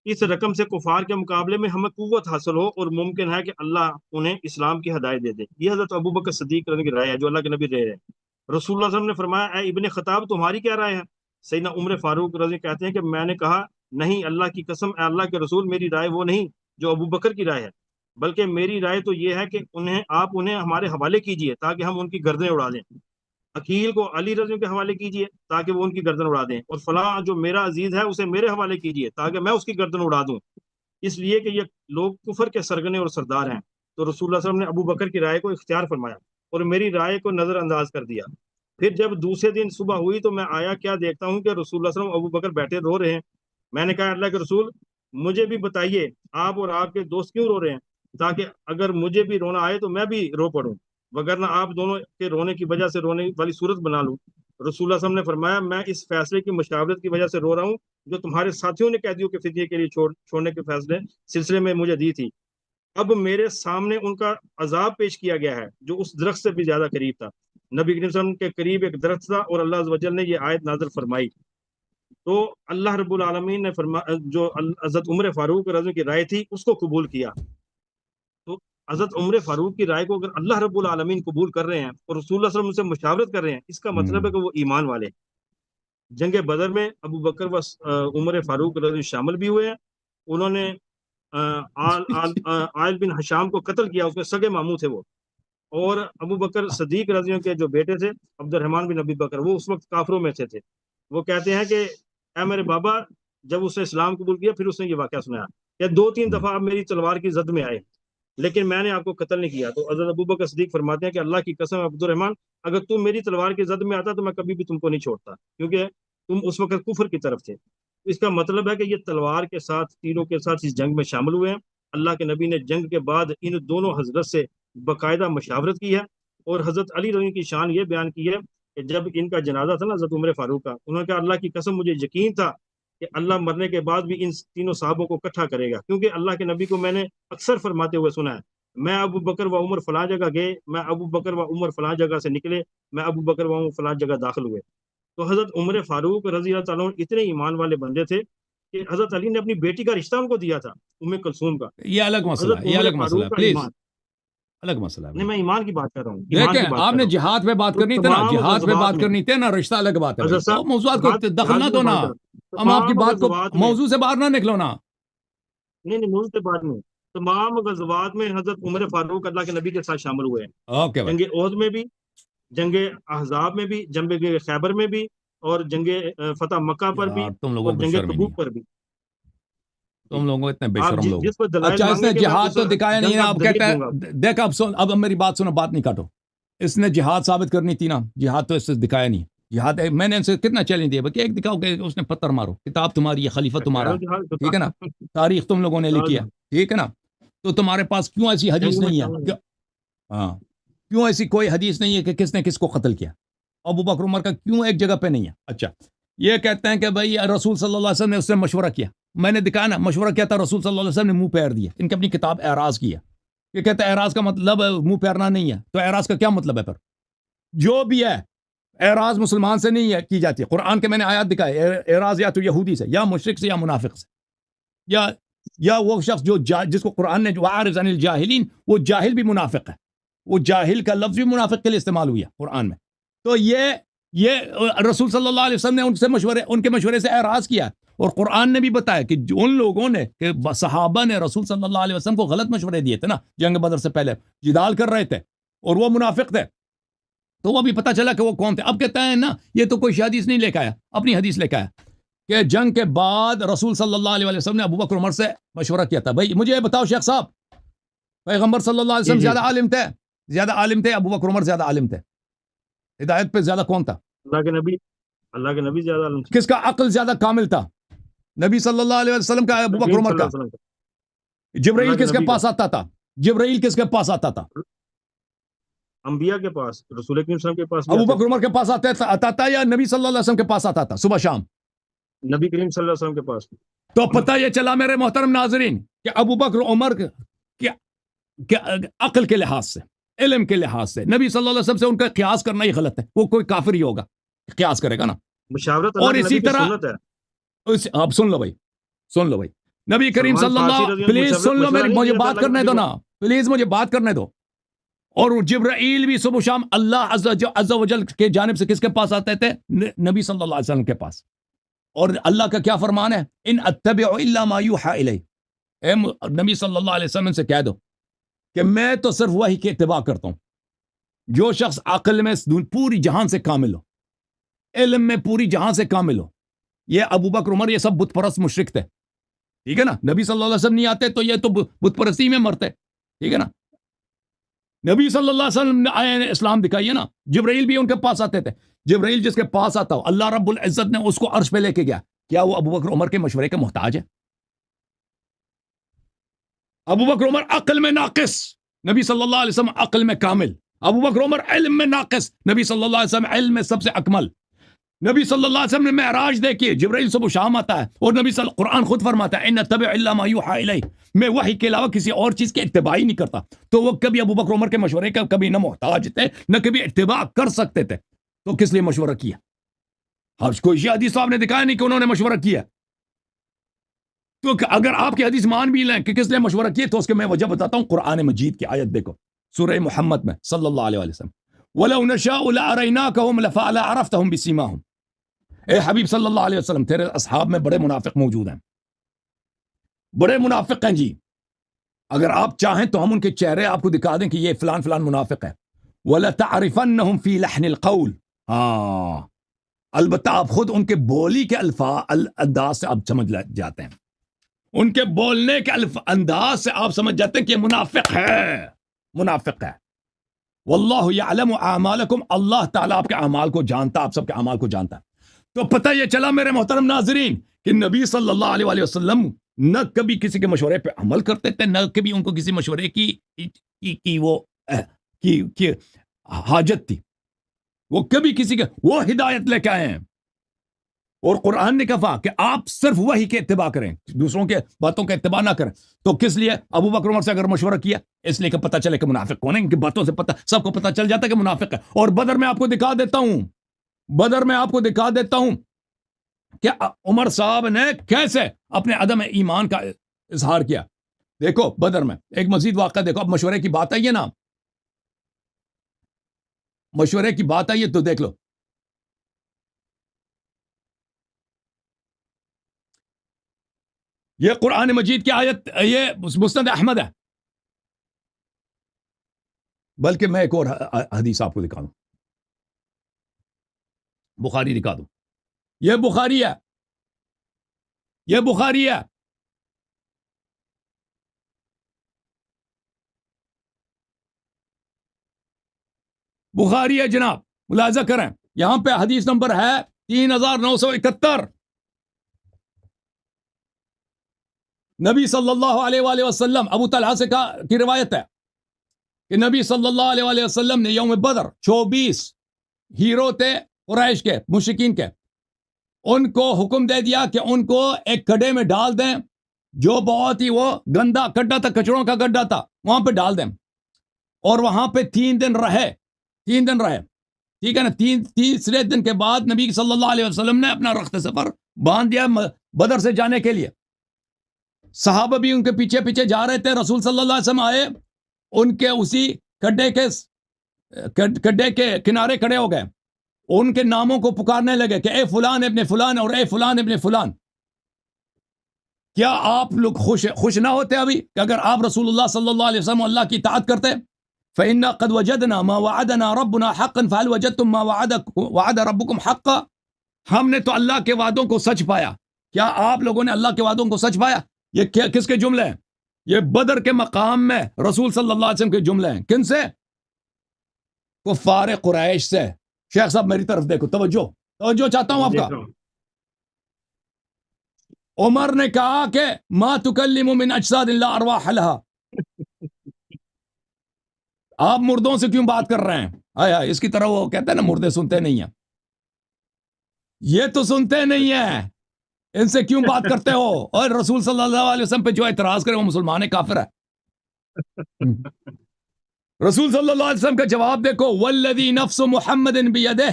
اس رقم سے کفار کے مقابلے میں ہمیں قوت حاصل ہو، اور ممکن ہے کہ اللہ انہیں اسلام کی ہدایت دے دے. یہ حضرت ابو بکر صدیق رضی اللہ عنہ کی رائے ہے جو اللہ کے نبی دے رہے ہیں. رسول اللہ صلی اللہ علیہ وسلم نے فرمایا اے ابن خطاب تمہاری کیا رائے ہے؟ سیدنا عمر فاروق رضی کہتے ہیں کہ میں نے کہا نہیں، اللہ کی قسم اے اللہ کے رسول، میری رائے وہ نہیں جو ابو بکر کی رائے ہے، بلکہ میری رائے تو یہ ہے کہ آپ انہیں ہمارے حوالے کیجئے تاکہ ہم ان کی گردنیں اڑا دیں. عقیل کو علی رضی اللہ کے حوالے کیجئے تاکہ وہ ان کی گردن اڑا دیں، اور فلاں جو میرا عزیز ہے اسے میرے حوالے کیجئے تاکہ میں اس کی گردن اڑا دوں، اس لیے کہ یہ لوگ کفر کے سرگنے اور سردار ہیں. تو رسول اللہ صلی اللہ علیہ وسلم نے ابو بکر کی رائے کو اختیار فرمایا اور میری رائے کو نظر انداز کر دیا. پھر جب دوسرے دن صبح ہوئی تو میں آیا، کیا دیکھتا ہوں کہ رسول اللہ صلی اللہ علیہ وسلم ابو بکر بیٹھے رو رہے ہیں. میں نے کہا اللہ کے رسول مجھے بھی بتائیے آپ اور آپ کے دوست کیوں رو رہے ہیں، تاکہ اگر مجھے بھی رونا آئے تو میں بھی رو پڑوں، وگرنہ آپ دونوں کے رونے کی وجہ سے رونے والی صورت بنا لوں. رسول اللہ صلی اللہ علیہ وسلم نے فرمایا میں اس فیصلے کی مشاورت کی وجہ سے رو رہا ہوں جو تمہارے ساتھیوں نے قیدیوں کے فدیے کے لیے چھوڑنے کے فیصلے سلسلے میں مجھے دی تھی. اب میرے سامنے ان کا عذاب پیش کیا گیا ہے جو اس درخت سے بھی زیادہ قریب تھا. نبی کریم صلی اللہ علیہ وسلم کے قریب ایک درخت تھا اور اللہ عز و جل نے یہ آیت نازل فرمائی. تو اللہ رب العالمین نے جو حضرت عمر فاروق رضی کی رائے تھی اس کو قبول کیا. تو حضرت عمر فاروق کی رائے کو اگر اللہ رب العالمین قبول کر رہے ہیں اور رسول اللہ صلی اللہ علیہ وسلم سے مشاورت کر رہے ہیں، اس کا مطلب ہے کہ وہ ایمان والے. جنگ بدر میں ابو بکر و عمر فاروق رضی شامل بھی ہوئے ہیں. انہوں نے عائل بن حشام کو قتل کیا، اس میں سگے ماموں تھے وہ. اور ابو بکر صدیق رضی اللہ عنہ کے جو بیٹے تھے عبد الرحمن بن ابی بکر، وہ اس وقت کافروں میں تھے. وہ کہتے ہیں کہ اے میرے بابا، جب اس نے اسلام قبول کیا پھر اس نے یہ واقعہ سنایا کہ 2-3 دفعہ آپ میری تلوار کی زد میں آئے لیکن میں نے آپ کو قتل نہیں کیا. تو حضرت ابو بکر صدیق فرماتے ہیں کہ اللہ کی قسم عبد الرحمن، اگر تم میری تلوار کی زد میں آتا تو میں کبھی بھی تم کو نہیں چھوڑتا، کیونکہ تم اس وقت کفر کی طرف تھے. اس کا مطلب ہے کہ یہ تلوار کے ساتھ، تیروں کے ساتھ اس جنگ میں شامل ہوئے ہیں. اللہ کے نبی نے جنگ کے بعد ان دونوں حضرت سے باقاعدہ مشاورت کی ہے، اور حضرت علی رضی اللہ عنہ کی شان یہ بیان کی ہے کہ جب ان کا جنازہ تھا نا حضرت عمر فاروق کا، انہوں نے کہا اللہ کی قسم مجھے یقین تھا کہ اللہ مرنے کے بعد بھی ان تینوں صحابوں کو اکٹھا کرے گا، کیونکہ اللہ کے نبی کو میں نے اکثر فرماتے ہوئے سنا ہے، میں ابو بکر و عمر فلاں جگہ گئے، میں ابو بکر و عمر فلاں جگہ سے نکلے، میں ابو بکر و عمر فلاں جگہ داخل ہوئے۔ تو حضرت عمر فاروق رضی اللہ تعالیٰ عنہ اتنے ایمان والے بندے تھے کہ حضرت علی نے اپنی بیٹی کا رشتہ ان کو دیا تھا، ام کلثوم کا۔ یہ الگ مسئلہ حضرت ہے، یہ عمر الگ مسئلہ فاروق ہے، کا پلیز ایمان، الگ مسئلہ ہے نہیں میں ایمان کی بات کر رہا ہوں، ایمان کی دیکھیں بات آپ کر نے رہا ہوں۔ جہاد پہ بات تو کرنی تھی نا، تمام جہاد پہ غزوات بات میں کرنی تھی نا، رشتہ الگ بات ہے بھائی، حضرت تو صاحب موضوعات کو دخل نہ دو نا، ہم آپ کی تمام بات کو غزوات میں، موضوع سے باہر نہ نکلو نا۔ نہیں موضوع سے بعد میں، تمام غزوات میں حضرت عمر فاروق اللہ کے نبی کے ساتھ شامل ہوئے ہیں، اوکے بھائی، جنگ احد میں بھی، جنگ احزاب میں بھی، جنگ خیبر میں بھی، اور جنگ فتح مکہ پر بھی، یار تم لوگوں اور کو جنگ شرم ہی نہیں تبوک پر بھی۔ تم لوگوں اتنے بے آپ شرم لوگ۔ جس پر دلائل اچھا اس نے مانگیں گے میں جہاد اس تو دکھایا نہیں جنگ نا، کا اب دلیل کہتا دوں گا۔ ہے دیکھ اب میری بات سنو، بات نہیں کاٹو، اس نے جہاد ثابت کرنی تھی نا، جہاد تو اس سے دکھایا نہیں، جہاد میں نے ان سے کتنا چیلنج دیا کہ ایک دکھاؤ کہ اس نے پتھر مارو، کتاب تمہاری ہے، خلیفہ تمہارا ہے، ٹھیک ہے نا، تاریخ تم لوگوں نے لکھی ہے، ٹھیک ہے نا، تو تمہارے پاس کیوں ایسی حدیث نہیں ہے؟ ہاں کیوں ایسی کوئی حدیث نہیں ہے کہ کس نے کس کو قتل کیا؟ ابو بکر عمر کا کیوں ایک جگہ پہ نہیں ہے؟ اچھا یہ کہتے ہیں کہ بھائی رسول صلی اللہ علیہ وسلم نے اس سے مشورہ کیا، میں نے دکھایا نا مشورہ کیا تھا، رسول صلی اللہ علیہ وسلم نے منہ پیر دیا، ان کی اپنی کتاب اعراض کی ہے، یہ کہتے ہیں اعراض کا مطلب منہ پیرنا نہیں ہے، تو اعراض کا کیا مطلب ہے؟ پھر جو بھی ہے اعراض مسلمان سے نہیں ہے کی جاتی ہے، قرآن کے میں نے آیات دکھائے، اعراض یا تو یہودی سے یا مشرک سے یا منافق سے، یا وہ شخص جو جس کو قرآن نے جو عارض عن الجاہلین، وہ جاہل بھی منافق ہے، وہ جاہل کا لفظ بھی منافق کے لیے استعمال ہوئی ہے قرآن میں، تو یہ رسول صلی اللہ علیہ وسلم نے ان کے مشورے سے اعراض کیا، اور قرآن نے بھی بتایا کہ ان لوگوں نے کہ صحابہ نے رسول صلی اللہ علیہ وسلم کو غلط مشورے دیے تھے نا، جنگ بدر سے پہلے جدال کر رہے تھے اور وہ منافق تھے، تو وہ بھی پتہ چلا کہ وہ کون تھے۔ اب کہتا ہے نا یہ تو کوئی حدیث نہیں لے کے آیا، اپنی حدیث لے کے آیا کہ جنگ کے بعد رسول صلی اللہ علیہ وسلم نے ابو بکر عمر سے مشورہ کیا تھا۔ بھائی مجھے بتاؤ شیخ صاحب، پیغمبر صلی اللہ علیہ وسلم زیادہ عالم تھے، ابو بکر عمر زیادہ عالم تھے؟ ہدایت پہ زیادہ کون تھا؟ اللہ کے نبی زیادہ عالم تھے۔ کس کا عقل زیادہ کامل تھا، نبی صلی اللہ علیہ وسلم کا، ابو بکر عمر کا؟ جبرائیل کس کے پاس آتا تھا؟ جبرائیل کس کے پاس آتا تھا؟ انبیاء کے پاس، رسول کریم صلی اللہ علیہ وسلم کے پاس۔ ابو بکر عمر کے پاس آتا تھا یا نبی صلی اللہ علیہ وسلم کے پاس آتا تھا صبح شام؟ نبی کریم صلی اللہ علیہ وسلم کے پاس۔ تو پتہ یہ چلا میرے محترم ناظرین کہ ابو بکر عمر کے عقل کے لحاظ سے، علم کے لحاظ سے نبی صلی اللہ علیہ وسلم سے ان کا قیاس کرنا ہی غلط ہے، وہ کوئی کافر ہی ہوگا قیاس کرے گا نا۔ مشاورت اور اسی طرح آپ سن لو بھائی نبی کریم صلی اللہ، پلیز سن لو میری، مجھے بات کرنے دو نا، پلیز مجھے بات کرنے دو۔ اور جبرائیل بھی صبح شام اللہ عز و جل کے جانب سے کس کے پاس آتے تھے؟ نبی صلی اللہ علیہ وسلم کے پاس۔ اور اللہ کا کیا فرمان ہے؟ ان اتبع الا ما یوحى الی، اے نبی صلی اللہ علیہ وسلم سے کہہ دو کہ میں تو صرف وحی کی اتباع کرتا ہوں۔ جو شخص عقل میں پوری جہان سے کامل ہو، علم میں پوری جہان سے کامل ہو، یہ ابو بکر عمر یہ سب بت پرست مشرک تھے، ٹھیک ہے نا، نبی صلی اللہ علیہ وسلم نہیں آتے تو یہ تو بت پرستی میں مرتے، ٹھیک ہے نا۔ نبی صلی اللہ علیہ وسلم نے آیا اسلام دکھائیے نا، جبرائیل بھی ان کے پاس آتے تھے، جبرائیل جس کے پاس آتا ہو اللہ رب العزت نے اس کو عرش پہ لے کے گیا، کیا وہ ابو بکر عمر کے مشورے کے محتاج ہے؟ ابو بکر عمر عقل میں ناقص، نبی صلی اللہ علیہ وسلم عقل میں کامل، ابو بکر عمر علم میں ناقص، نبی صلی اللہ علیہ وسلم علم میں سب سے اکمل۔ نبی صلی اللہ علیہ وسلم نے معراج دیکھی، جبرائیل صبح شام آتا ہے، اور نبی صلی قرآن خود فرماتا ہے ان اتبع الا ما یوحى الی، میں وحی کے علاوہ کسی اور چیز کی اتباع ہی نہیں کرتا۔ تو وہ کبھی ابو بکر عمر کے مشورے کا کبھی نہ محتاج تھے نہ کبھی اتباع کر سکتے تھے، تو کس لیے مشورہ کیا؟ کوئی حدیث تو آپ نے دکھایا نہیں کہ انہوں نے مشورہ کیا، تو اگر آپ کی حدیث مان بھی لیں کہ کس لیے مشورہ کیا تو اس کے میں وجہ بتاتا ہوں۔ قرآن مجید کی آیت دیکھو، سورہ محمد میں صلی اللہ علیہ وسلم، وَلَوْ نَشَاءُ لَأَرَيْنَاكَهُمْ لَفَعَلَعَرَفْتَهُمْ بِسِيمَاهُمْ، اے حبیب صلی اللہ علیہ وسلم تیرے اصحاب میں بڑے منافق موجود ہیں، بڑے منافق ہیں جی، اگر آپ چاہیں تو ہم ان کے چہرے آپ کو دکھا دیں کہ یہ فلان فلان منافق ہے۔ وَلَتَعْرِفَنَّهُمْ فِي لَحْنِ الْقَوْلِ، ہاں البتہ آپ خود ان کے بولی کے انداز سے آپ سمجھ جاتے ہیں، ان کے بولنے کے انداز سے آپ سمجھ جاتے ہیں کہ یہ منافق ہے۔ واللہ یعلم اعمالکم، اللہ تعالیٰ آپ کے اعمال کو جانتا، آپ سب کے اعمال کو جانتا ہے۔ تو پتہ یہ چلا میرے محترم ناظرین کہ نبی صلی اللہ علیہ وسلم نہ کبھی کسی کے مشورے پہ عمل کرتے تھے، نہ کبھی ان کو کسی مشورے کی وہ کی حاجت تھی، وہ کبھی کسی کے، وہ ہدایت لے کے آئے ہیں، اور قرآن نے کہا کہ آپ صرف وہی کے اتباع کریں، دوسروں کے باتوں کا اتباع نہ کریں۔ تو کس لیے ابو بکر عمر سے اگر مشورہ کیا؟ اس لیے کہ پتہ چلے کہ منافق کون ہے، ان کی باتوں سے پتہ، سب کو پتہ چل جاتا ہے کہ منافق ہے۔ اور بدر میں آپ کو دکھا دیتا ہوں کہ عمر صاحب نے کیسے اپنے عدم ایمان کا اظہار کیا۔ دیکھو بدر میں ایک مزید واقعہ دیکھو، اب مشورے کی بات آئی ہے نا، مشورے کی بات آئی ہے تو دیکھ لو۔ یہ قرآن مجید کی آیت، یہ مسند احمد ہے، بلکہ میں ایک اور حدیث آپ کو دکھا دوں، بخاری دکھا دوں، یہ بخاری ہے، یہ بخاری ہے۔ بخاری ہے جناب، ملاحظہ کریں، یہاں پہ حدیث نمبر ہے 3971۔ نبی صلی اللہ علیہ وآلہ وسلم، ابو طلحہ سے کی روایت ہے کہ نبی صلی اللہ علیہ وآلہ وسلم نے یوم بدر 24 ہیرو تھے قریش کے، مشرکین کے، ان کو حکم دے دیا کہ ان کو ایک گڈھے میں ڈال دیں، جو بہت ہی وہ گندا گڈھا تھا، کچڑوں کا گڈھا تھا، وہاں پہ ڈال دیں، اور وہاں پہ 3 دن رہے، ٹھیک ہے نا۔ تیسرے دن کے بعد نبی صلی اللہ علیہ وسلم نے اپنا رخت سفر باندھ دیا بدر سے جانے کے لیے۔ صحابہ بھی ان کے پیچھے پیچھے جا رہے تھے، رسول صلی اللہ علیہ وسلم آئے، ان کے اسی گڈھے کے کنارے کھڑے ہو گئے، ان کے ناموں کو پکارنے لگے کہ اے فلان ابن فلان اور اے فلان ابن فلان۔ کیا آپ لوگ خوش نہ ہوتے ابھی کہ اگر آپ رسول اللہ صلی اللہ علیہ وسلم اللہ کی اطاعت کرتے؟ فَإِنَّا قَدْ وَجَدْنَا مَا وَعَدَنَا رَبُّنَا حَقًّا فَهَلْ وَجَدْتُم مَا وَعَدَ رَبُّكُمْ حَقًّا؟ ہم نے تو اللہ کے وعدوں کو سچ پایا، کیا آپ لوگوں نے اللہ کے وعدوں کو سچ پایا؟ یہ کس کے جملے ہیں؟ یہ بدر کے مقام میں رسول صلی اللہ علیہ وسلم کے جملے ہیں۔ کن سے؟ کفار قریش سے۔ شیخ صاحب میری طرف دیکھو، توجہ چاہتا ہوں آپ کا۔ عمر نے کہا کہ ما تکلم من اجساد الا ارواح لها، آپ مردوں سے کیوں بات کر رہے ہیں؟ آیا اس کی طرح وہ کہتے ہیں نا مردے سنتے نہیں ہیں، یہ تو سنتے نہیں ہیں، ان سے کیوں بات کرتے ہو؟ اور رسول صلی اللہ علیہ وسلم پہ جو اعتراض کرے وہ مسلمان ہے، کافر ہے۔ رسول صلی اللہ علیہ وسلم کا جواب دیکھو، والذی نفس محمد بیدہ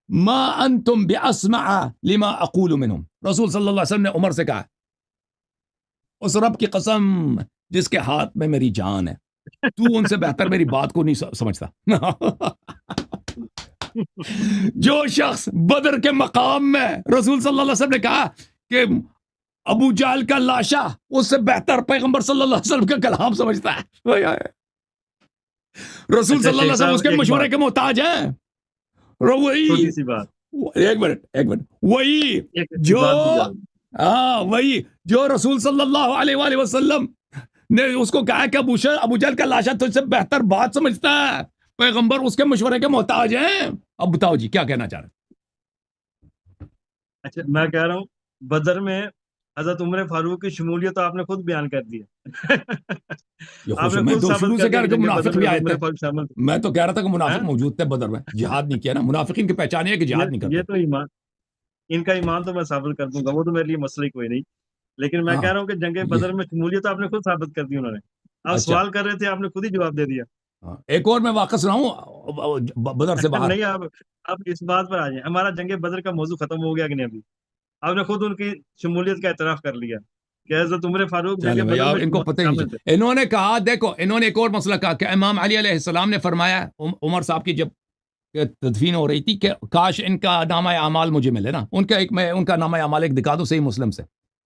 ما انتم باسمع لما اقول منہم۔ رسول صلی اللہ علیہ وسلم نے عمر سے کہا، اس رب کی قسم جس کے ہاتھ میں میری جان ہے، تو ان سے بہتر میری بات کو نہیں سمجھتا۔ جو شخص بدر کے مقام میں رسول صلی اللہ علیہ وسلم نے کہا کہ ابو جہل کا لاشا اس سے بہتر پیغمبر صلی اللہ علیہ وسلم کا کلام سمجھتا ہے، رسول صلی اللہ علیہ وسلم اس کے مشورے کے محتاج ہیں۔ وہی ایک منٹ وہی جو رسول صلی اللہ علیہ وآلہ وسلم نے اس کو کہا کہ ابو جہل کا لاشا تجھ سے بہتر بات سمجھتا ہے، پیغمبر اس کے مشورے کے محتاج ہیں۔ اب بتاؤ جی کیا کہنا چاہ رہے ہیں؟ اچھا میں کہہ رہا ہوں بدر میں حضرت عمر فاروق کی شمولیت آپ نے خود بیان کر دی ہے۔ میں تو شروع سے کہہ رہا کہ منافق بھی آئے تھے، میں تو کہہ رہا تھا کہ منافق موجود تھے بدر میں، جہاد نہیں کیا نا، منافقین کی پہچان ہے کہ جہاد نہیں کرتے۔ یہ تو ایمان، ان کا ایمان تو میں ثابت کر دوں گا، وہ تو میرے لیے مسئلہ کوئی نہیں، لیکن میں کہہ رہا ہوں کہ جنگ بدر میں شمولیت آپ نے خود ثابت کر دی، انہوں نے، آپ سوال کر رہے تھے آپ نے خود ہی جواب دے دیا۔ ایک اور میں واقع سنا ہوں بدر سے باہر، نہیں آپ اس بات پر آ جائیں، ہمارا جنگ بدر کا موضوع ختم ہو گیا کہ نہیں؟ ابھی آپ نے خود ان کی شمولیت کا اعتراف کر لیا کہ حضرت عمر فاروق جنگ بدر میں ان کو پتہ ہی نہیں۔ انہوں نے کہا، دیکھو انہوں نے ایک اور مسئلہ کہا کہ امام علی علیہ السلام نے فرمایا عمر صاحب کی جب تدفین ہو رہی تھی کہ کاش ان کا نامہ اعمال مجھے ملے نا، ان کا نامہ اعمال ایک دکھا دو صحیح مسلم سے،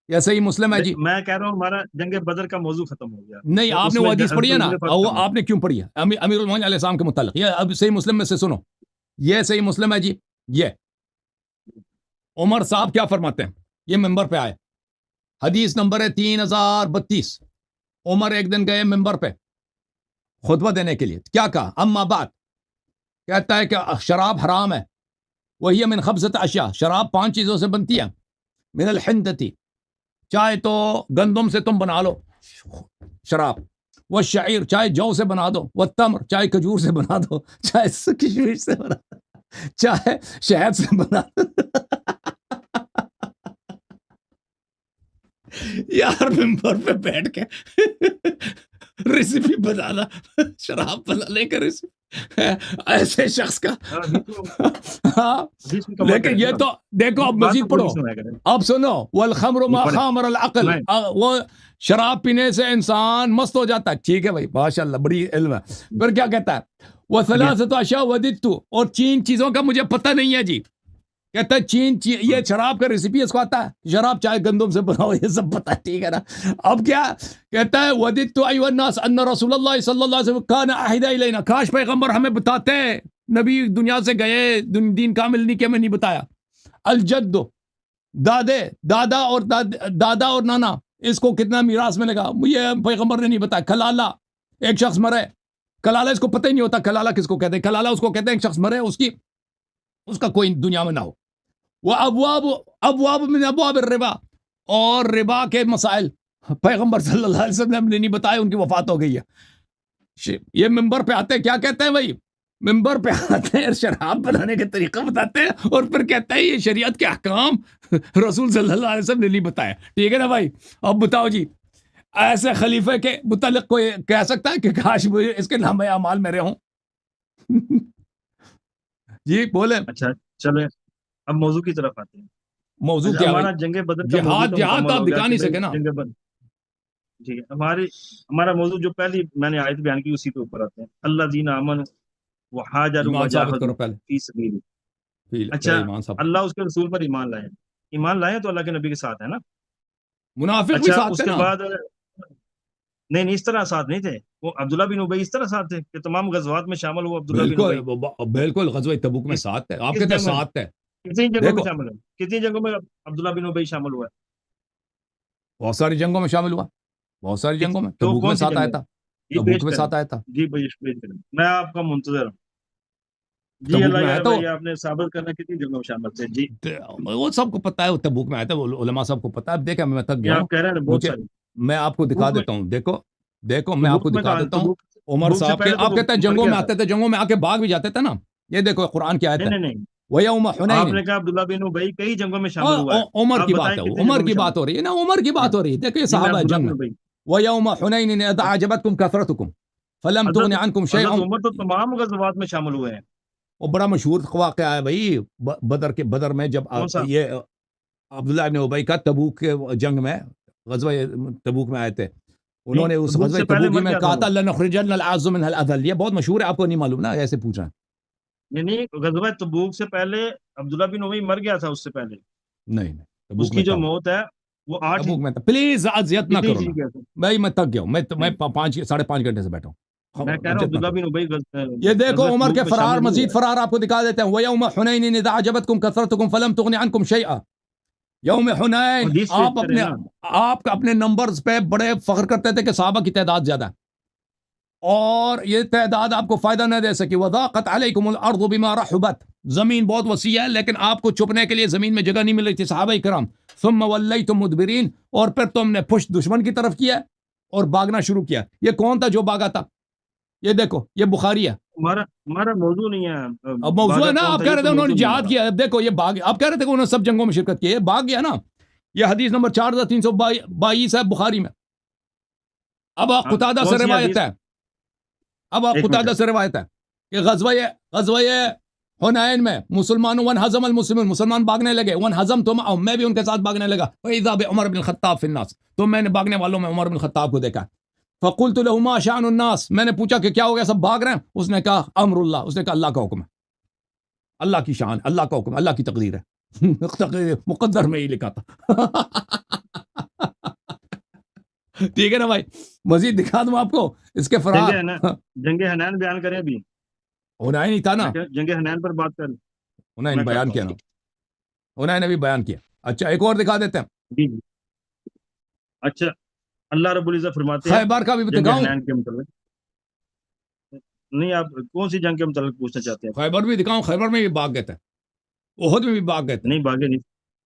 یا صحیح مسلم ہے جی؟ میں کہہ رہا ہوں ہمارا جنگ بدر کا موضوع ختم ہو گیا۔ نہیں آپ نے وہ حدیث پڑھی ہے نا، آپ نے کیوں پڑھی ہے امیر المومنین علیہ السلام کے متعلق؟ یہ اب صحیح مسلم میں سے سنو، یہ صحیح مسلم ہے جی۔ یہ عمر صاحب کیا فرماتے ہیں، یہ ممبر پہ آئے، حدیث نمبر ہے 3032۔ عمر ایک دن گئے ممبر پہ خطبہ دینے کے لیے، کیا کہا؟ اما بعد، کہتا ہے کہ شراب حرام ہے، وہی من خبثۃ اشیاء، شراب 5 چیزوں سے بنتی ہے، من الحنتتی، چاہے تو گندم سے تم بنا لو شراب، وہ شعیر چاہے جو سے بنا دو، وہ تمر چاہے کھجور سے بنا دو، چاہے کشمش سے بنا دو، چاہے شہد سے بنا دو۔ یار ممبر پہ بیٹھ کے ریسیپی بتانا، شراب بنانے کا ریسیپی ایسے شخص کا۔ ہاں لیکن یہ تو دیکھو اب مزید پڑھو، اب سنو، والخمر ما خامر العقل، وہ شراب پینے سے انسان مست ہو جاتا ہے، ٹھیک ہے بھائی ماشاء اللہ بڑی علم ہے۔ پھر کیا کہتا ہے، وثلاثۃ اشیاء وددت، اور 3 چیزوں کا مجھے پتہ نہیں ہے جی، کہتا ہے یہ شراب کا ریسیپی اس کو آتا ہے، شراب چائے گندم سے بناؤ، یہ سب پتہ ہے، ٹھیک ہے نا۔ اب کیا کہتا ہے، وددت ایھا الناس ان رسول اللہ صلی اللہ علیہ وسلم کان احد الینا، کاش پیغمبر ہمیں بتاتے، نبی دنیا سے گئے، دین کامل نہیں کہ ہمیں نہیں بتایا۔ الجد، دادا اور نانا، اس کو کتنا میراث ملے گا یہ پیغمبر نے نہیں بتایا۔ کلالہ، ایک شخص مرے، کلالہ اس کو پتہ ہی نہیں ہوتا کلالہ کس کو کہتے ہیں، کلالہ اس کو کہتے ہیں ایک شخص مرے اس کا کوئی دنیا میں نہ ہو۔ وہ ابواب من ابواب الربا، اور ربا کے مسائل پیغمبر صلی اللہ علیہ وسلم نے نہیں بتائے، ان کی وفات ہو گئی ہے۔ یہ ممبر پہ آتے ہیں، کیا کہتے ہیں بھائی، ممبر پہ آتے ہیں شراب بنانے کا طریقہ بتاتے ہیں، اور پھر کہتے ہیں یہ شریعت کے احکام رسول صلی اللہ علیہ وسلم نے نہیں بتایا، ٹھیک ہے نا بھائی۔ اب بتاؤ جی، ایسے خلیفے کے متعلق کوئی کہہ سکتا ہے کہ کاش اس کے نام اعمال میرے ہوں؟ جی بولے۔ اچھا چلے اب موضوع کی طرف آتے ہیں۔ موضوع کیا ہمارا جنگ بدر کا جہاد تو آپ دکھا نہیں سکے نا۔ ٹھیک ہے، ہمارا موضوع جو پہلی میں نے آیت بیان کی اسی کے اوپر آتے ہیں، الذین آمنوا وہاجروا وجاہدوا فی سبیل۔ اچھا اللہ اس کے رسول پر ایمان لائے، ایمان لائے تو اللہ کے نبی کے ساتھ ہے نا، منافق بھی ساتھ اس کے بعد نہیں اس طرح ساتھ نہیں تھے، وہ عبداللہ بن ابی اس طرح ساتھ تھے کہ تمام غزوات میں شامل ہوا عبداللہ بن ابی، بالکل غزوہ تبوک میں ساتھ تھے، آپ کہتے ہیں ساتھ تھے، کتنی جنگوں میں شامل ہے، کتنی جنگوں میں عبداللہ بن ابی شامل ہوا ہے؟ بہت ساری جنگوں میں شامل ہوا، بہت ساری جنگوں میں، تبوک میں ساتھ آیا تھا، تبوک میں ساتھ آیا تھا جی، میں آپ کا منتظر ہوں جی۔ اللہ تو آپ نے ثابت کرنا کتنی جنگوں میں شامل تھے جی، وہ سب کو پتہ ہے، وہ تبوک میں آیا تھا، علماء سب کو پتہ ہے۔ اب دیکھیں میں تک گیا آپ کہہ رہے ہیں بہت ساری، میں آپ کو دکھا دیتا ہوں، دیکھو میں آپ کو دکھا دیتا ہوں۔ عمر صاحب کے آپ کہتے ہیں جنگوں میں آتے تھے، جنگوں میں آ کے بھاگ بھی جاتے تھے نا، یہ دیکھو قرآن کی آیت ہے، نہیں وَيَوْمَ حُنَيْنٍ، آپ نے کہا عبداللہ بن ابی کئی جنگوں میں شامل ہوا ہے، عمر کی بات ہے، عمر کی بات ہو رہی ہے نا، عمر کی بات ہو رہی ہے، دیکھیں صحابہ جنگ میں، وَيَوْمَ حُنَيْنٍ إِذْ أَعْجَبَتْكُمْ كَثْرَتُكُمْ فَلَمْ تُغْنِ عَنْكُمْ شَيْئًا۔ عمر تو تمام غزوات میں شامل ہوئے ہیں، وہ بڑا مشہور واقعہ ہے بھائی، بدر میں جب یہ عبداللہ ابن ابی کا تبوک کے جنگ میں، غزوہ تبوک میں آئے تھے، انہوں نے اس غزوہ تبوک میں کہا تھا لَنُخْرِجَنَّ الْأَعَزُّ مِنْهَا الْأَذَلَّ، یہ بہت مشہور ہے، آپ کو نہیں معلوم نا، ایسے پوچھ رہے ہیں۔ یعنی غزوہ تبوک سے پہلے عبداللہ بن ابی مر گیا تھا، اس سے پہلے نہیں اس کی جو موت ہے وہ 8 تبوک میں تھا۔ پلیز اذیت نہ کرو بھائی، میں تھک گیا ہوں، میں 5.5 گھنٹے سے بیٹھا ہوں، میں کہہ رہا ہوں عبداللہ بن ابی۔ یہ دیکھو عمر کے فرار، مزید فرار آپ کو دکھا دیتے ہیں، وَيَوْمَ حُنَيْنٍ إِذْ أَعْجَبَتْكُمْ كَثْرَتُكُمْ فَلَمْ تُغْنِ عَنْكُمْ شَيْئًا۔ یوم حنین آپ اپنے نمبرز پہ بڑے فخر کرتے تھے کہ صحابہ کی تعداد زیادہ ہے، اور یہ تعداد آپ کو فائدہ نہ دے سکی۔ وَضَاقَتْ عَلَيْكُمُ الْأَرْضُ بِمَا رَحُبَتْ، زمین بہت وسیع ہے لیکن آپ کو چھپنے کے لیے زمین میں جگہ نہیں مل رہی تھی صحابہ کرام۔ ثُمَّ وَلَّيْتُم مُدْبِرِينَ، اور پھر تم نے پشت دشمن کی طرف کیا اور بھاگنا شروع کیا۔ یہ کون تھا جو بھاگا تھا؟ یہ دیکھو، یہ بخاری ہے، ہمارا موضوع نہیں ہے، اب موضوع ہے نا، آپ کہہ رہے تھے انہوں نے جہاد کیا، اب دیکھو یہ بھاگ، آپ کہہ رہے تھے کہ انہوں نے سب جنگوں میں شرکت کی، یہ بھاگ گیا نا، یہ حدیث نمبر 4322 ہے بخاری میں۔ اب قتادہ سے روایت ہے، قتادہ سے روایت ہے کہ غزوہ حنین میں مسلمانوں وانہزم المسلمون، مسلمان بھاگنے لگے، وانہزمت معهم، میں بھی ان کے ساتھ بھاگنے لگا، فاذا بعمر بن الخطاب فی الناس، تو میں نے بھاگنے والوں میں عمر بن الخطاب کو دیکھا، فقلت له ما شأن الناس، میں نے پوچھا کہ کیا ہو گیا، سب بھاگ رہے ہیں؟ اس نے کہا امر اللہ، اس نے کہا اللہ کا حکم ہے، اللہ کی شان، اللہ کا حکم، اللہ کی تقدیر ہے، مقدر میں ہی لکھا تھا۔ ٹھیک ہے نا بھائی، مزید دکھا دوں آپ کو اس کے فرار۔ جنگ حنین بیان کریں ابھی، حنین ہی تھا نا، جنگ حنین پر بات کریں، حنین بیان کیا نا، حنین نے بھی بیان کیا۔ اچھا ایک اور دکھا دیتے ہیں، اچھا اللہ رب العزت فرماتے ہیں خیبر کا بھی دکھاؤں؟ نہیں، آپ کون سی جنگ کے متعلق پوچھنا چاہتے ہیں؟ خیبر بھی دکھاؤں، خیبر میں بھی بھاگ گئے تھے، احد میں بھی بھاگ گئے تھے، نہیں بھاگے نہیں،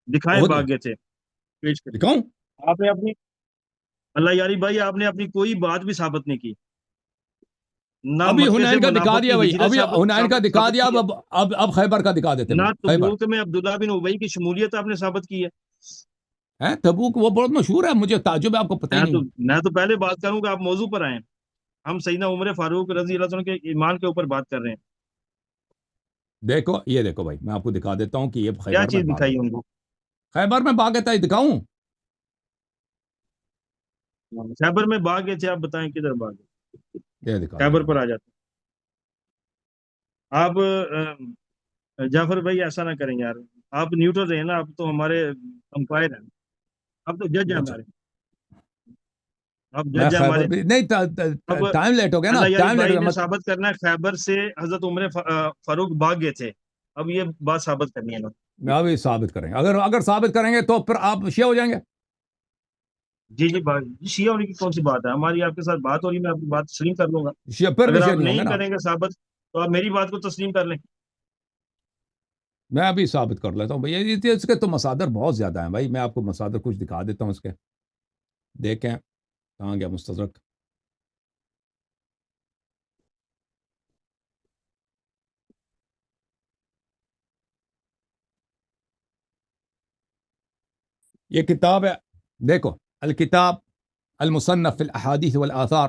دکھائیں بھاگ گئے تھے، دکھاؤں؟ آپ نے اپنی اللہ یاری بھائی آپ نے اپنی کوئی بات بھی ثابت نہیں کی، نہ ابھی مکے سے حنین کا دکھا منافق دیا کی بھائی، ہجرت ابھی حنین کا دکھا ثابت دیا، کی ہے، اب خیبر کا دکھا دیتے نہ بھائی، خیبر تبوک میں عبداللہ بن ابئی کی شمولیت آپ نے ثابت کی ہے۔ ہے تبوک، وہ بہت مشہور ہے، مجھے تعجب ہے آپ کو پتہ ہی نہیں ہے۔ میں تو پہلے بات کروں کہ آپ موضوع پر آئیں، ہم سیدنا عمر فاروق رضی اللہ عنہ کے ایمان کے اوپر بات کر رہے ہیں۔ دیکھو یہ دیکھو بھائی، میں آپ کو دکھا دیتا ہوں کہ یہ کیا خیبر میں چیز باغ ہے، دکھائی ان کو؟ خیبر میں باغ ہے، دکھاؤں؟ خیبر میں باغ تھے، آپ بتائیں کدھر باغ ہے؟ یہ دکھا دیں خیبر گے پر بھائی۔ آ جاتے ہیں آپ۔ جعفر بھائی ایسا نہ کریں یار، آپ نیوٹرل رہے نا، آپ تو ہمارے امپائر ہیں، آپ تو جج ہیں اچھا، ہمارے، آپ میں جج ہیں خیبر ہمارے۔ بھی نہیں، اب ٹائم لیٹ ہو گیا نا، اللہ یاری ٹائم لیٹ ہو بھائی گیا نے مت۔ ثابت کرنا ہے خیبر سے حضرت عمر فاروق بھاگ گئے تھے، اب یہ بات ثابت کرنی ہے نا۔ میں ابھی ثابت کریں گے، اگر ثابت کریں گے تو پھر آپ شیعہ ہو جائیں گے۔ جی جی شیعہ ہونے کی کون سی بات ہے؟ ہماری آپ کے ساتھ بات ہو رہی ہے، میں آپ کی بات تسلیم کر لوں گا۔ شیعہ پھر بھی اگر شیعہ آپ نہیں ہوں گے نہیں نا، کریں گے ثابت تو آپ میری بات کو تسلیم کر لیں۔ میں ابھی ثابت کر لیتا ہوں بھائی، اس کے تو مصادر بہت زیادہ ہیں بھائی، میں آپ کو مصادر کچھ دکھا دیتا ہوں اس کے، دیکھیں کہاں گیا مستدرک۔ یہ کتاب ہے، دیکھو، الکتاب المصنف فی الاحادیث والآثار۔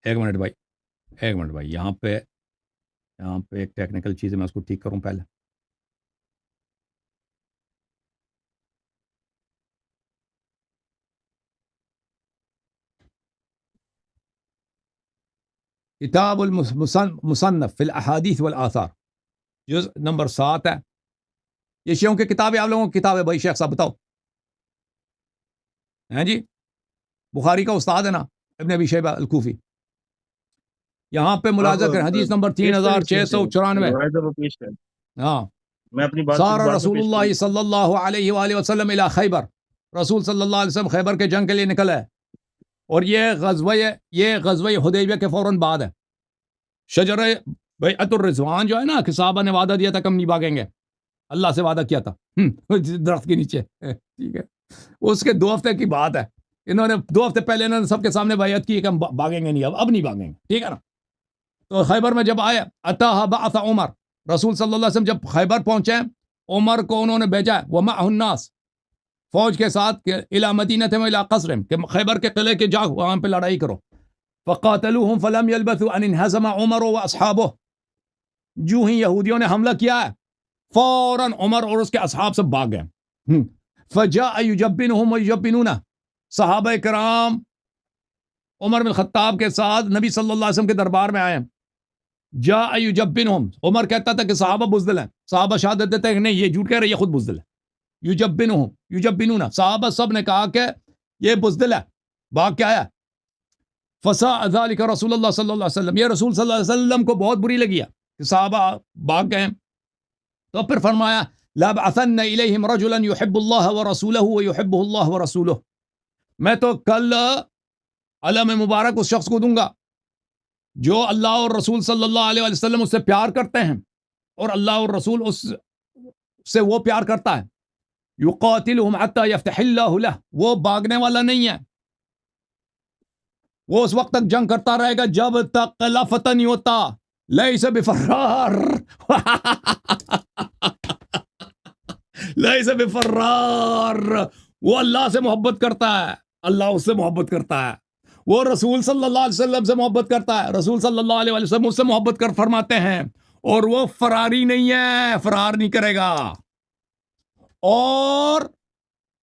ایک منٹ بھائی، ایک منٹ بھائی، یہاں پہ ایک ٹیکنیکل چیز ہے، میں اس کو ٹھیک کروں پہلے۔ کتاب المصنف فی الاحادیث والآثار، جز نمبر 7 ہے۔ یہ شیعوں کی کتاب ہے، آپ لوگوں کی کتاب ہے بھائی، شیخ صاحب بتاؤ ہیں جی؟ بخاری کا استاد ہے نا ابن ابی شیبہ الکوفی، یہاں پہ آپ ملاحظہ کریں، حدیث نمبر پیش کریں اسکرین پہ، 3694۔ روایت وہ پیش کریں، ہاں، میں اپنی بات سار بعد میں رسول پیش کروں اللہ گا۔ صلی اللہ علیہ وآلہ وسلم الی خیبر، رسول صلی اللہ علیہ وسلم خیبر کے جنگ کے لیے نکل ہے، اور یہ غزوہ حدیبیہ کے فوراً بعد ہے۔ شجرہ بیعت الرضوان جو ہے نا، کہ صحابہ نے وعدہ دیا تھا کہ ہم نہیں بھاگیں گے، اللہ سے وعدہ کیا تھا درخت کے نیچے، ٹھیک ہے، اس کے 2 ہفتے کی بات ہے، انہوں نے 2 ہفتے پہلے انہوں نے سب کے سامنے بیعت کی کہ ہم بھاگیں گے نہیں، اب نہیں بھاگیں گے، ٹھیک ہے نا۔ تو خیبر میں جب آیا، اتاہ بعث عمر، رسول صلی اللہ علیہ وسلم جب خیبر پہنچے، عمر کو انہوں نے بھیجا ومعہ الناس، فوج کے ساتھ، کہ الی مدینۃ و الی قصر، کہ خیبر کے قلعے کے جاؤ، وہاں پہ لڑائی کرو۔ فقاتلوہم فلم یلبثوا ان انہزم عمر واصحابہ، جو ہی یہودیوں نے حملہ کیا ہے، فوراً عمر اور اس کے اصحاب سے بھاگ گئے۔ فجاء یجبنہم ویجبنون، صحابہ کرام عمر بن خطاب کے ساتھ نبی صلی اللہ علیہ وسلم کے دربار میں آئے، جاء یجبنہم، عمر کہتا تھا کہ صحابہ بزدل ہیں، صحابہ شہادت دیتے ہیں کہ نہیں یہ جھوٹ کہہ رہے، یہ خود بزدل ہے۔ یجبنہم یجبنون، صحابہ سب نے کہا کہ یہ بزدل ہے، بھاگ کے آیا۔ فساء ذلك رسول اللہ صلی اللہ علیہ وسلم، یہ رسول صلی اللہ علیہ وسلم کو بہت بری لگی ہے کہ صحابہ بھاگ گئے، تو پھر فرمایا لابعثن الیہم رجلا یحب اللہ ورسولہ ویحبہ اللہ ورسولہ، میں تو کل علم مبارک اس شخص کو دوں گا جو اللہ اور رسول صلی اللہ علیہ وسلم اس سے پیار کرتے ہیں، اور اللہ اور رسول اس سے وہ پیار کرتا ہے۔ یقاتلہم حتی یفتح اللہ لہ، وہ بھاگنے والا نہیں ہے، وہ اس وقت تک جنگ کرتا رہے گا جب تک قلعہ فتح نہیں ہوتا، لیس بفرار لیس بفرار، وہ اللہ سے محبت کرتا ہے، اللہ اس سے محبت کرتا ہے، وہ رسول صلی اللہ علیہ وسلم سے محبت کرتا ہے، رسول صلی اللہ علیہ وسلم اس سے محبت کر فرماتے ہیں، اور وہ فراری نہیں ہے، فرار نہیں کرے گا، اور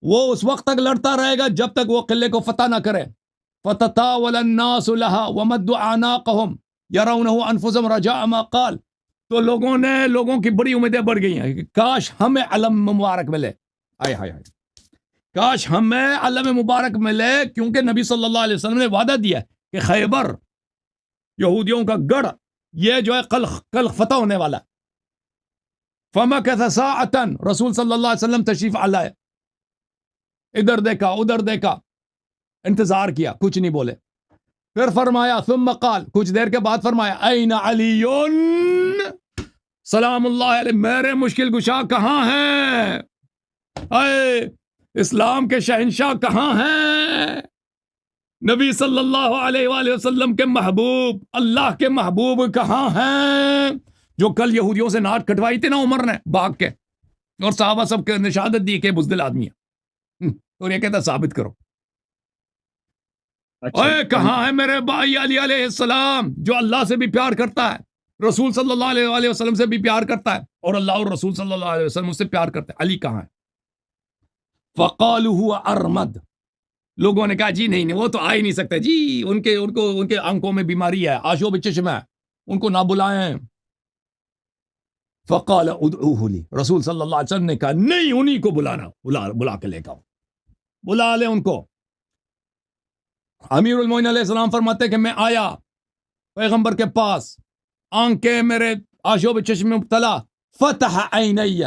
وہ اس وقت تک لڑتا رہے گا جب تک وہ قلعے کو فتح نہ کرے۔ فَتَتَاوَلَ النَّاسُ لَهَا وَمَدُّ أَعْنَاقَهُمْ يَرَوْنَهُ أَنفُسَهُمْ رَجَاءَ مَا قَالَ، تو لوگوں کی بڑی امیدیں بڑھ گئی ہیں کہ کاش ہمیں علم مبارک ملے، آئے ہائے ہائے، کاش ہمیں علم مبارک ملے، کیونکہ نبی صلی اللہ علیہ وسلم نے وعدہ دیا کہ خیبر یہودیوں کا گڑھ یہ جو ہے کل فتح ہونے والا۔ فَمَكَثَ سَاعَةً، رسول صلی اللہ علیہ وسلم تشریف لائے، ادھر دیکھا ادھر دیکھا، انتظار کیا، کچھ نہیں بولے، پھر فرمایا ثم قال، کچھ دیر کے بعد فرمایا این علی سلام اللہ علیہ، میرے مشکل گشا کہاں ہیں؟ اے اسلام کے شہنشاہ کہاں ہیں؟ نبی صلی اللہ علیہ وآلہ وسلم کے محبوب، اللہ کے محبوب کہاں ہیں؟ جو کل یہودیوں سے ناٹ کٹوائی تھی نا عمر نے بھاگ کے، اور صحابہ سب کے نشادت دی کہ بزدل آدمی ہے، اور یہ کہتا ثابت کرو۔ اے کہاں ہے میرے بھائی علی علیہ السلام، جو اللہ سے بھی پیار کرتا ہے، رسول صلی اللہ علیہ وآلہ وسلم سے بھی پیار کرتا ہے، اور اللہ اور رسول صلی اللہ علیہ وسلم اس سے پیار کرتے ہیں، علی کہاں ہے؟ فقالوا هو ارمد، لوگوں نے کہا جی نہیں وہ تو آ ہی نہیں سکتے جی، ان کے آنکھوں میں بیماری ہے، آشوب چشم ہے، ان کو نہ بلائیں۔ فقال ادعوه لی، رسول صلی اللہ علیہ وسلم نے کہا نہیں، انہی کو بلانا، بلا کے لے کے آؤ، بلا لے ان کو۔ امیر المومنین علیہ السلام فرماتے کہ میں آیا پیغمبر کے پاس، آنکھیں میرے آشوب چشم میں مبتلا، فتح عینی،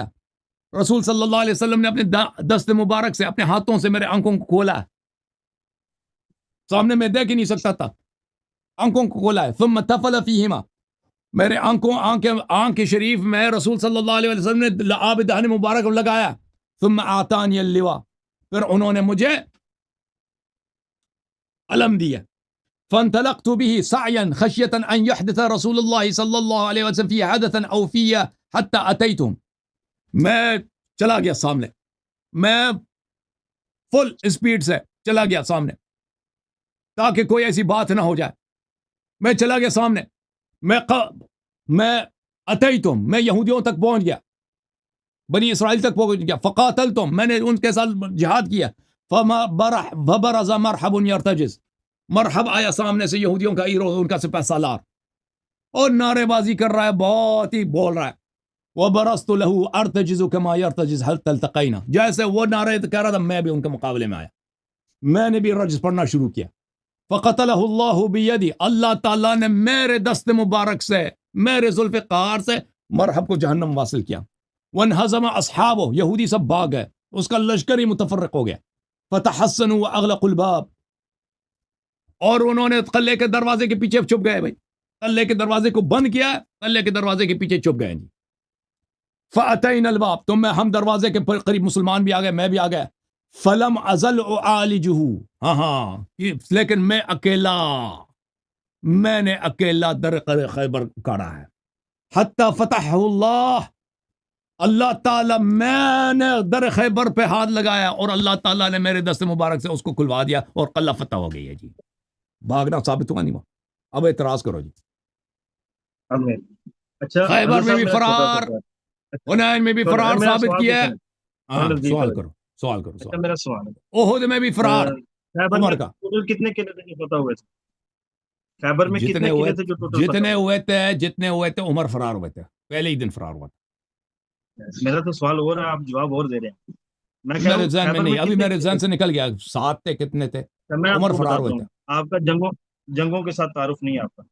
رسول صلی اللہ علیہ وسلم نے اپنے دست مبارک سے، اپنے ہاتھوں سے میرے آنکھوں کو کھولا ہے، سامنے میں دیکھ ہی نہیں سکتا تھا، آنکھوں کو کھولا ہے، ثم تفل فیہما، میرے آنکھ شریف میں رسول صلی اللہ علیہ وسلم نے آب دہن مبارک لگایا، ثم اعطانی اللواء، پھر انہوں نے مجھے علم دیا، فانطلقت به سعیا خشیتا ان يحدث رسول اللہ صلی اللہ علیہ وسلم فی حدثا او فی حتی اتیتم، میں چلا گیا سامنے، میں فل اسپیڈ سے چلا گیا سامنے تاکہ کوئی ایسی بات نہ ہو جائے، میں چلا گیا سامنے، میں اتیتم، میں یہودیوں تک پہنچ گیا، بنی اسرائیل تک پہنچ گیا، فقاتلتم، میں نے ان کے ساتھ جہاد کیا، فبرز مرحب یرتجز، مرحب آیا سامنے سے یہودیوں کا ہیرو، ان کا سپہ سالار، اور نعرے بازی کر رہا ہے، بہت ہی بول رہا ہے، وبرزت له ارتجز كما يرتجز هل تلتقينا، جیسے وہ نعرے کہہ رہا تھا میں بھی ان کے مقابلے میں آیا، میں نے بھی رجز پڑھنا شروع کیا، فقتله الله بيدي، اللہ تعالیٰ نے میرے دست مبارک سے، میرے ذوالفقار سے مرحب کو جہنم واصل کیا، وانہزم اصحابہ، یہودی سب بھاگ گئے، اس کا لشکر ہی متفرق ہو گیا، فتحسنوا واغلقوا الباب، اور انہوں نے قلعے کے دروازے کے پیچھے چھپ گئے، بھائی قلعے کے دروازے کو بند کیا، قلعے کے دروازے کے پیچھے چھپ گئے جی، فاتینا الباب، تو میں ہم دروازے کے قریب مسلمان بھی آ گئے، میں بھی آ گیا، فلم ازل اعالجہ، ہاں لیکن میں نے اکیلا در خیبر اکاڑا ہے، حتی فتح اللہ تعالیٰ، میں نے در خیبر پہ ہاتھ لگایا اور اللہ تعالیٰ نے میرے دست مبارک سے اس کو کھلوا دیا اور قلعہ فتح ہو گئی ہے جی، بھاگنا ثابت ہوا نہیں، اب اعتراض کرو جی، اچھا خیبر میں بھی فرار، حنین میں بھی فرار ثابت کیا ہے، سوال کرو، میرا سوال ہے، احد میں بھی فرار عمر کا، کتنے قلعے تھے جو فتح ہوئے تھے؟ خیبر میں کتنے قلعے تھے جو ٹوٹل جتنے ہوئے تھے عمر فرار ہوئے تھے، پہلے ہی دن فرار ہوا تھا، میرا تو سوال ہو رہا ہے، آپ جواب اور دے رہے ہیں، میں کہہ رہا میرے ہوں ذہن میں خیبر نہیں، ابھی کتنے میرے قلعے ذہن تھے؟ سے نکل گیا، 7 تھے، کتنے تھے، میں آپ عمر کو فرار بتاتا ہوئے ہوں، تھے، آپ کا جنگوں کے ساتھ تعارف نہیں ہے آپ کا،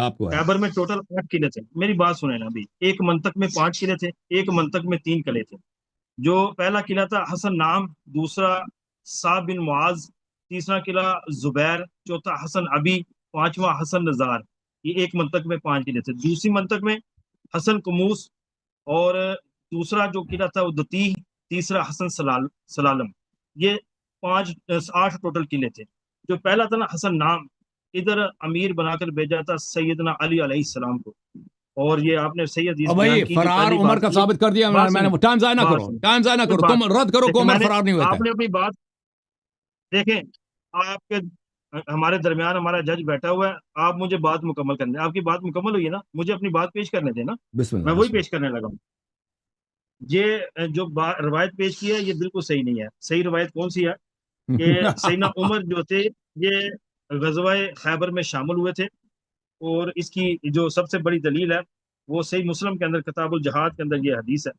آپ کو ہے، خیبر میں ٹوٹل 8 قلعے تھے، میری بات سنیں نا، ابھی ایک منطق میں 5 قلعے تھے، ایک منطق میں 3 قلعے تھے، جو پہلا قلعہ تھا حسن نام، دوسرا صعب بن معاذ، تیسرا قلعہ زبیر، چوتھا حسن ابی، پانچواں حسن نزار، یہ ایک منطق میں 5 قلعے تھے، دوسری منطق میں حسن قموس، اور دوسرا جو قلعہ تھا وہ دتیح، تیسرا حسن سلالم، یہ 8 ٹوٹل قلعے تھے، جو پہلا تھا نا حسن نام، ادھر امیر بنا کر بھیجا تھا سیدنا علی علیہ السلام کو، اور یہ آپ نے صحیح حدیث اب بیان بھائی کی، جو فرار پہلی عمر بات کا کی، ثابت کر دیا بات میں نے، سنیں، ٹائم ضائع نہ کرو، تم رد کرو کہ دیکھیں عمر فرار نہیں ہوئے آپ تھے، نے اپنی بات، دیکھیں آپ کے ہمارے درمیان ہمارا جج بیٹھا ہوا ہے، آپ مجھے بات مکمل کرنے، آپ کی بات مکمل ہوئی ہے نا، مجھے اپنی بات پیش کرنے دیں نا، بسم میں اللہ وہی بسم پیش کرنے لگا ہوں، یہ جو روایت پیش کی ہے یہ بالکل صحیح نہیں ہے، صحیح روایت کون سی ہے کہ اللہ سیدنا عمر جو تھے یہ غزوہ خیبر میں شامل ہوئے تھے، اور اس کی جو سب سے بڑی دلیل ہے وہ صحیح مسلم کے اندر کتاب الجہاد کے اندر یہ حدیث ہے،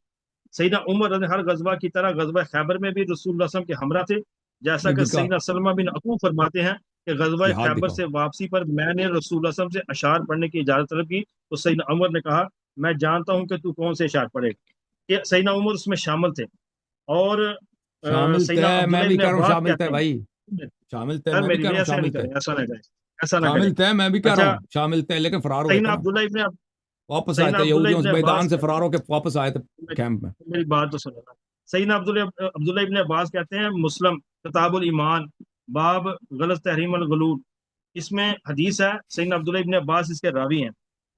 سیدنا عمر ہر غزوہ کی طرح غزوہ خیبر میں بھی رسول اللہ صلی اللہ علیہ وسلم کے ہمراہ تھے، جیسا کہ دکھا سیدنا سلمہ بن عقوع فرماتے ہیں کہ غزوہ جہاد خیبر دکھاؤ، سے واپسی پر میں نے رسول اللہ صلی اللہ علیہ وسلم سے اشعار پڑھنے کی اجازت طلب کی، تو سیدنا عمر نے کہا میں جانتا ہوں کہ تو کون سے اشعار پڑھے، کہ سیدنا عمر اس میں شامل تھے، اور شامل سیدنا تھے، میں عبداللہ بھی ابن کہہ رہا ہوں عباس شامل تھے کہتے بھائی، ہیں، شامل تھے، سر میں بھی میری کہہ رہا ہوں ایسا شامل نہیں تھے، کریں، ایسا نہ کریں، ایسا نہ کریں، شامل تھے، میں بھی کہہ رہا اچھا ہوں شامل تھے، لیکن فرار ہوئے تھے سیدنا نا، عبداللہ ابن واپس آئے سیدنا تھے عبداللہ یہودیوں ابن سے میدان عباس سے فرار ہو کے واپس آئے تھے کیمپ میں، میری بات تو سنو، سیدنا عبداللہ ابن عباس کہتے ہیں مسلم کتاب الایمان باب غلط تحریم الغلول، اس میں حدیث ہے، سیدنا عبداللہ ابن عباس اس کے راوی ہیں،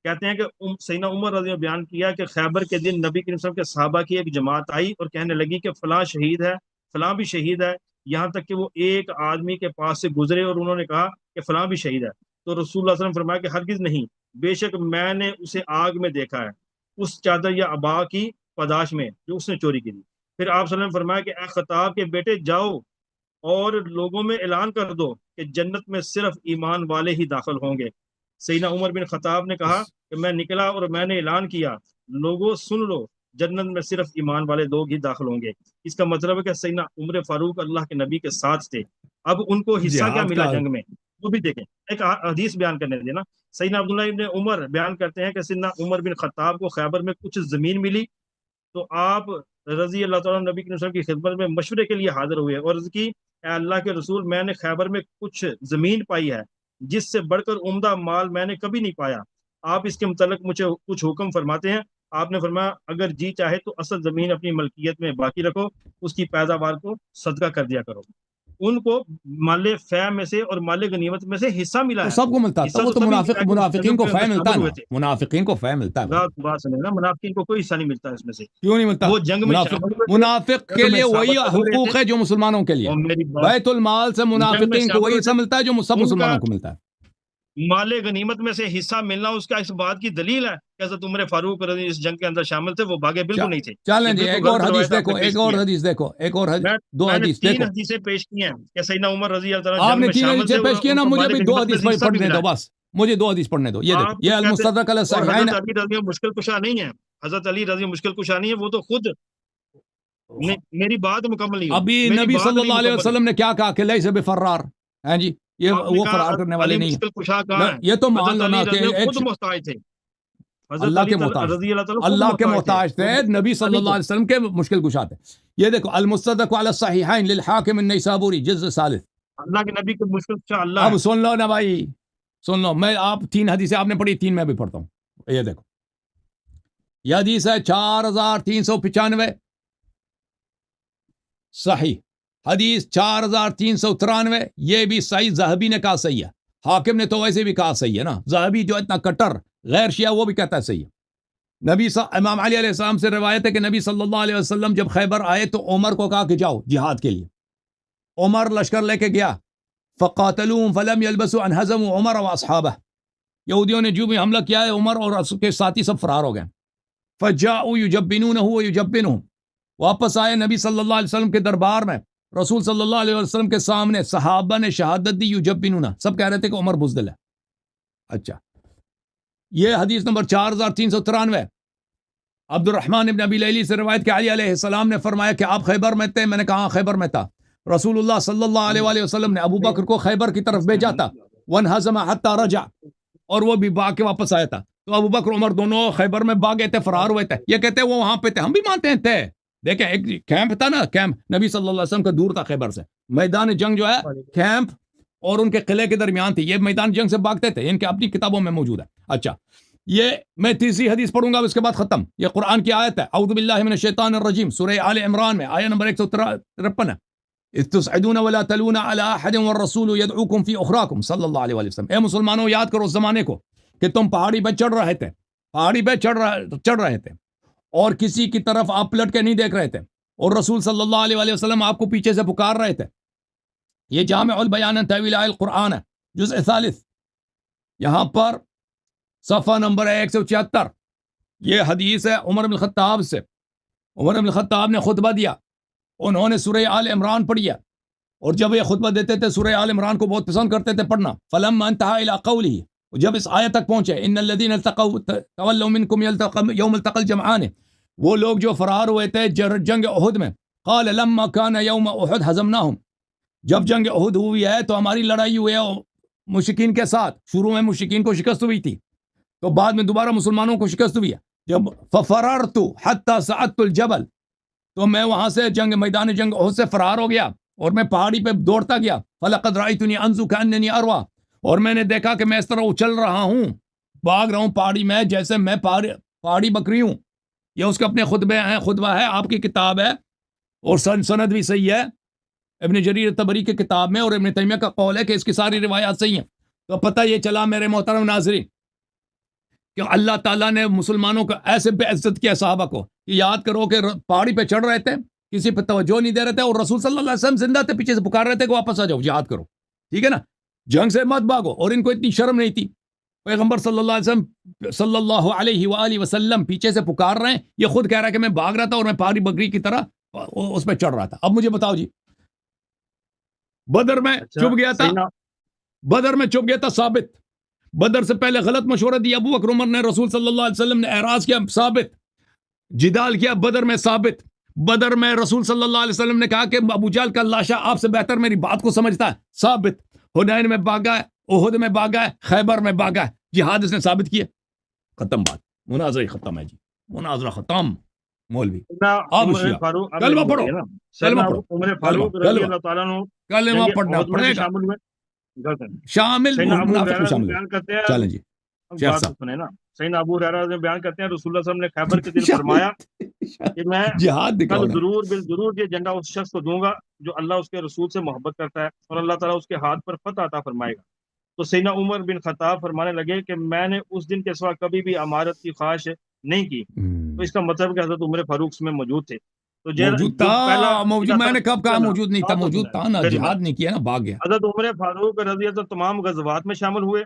کہتے ہیں کہ سیدنا عمر رضی اللہ عنہ بیان کیا کہ خیبر کے دن نبی کریم صلی اللہ علیہ وسلم کے صحابہ کی ایک جماعت آئی اور کہنے لگی کہ فلاں شہید ہے، فلاں بھی شہید ہے، یہاں تک کہ وہ ایک آدمی کے پاس سے گزرے اور انہوں نے کہا کہ فلاں بھی شہید ہے، تو رسول اللہ صلی اللہ علیہ وسلم فرمایا کہ ہرگز نہیں، بے شک میں نے اسے آگ میں دیکھا ہے، اس چادر یا عبا کی پاداش میں جو اس نے چوری کی تھی۔ پھر آپ صلی اللہ علیہ وسلم فرمایا کہ اے خطاب کے بیٹے جاؤ اور لوگوں میں اعلان کر دو کہ جنت میں صرف ایمان والے ہی داخل ہوں گے۔ سیدنا عمر بن خطاب نے کہا کہ میں نکلا اور میں نے اعلان کیا، لوگوں سن لو، جنت میں صرف ایمان والے لوگ ہی داخل ہوں گے۔ اس کا مطلب ہے کہ سیدنا عمر فاروق اللہ کے نبی کے ساتھ تھے، اب ان کو حصہ کیا جہاد ملا کا جنگ میں وہ بھی دیکھیں، ایک حدیث بیان کرنے دینا۔ سیدنا عبداللہ ابن عمر بیان کرتے ہیں کہ سیدنا عمر بن خطاب کو خیبر میں کچھ زمین ملی، تو آپ رضی اللہ تعالیٰ نبی کے وسلم کی خدمت میں مشورے کے لیے حاضر ہوئے اور عرض کی، اے اللہ کے رسول، میں نے خیبر میں کچھ زمین پائی ہے جس سے بڑھ کر عمدہ مال میں نے کبھی نہیں پایا، آپ اس کے متعلق مجھے کچھ حکم فرماتے ہیں؟ آپ نے فرمایا اگر جی چاہے تو اصل زمین اپنی ملکیت میں باقی رکھو، اس کی پیداوار کو صدقہ کر دیا کرو۔ ان کو مال فیع میں سے اور مال غنیمت میں سے حصہ ملا تو ہے، سب کو ملتا تھا، حصہ وہ تو سبھی ملا ہے کہ منافقین کو جنگوں کے فے اندر ملتا شامل نا، ہوئے تھے۔ منافقین کو فے ملتا ہے بھائی۔ بات سنیں نا، منافقین کو کوئی حصہ نہیں ملتا اس میں سے، کیوں نہیں ملتا؟ وہ جنگ میں شامل ہوئے تھے، منافق کے جنگ میں لیے وہی ثابت ہوئے حقوق تھے، ہے جو مسلمانوں کے لیے، اور میری بات، بیت المال سے جنگ میں منافقین کو شامل وہی ہوئے حصہ تھے، ملتا ہے جو سب ان کا مسلمانوں کو ملتا ہے۔ مال غنیمت میں سے حصہ ملنا اس کا اس بات کی دلیل ہے کہ حضرت عمر فاروق رضی اس جنگ کے اندر شامل تھے، وہ بھاگے بالکل نہیں تھے۔ چلیں یہ جی، بالکل ایک اور غلط حدیث روایت آپ دیکھو، نے پیش ایک کی اور ہے۔ حدیث دیکھو، ایک اور حدیث، دو میں نے حدیث 3 دیکھو۔ حدیثیں پیش کی ہیں کہ سیدنا عمر رضی اللہ عنہ آپ جنگ نے میں 3 شامل تھے حدیثیں اور پیش کی ان نا، کو مجھے مال بھی 2 غنیمت میں حدیث سے حصہ بھی پڑھنے ملا دو، ہے۔ بس مجھے 2 حدیث پڑھنے دو۔ یہ دیکھو، آپ یہ کہتے المستدرک علی اور حضرت الصحیحین۔ علی رضی اللہ مشکل کشا نہیں ہے، حضرت علی رضی مشکل کشا نہیں ہے، وہ تو خود میری بات مکمل نہیں ہوئی، ابھی میری نبی بات صلی نہیں اللہ علیہ مکمل ہوئی۔ وسلم نے کیا کہا کہ لیس بفرار، ہیں جی، یہ آپ نے وہ کہا فرار کرنے والے علی نہیں مشکل کشا ہیں۔ کہاں ہے؟ یہ تو مان حضرت لو نا علی کہ رضی اللہ ایک خود محتاج تھے، حضرت اللہ علی کے محتاج، رضی اللہ تعالیٰ خود اللہ کے محتاج تھے، محتاج وہ تھے، نبی صلی علی اللہ کو۔ علیہ وسلم کے مشکل کشا تھے۔ یہ دیکھو المستدرک علی الصحیحین للحاکم النیسابوری جزء ثالث۔ اللہ کے نبی کے مشکل کشا اللہ اب ہے۔ سن لو نا بھائی، سن لو، میں آپ 3 حدیثیں آپ نے پڑھی، 3 میں بھی پڑھتا ہوں۔ یہ دیکھو، یہ حدیث ہے 4395 صحیح، حدیث 4393، یہ بھی صحیح، ذہبی نے کہا صحیح ہے، حاکم نے تو ویسے بھی کہا صحیح ہے نا، ذہبی جو اتنا کٹر غیر شیعہ وہ بھی کہتا ہے صحیح ہے۔ امام علی علیہ السلام سے روایت ہے کہ نبی صلی اللہ علیہ وسلم جب خیبر آئے تو عمر کو کہا کہ جاؤ جہاد کے لیے، عمر لشکر لے کے گیا، فقاتلوهم فلم يلبسوا ان هزموا عمر واصحابه، یہودیوں نے جو بھی حملہ کیا ہے، عمر اور اس کے ساتھی سب فرار ہو گئے، فجاءوا يجبنونه ويجبنهم، واپس آئے نبی صلی اللہ علیہ وسلم کے دربار میں، رسول صلی اللہ علیہ وسلم کے سامنے صحابہ نے شہادت دی، یجبنون، سب کہہ رہے تھے کہ عمر بزدل ہے۔ اچھا، یہ حدیث نمبر 4393، عبد الرحمن ابن ابی لیلی سے روایت کہ علی علیہ السلام نے فرمایا کہ آپ خیبر میں تھے، میں نے کہا خیبر میں تھا، رسول اللہ صلی اللہ علیہ وآلہ وسلم نے ابو بکر کو خیبر کی طرف بھیجا تھا، وانہزم حتی رجع، اور وہ بھی بھاگ کے واپس آیا تھا، تو ابو بکر عمر دونوں خیبر میں بھاگے تھے، فرار ہوئے تھے۔ یہ کہتے ہیں وہ وہاں پہ تھے، ہم بھی مانتے ہیں تھے، دیکھیں ایک کیمپ تھا نا، کیمپ نبی صلی اللہ علیہ وسلم کا دور تھا خیبر سے، میدان جنگ جو ہے کیمپ اور ان کے قلعے کے درمیان تھی، یہ میدان جنگ سے بھاگتے تھے، ان کے اپنی کتابوں میں موجود ہے۔ اچھا، یہ میں تیسری حدیث پڑھوں گا، اس کے بعد ختم۔ یہ قرآن کی آیت ہے، اعوذ باللہ من الشیطان الرجیم، سورہ آل عمران میں آیت نمبر 153 ہے، اذ تصعدون ولا تلون على احد والرسول يدعوكم في اخراكم، صلی اللہ علیہ وسلم، اے مسلمانوں یاد کرو اس زمانے کو کہ تم پہاڑی پہ چڑھ رہے تھے، پہاڑی پہ چڑھ رہے تھے اور کسی کی طرف آپ پلٹ کے نہیں دیکھ رہے تھے، اور رسول صلی اللہ علیہ وسلم آپ کو پیچھے سے پکار رہے تھے۔ یہ جامع البیان تاویل القرآن ہے، جزء ثالث، یہاں پر صفحہ نمبر 176، یہ حدیث ہے عمر بن الخطاب سے۔ عمر بن الخطاب نے خطبہ دیا، انہوں نے سورہ آل عمران پڑھی ہے، اور جب یہ خطبہ دیتے تھے سورہ آل عمران کو بہت پسند کرتے تھے پڑھنا، فلما انتہا الی قولہ، جب اس آیت تک پہنچے، ان الذین تولوا منکم یوم التقى الجمعان، وہ لوگ جو فرار ہوئے تھے جنگ احد میں، قال لما كان یوم احد ہزمناہم، جب جنگ احد ہوئی ہے تو ہماری لڑائی ہوئی ہے مشرکین کے ساتھ، شروع میں مشرکین کو شکست ہوئی تھی، تو بعد میں دوبارہ مسلمانوں کو شکست ہوئی ہے، جب ففررت حتی صعدت الجبل، تو میں وہاں سے میدان جنگ احد سے فرار ہو گیا اور میں پہاڑی پہ دوڑتا گیا، فلقد رأیتنی انزو کأننی اروى، اور میں نے دیکھا کہ میں اس طرح اچل رہا ہوں، بھاگ رہا ہوں پہاڑی میں جیسے میں پہاڑی بکری ہوں۔ یہ اس کے اپنے خطبہ ہے، آپ کی کتاب ہے اور سند بھی صحیح ہے ابن جریر تبری کی کتاب میں، اور ابن تیمیہ کا قول ہے کہ اس کی ساری روایات صحیح ہیں. تو پتہ یہ چلا میرے محترم ناظرین کہ اللہ تعالیٰ نے مسلمانوں کو ایسے بے عزت کیا صحابہ کو کہ یاد کرو کہ پہاڑی پہ چڑھ رہے تھے، کسی پہ توجہ نہیں دے رہے تھے، اور رسول صلی اللہ علیہ وسلم زندہ تھے، پیچھے سے پکار رہے تھے کہ واپس آ جاؤ یاد کرو، ٹھیک ہے نا، جنگ سے مت بھاگو. اور ان کو اتنی شرم نہیں تھی. پیغمبر صلی اللہ علیہ وآلہ وسلم پیچھے سے پکار رہے ہیں، یہ خود کہہ رہا ہے کہ میں بھاگ رہا تھا اور میں پہاڑی بکری کی طرح اس پہ چڑھ رہا تھا. اب مجھے بتاؤ جی، بدر میں چپ گیا تھا، بدر میں چپ گیا تھا ثابت. بدر سے پہلے غلط مشورہ دیا ابو بکر عمر نے، رسول صلی اللہ علیہ وسلم نے اعراض کیا ثابت، جدال کیا بدر میں ثابت. بدر میں رسول صلی اللہ علیہ وسلم نے کہا کہ ابو جہل کا لاشا آپ سے بہتر میری بات کو سمجھتا ہے ثابت. حنین میں بھاگا ہے، احد میں بھاگا ہے، خیبر میں بھاگا ہے، جہاد اس نے ثابت کیا. ختم بات، مناظرہ ختم ہے جی، مناظرہ ختم. مولوی آپ کلمہ پڑھو، کلمہ پڑھو، عمر فاروق رضی اللہ تعالیٰ عنہ کلمہ پڑھنا پڑے گا، شامل ہوئے. شامل سیدنا ابو منافق میں ہریرہ شامل بیان کرتے ہیں، چلیں جی شیخ بات صاحب. سنیں نا. سیدنا ابو ہریرہ نے بیان کرتے ہیں رسول اللہ صلی اللہ علیہ وسلم نے خیبر کے دن فرمایا کہ میں جہاد دکھاؤ کل نا. ضرور بالضرور یہ جھنڈا اس شخص کو دوں گا جو اللہ اس کے رسول سے محبت کرتا ہے، اور اللہ تعالیٰ اس کے ہاتھ پر فتح عطا فرمائے گا. تو سیدنا عمر بن خطاب فرمانے لگے کہ میں نے اس دن کے سوا کبھی بھی امارت کی خواہش نہیں کی. تو اس کا مطلب کہ حضرت عمر فاروق اس میں موجود تھے. تو موجود تھا، موجود، میں نے کب کہا موجود نہیں تھا، موجود تھا نا، جہاد نہیں کیا نا، بھاگ گیا. حضرت عمر فاروق رضی اللہ تمام غزوات میں شامل ہوئے،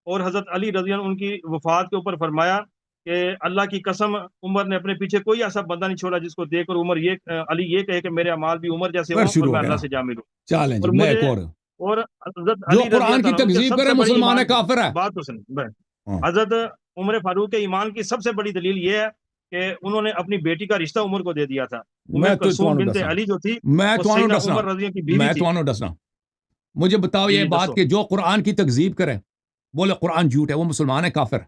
اور حضرت علی رضی اللہ ان کی وفات کے اوپر فرمایا کہ اللہ کی قسم عمر نے اپنے پیچھے کوئی ایسا بندہ نہیں چھوڑا جس کو دیکھ کر عمر علی یہ کہے کہ میرے اعمال بھی عمر جیسے ہوں اور میں اللہ سے جا ملوں. چالیں جی، میں ایک اور حضرت جو علی قرآن کی تکذیب کرے مسلمان ہے کافر ہے. بات تو سنیں، حضرت عمر فاروق کے ایمان کی سب سے بڑی دلیل یہ ہے کہ انہوں نے اپنی بیٹی کا رشتہ عمر کو دے دیا تھا. میں کلثوم بنت علی جو تھی میں عمر رضی اللہ کی بیوی تھی. ڈسنا مجھے بتاؤ یہ بات کہ جو قرآن کی تکذیب کرے بولے قرآن جھوٹ ہے، وہ مسلمان ہے کافر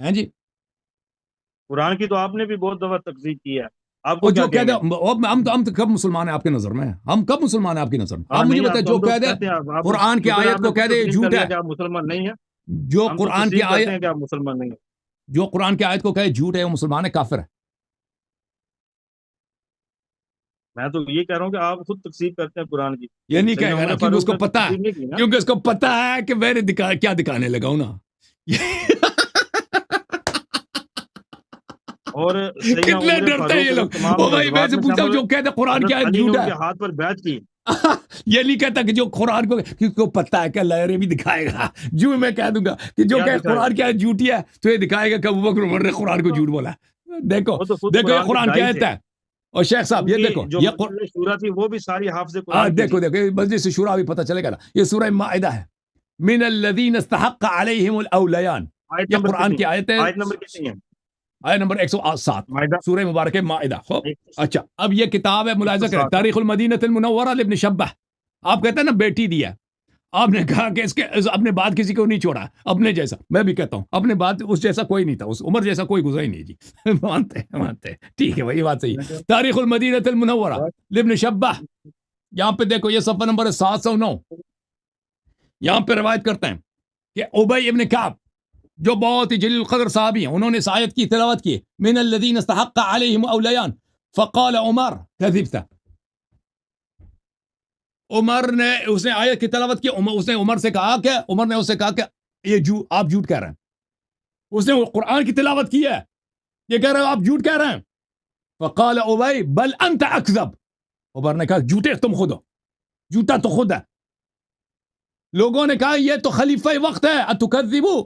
ہے جی. قرآن کی تو آپ نے بھی بہت دفعہ تکذیب کی ہے. آپ کو جو کہہ دے ہم کب مسلمان ہیں آپ کے نظر میں؟ ہم کب مسلمان ہیں آپ کی نظر میں؟ آپ مجھے بتائیں، جو کہہ دے قرآن کی آیت کو کہہ دے جھوٹ ہے، آپ مسلمان نہیں ہیں. جو قرآن کی آیت، آپ مسلمان نہیں ہیں، جو قرآن کی آیت کو کہے جھوٹ ہے، وہ مسلمان ہے کافر ہے. میں تو یہ کہہ رہا ہوں کہ آپ خود تکذیب کرتے ہیں قرآن کی. یہ نہیں کہے گا نا، کیونکہ اس کو پتا ہے، کیونکہ اس کو پتا ہے کہ میں نے کیا دکھانے لگا ہوں نا. اور کتنے ڈرتے ہیں یہ لوگ. او بھائی میں سے پوچھتا ہوں جو کہتے ہیں قرآن کی آیت جھوٹ ہے، ہاتھ پر بیعت کی. یہ نہیں کہتا کہ جو قرآن کو، کیونکہ پتا ہے کہ اللہ بھی دکھائے گا. جو میں کہہ دوں گا کہ جو کہ قرآن کی آیت جھوٹی ہے تو یہ دکھائے گا کہ ابو بکر عمر نے قرآن کو جھوٹ بولا. دیکھو دیکھو یہ قرآن کی آیت ہے. اور شیخ صاحب یہ دیکھو، یہ سورہ تھی وہ بھی ساری حافظ قرآن. دیکھو مجلس شورا بھی پتہ چلے گا نا، یہ سورہ مائدہ ہے. من الذین استحق علیہم الاولیان، یہ قرآن کی آیت ہے. آیت نمبر کتنی ہے؟ آیت نمبر 107 سورہ مبارکہ مائدہ. اچھا اب یہ کتاب ہے، ملاحظہ کریں، تاریخ المدینہ المنورہ لابن شبہ. آپ کہتے ہیں نا بیٹی دیا، آپ نے کہا کہ اس کے اپنے بعد کسی کو نہیں چھوڑا اپنے جیسا. میں بھی کہتا ہوں اپنے بعد اس جیسا کوئی نہیں تھا، اس عمر جیسا کوئی گزرا ہی نہیں جی. مانتے ٹھیک ہے بھائی، بات صحیح ہے. تاریخ المدینہ المنورہ لابن شبہ، یہاں پہ دیکھو، یہ صفحہ نمبر 709. یہاں پہ روایت کرتے ہیں کہ ابی ابن کعب جو بہت ہی جلیل القدر صحابی ہیں، انہوں نے اس آیت کی تلاوت کی، من الذین استحق علیہم اولیان فقال عمر کذبت. عمر نے اس نے آیت کی تلاوت کی، اس نے عمر سے کہا کہ عمر نے اس سے کہا کہ یہ آپ جھوٹ کہہ رہے ہیں. اس نے قرآن کی تلاوت کی ہے، یہ کہہ رہے ہیں آپ جھوٹ کہہ رہے ہیں. فقال ابی بل انت اکذب. عمر نے کہا جھوٹے تم خود ہو، جھوٹا تو خود ہے. لوگوں نے کہا یہ تو خلیفہ وقت ہے، اتکذبو،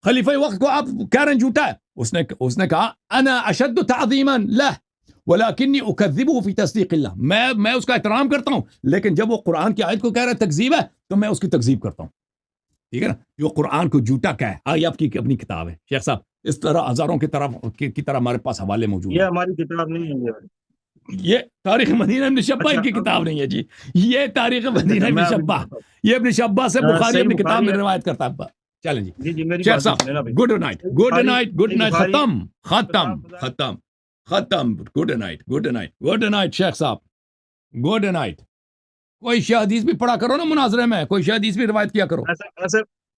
خلیفہ وقت کو آپ کہہ رہے ہیں جھوٹا ہے. اس نے کہا انا اشد تعظیما لہ ولکنی اکذبہ فی تصدیق اللہ. میں اس کا احترام کرتا ہوں، لیکن جب وہ قرآن کی آیت کو کہہ رہا ہے تکذیب ہے تو میں اس کی تکذیب کرتا ہوں. ٹھیک ہے نا، جو قرآن کو جھوٹا کہے. یہ آپ کی اپنی کتاب ہے شیخ صاحب، اس طرح ہزاروں کی طرح ہمارے پاس حوالے موجود ہیں. یہ ہماری کتاب نہیں ہے، یہ تاریخ مدینہ ابن شبہ ان کی کتاب نہیں ہے جی. یہ تاریخ مدینہ ابن شبہ، یہ ابن شبہ سے بخاری اپنی کتاب میں روایت کرتا ہے. چلیں جی شیخ صاحب، good night good night good night. ختم ختم ختم ختم. Good night good night good night شیخ صاحب، گڈ نائٹ. کوئی شیعہ حدیث بھی پڑھا کرو نا مناظرے میں، کوئی شیعہ حدیث بھی روایت کیا کرو.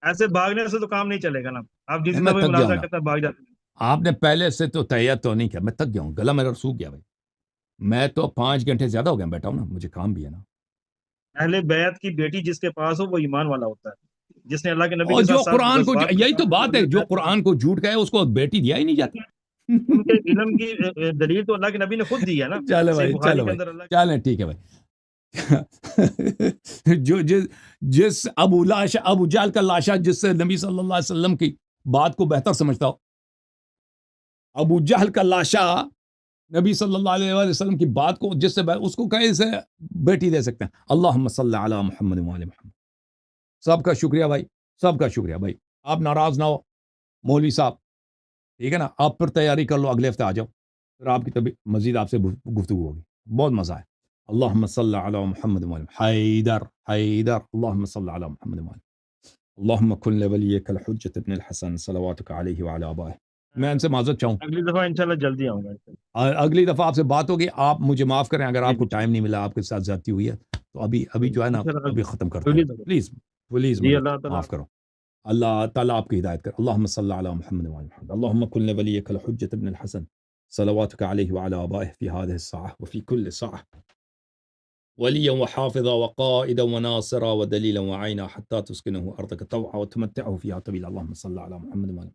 ایسے بھاگنے سے تو کام نہیں چلے گا نا. آپ جس طرح مناظرہ کرتا بھاگ جاتے ہیں. آپ نے پہلے سے تو تیار تو نہیں کیا، میں تھک گیا ہوں، گلا میرا سوکھ گیا بھائی، میں تو 5 گھنٹے زیادہ ہو گیا بیٹھا ہوں نا، مجھے کام بھی ہے نا۔ اہل بیت کی بیٹی جس کے پاس ہو وہ ایمان والا ہوتا ہے، جس نے اللہ کے نبی اور کے جو ساتھ ساتھ قرآن کو، جذبات کے یہی تو ساتھ بات ہے، اہل جو بیت قرآن کو جھوٹ کہے اس کو بیٹی دیا ہی نہیں جاتا۔ ان کے علم کی دلیل تو اللہ کے نبی نے خود دی ہے نا، چلے صحیح بھائی، بخاری چلو کے بھائی، اندر اللہ چلیں ٹھیک ہے بھائی۔ جو جس ابو جہل کا لاشا جس سے نبی صلی اللہ علیہ وسلم کی بات کو بہتر سمجھتا ہو، ابو جہل کا لاشا نبی صلی اللہ علیہ وآلہ وسلم کی بات کو جس سے اس کو کیسے بیٹی دے سکتے ہیں؟ اللہم صلی علی محمد وآل محمد۔ سب کا شکریہ بھائی، سب کا شکریہ بھائی، آپ ناراض نہ ہو مولوی صاحب، ٹھیک ہے نا، آپ پھر تیاری کر لو، اگلے ہفتے آ جاؤ، پھر آپ کی طبیعت مزید آپ سے گفتگو ہوگی، بہت مزہ ہے۔ اللہم صلی علی محمد وآل محمد، حیدر حیدر، اللہم صلی علی محمد وآل، اللہم کن لولیک الحجۃ ابن الحسن صلواتک علیہ وعلی آبائہ۔ میں ان سے معذرت چاہوں، اگلی دفعہ انشاءاللہ جلدی آؤں گا۔ اگلی دفعہ آپ سے بات ہوگی، آپ مجھے معاف کریں اگر جی آپ کو جی ٹائم نہیں ملا، آپ کے ساتھ زیادتی ہوئی ہے، تو ابھی جو ہے نا، انشاءاللہ ابھی ختم کرتے اگلی ہیں، دفعہ پلیز پلیز جی مجھے اللہ تعالیٰ معاف کرو۔ اللہ تعالیٰ آپ کی ہدایت کر۔ اللہم صلی علی محمد وعلی محمد، اللہم کن لولیک الحجۃ ابن الحسن صلواتک علیہ وعلی آبائہ فی هذه الساعة وفی کل ساعة ولیا وحافظا وقائدا وناصرا ودلیلا وعینا حتی تسکنه ارضک طوعا وتمتعه فیها طویلا، اللہم صلی علی محمد وعلی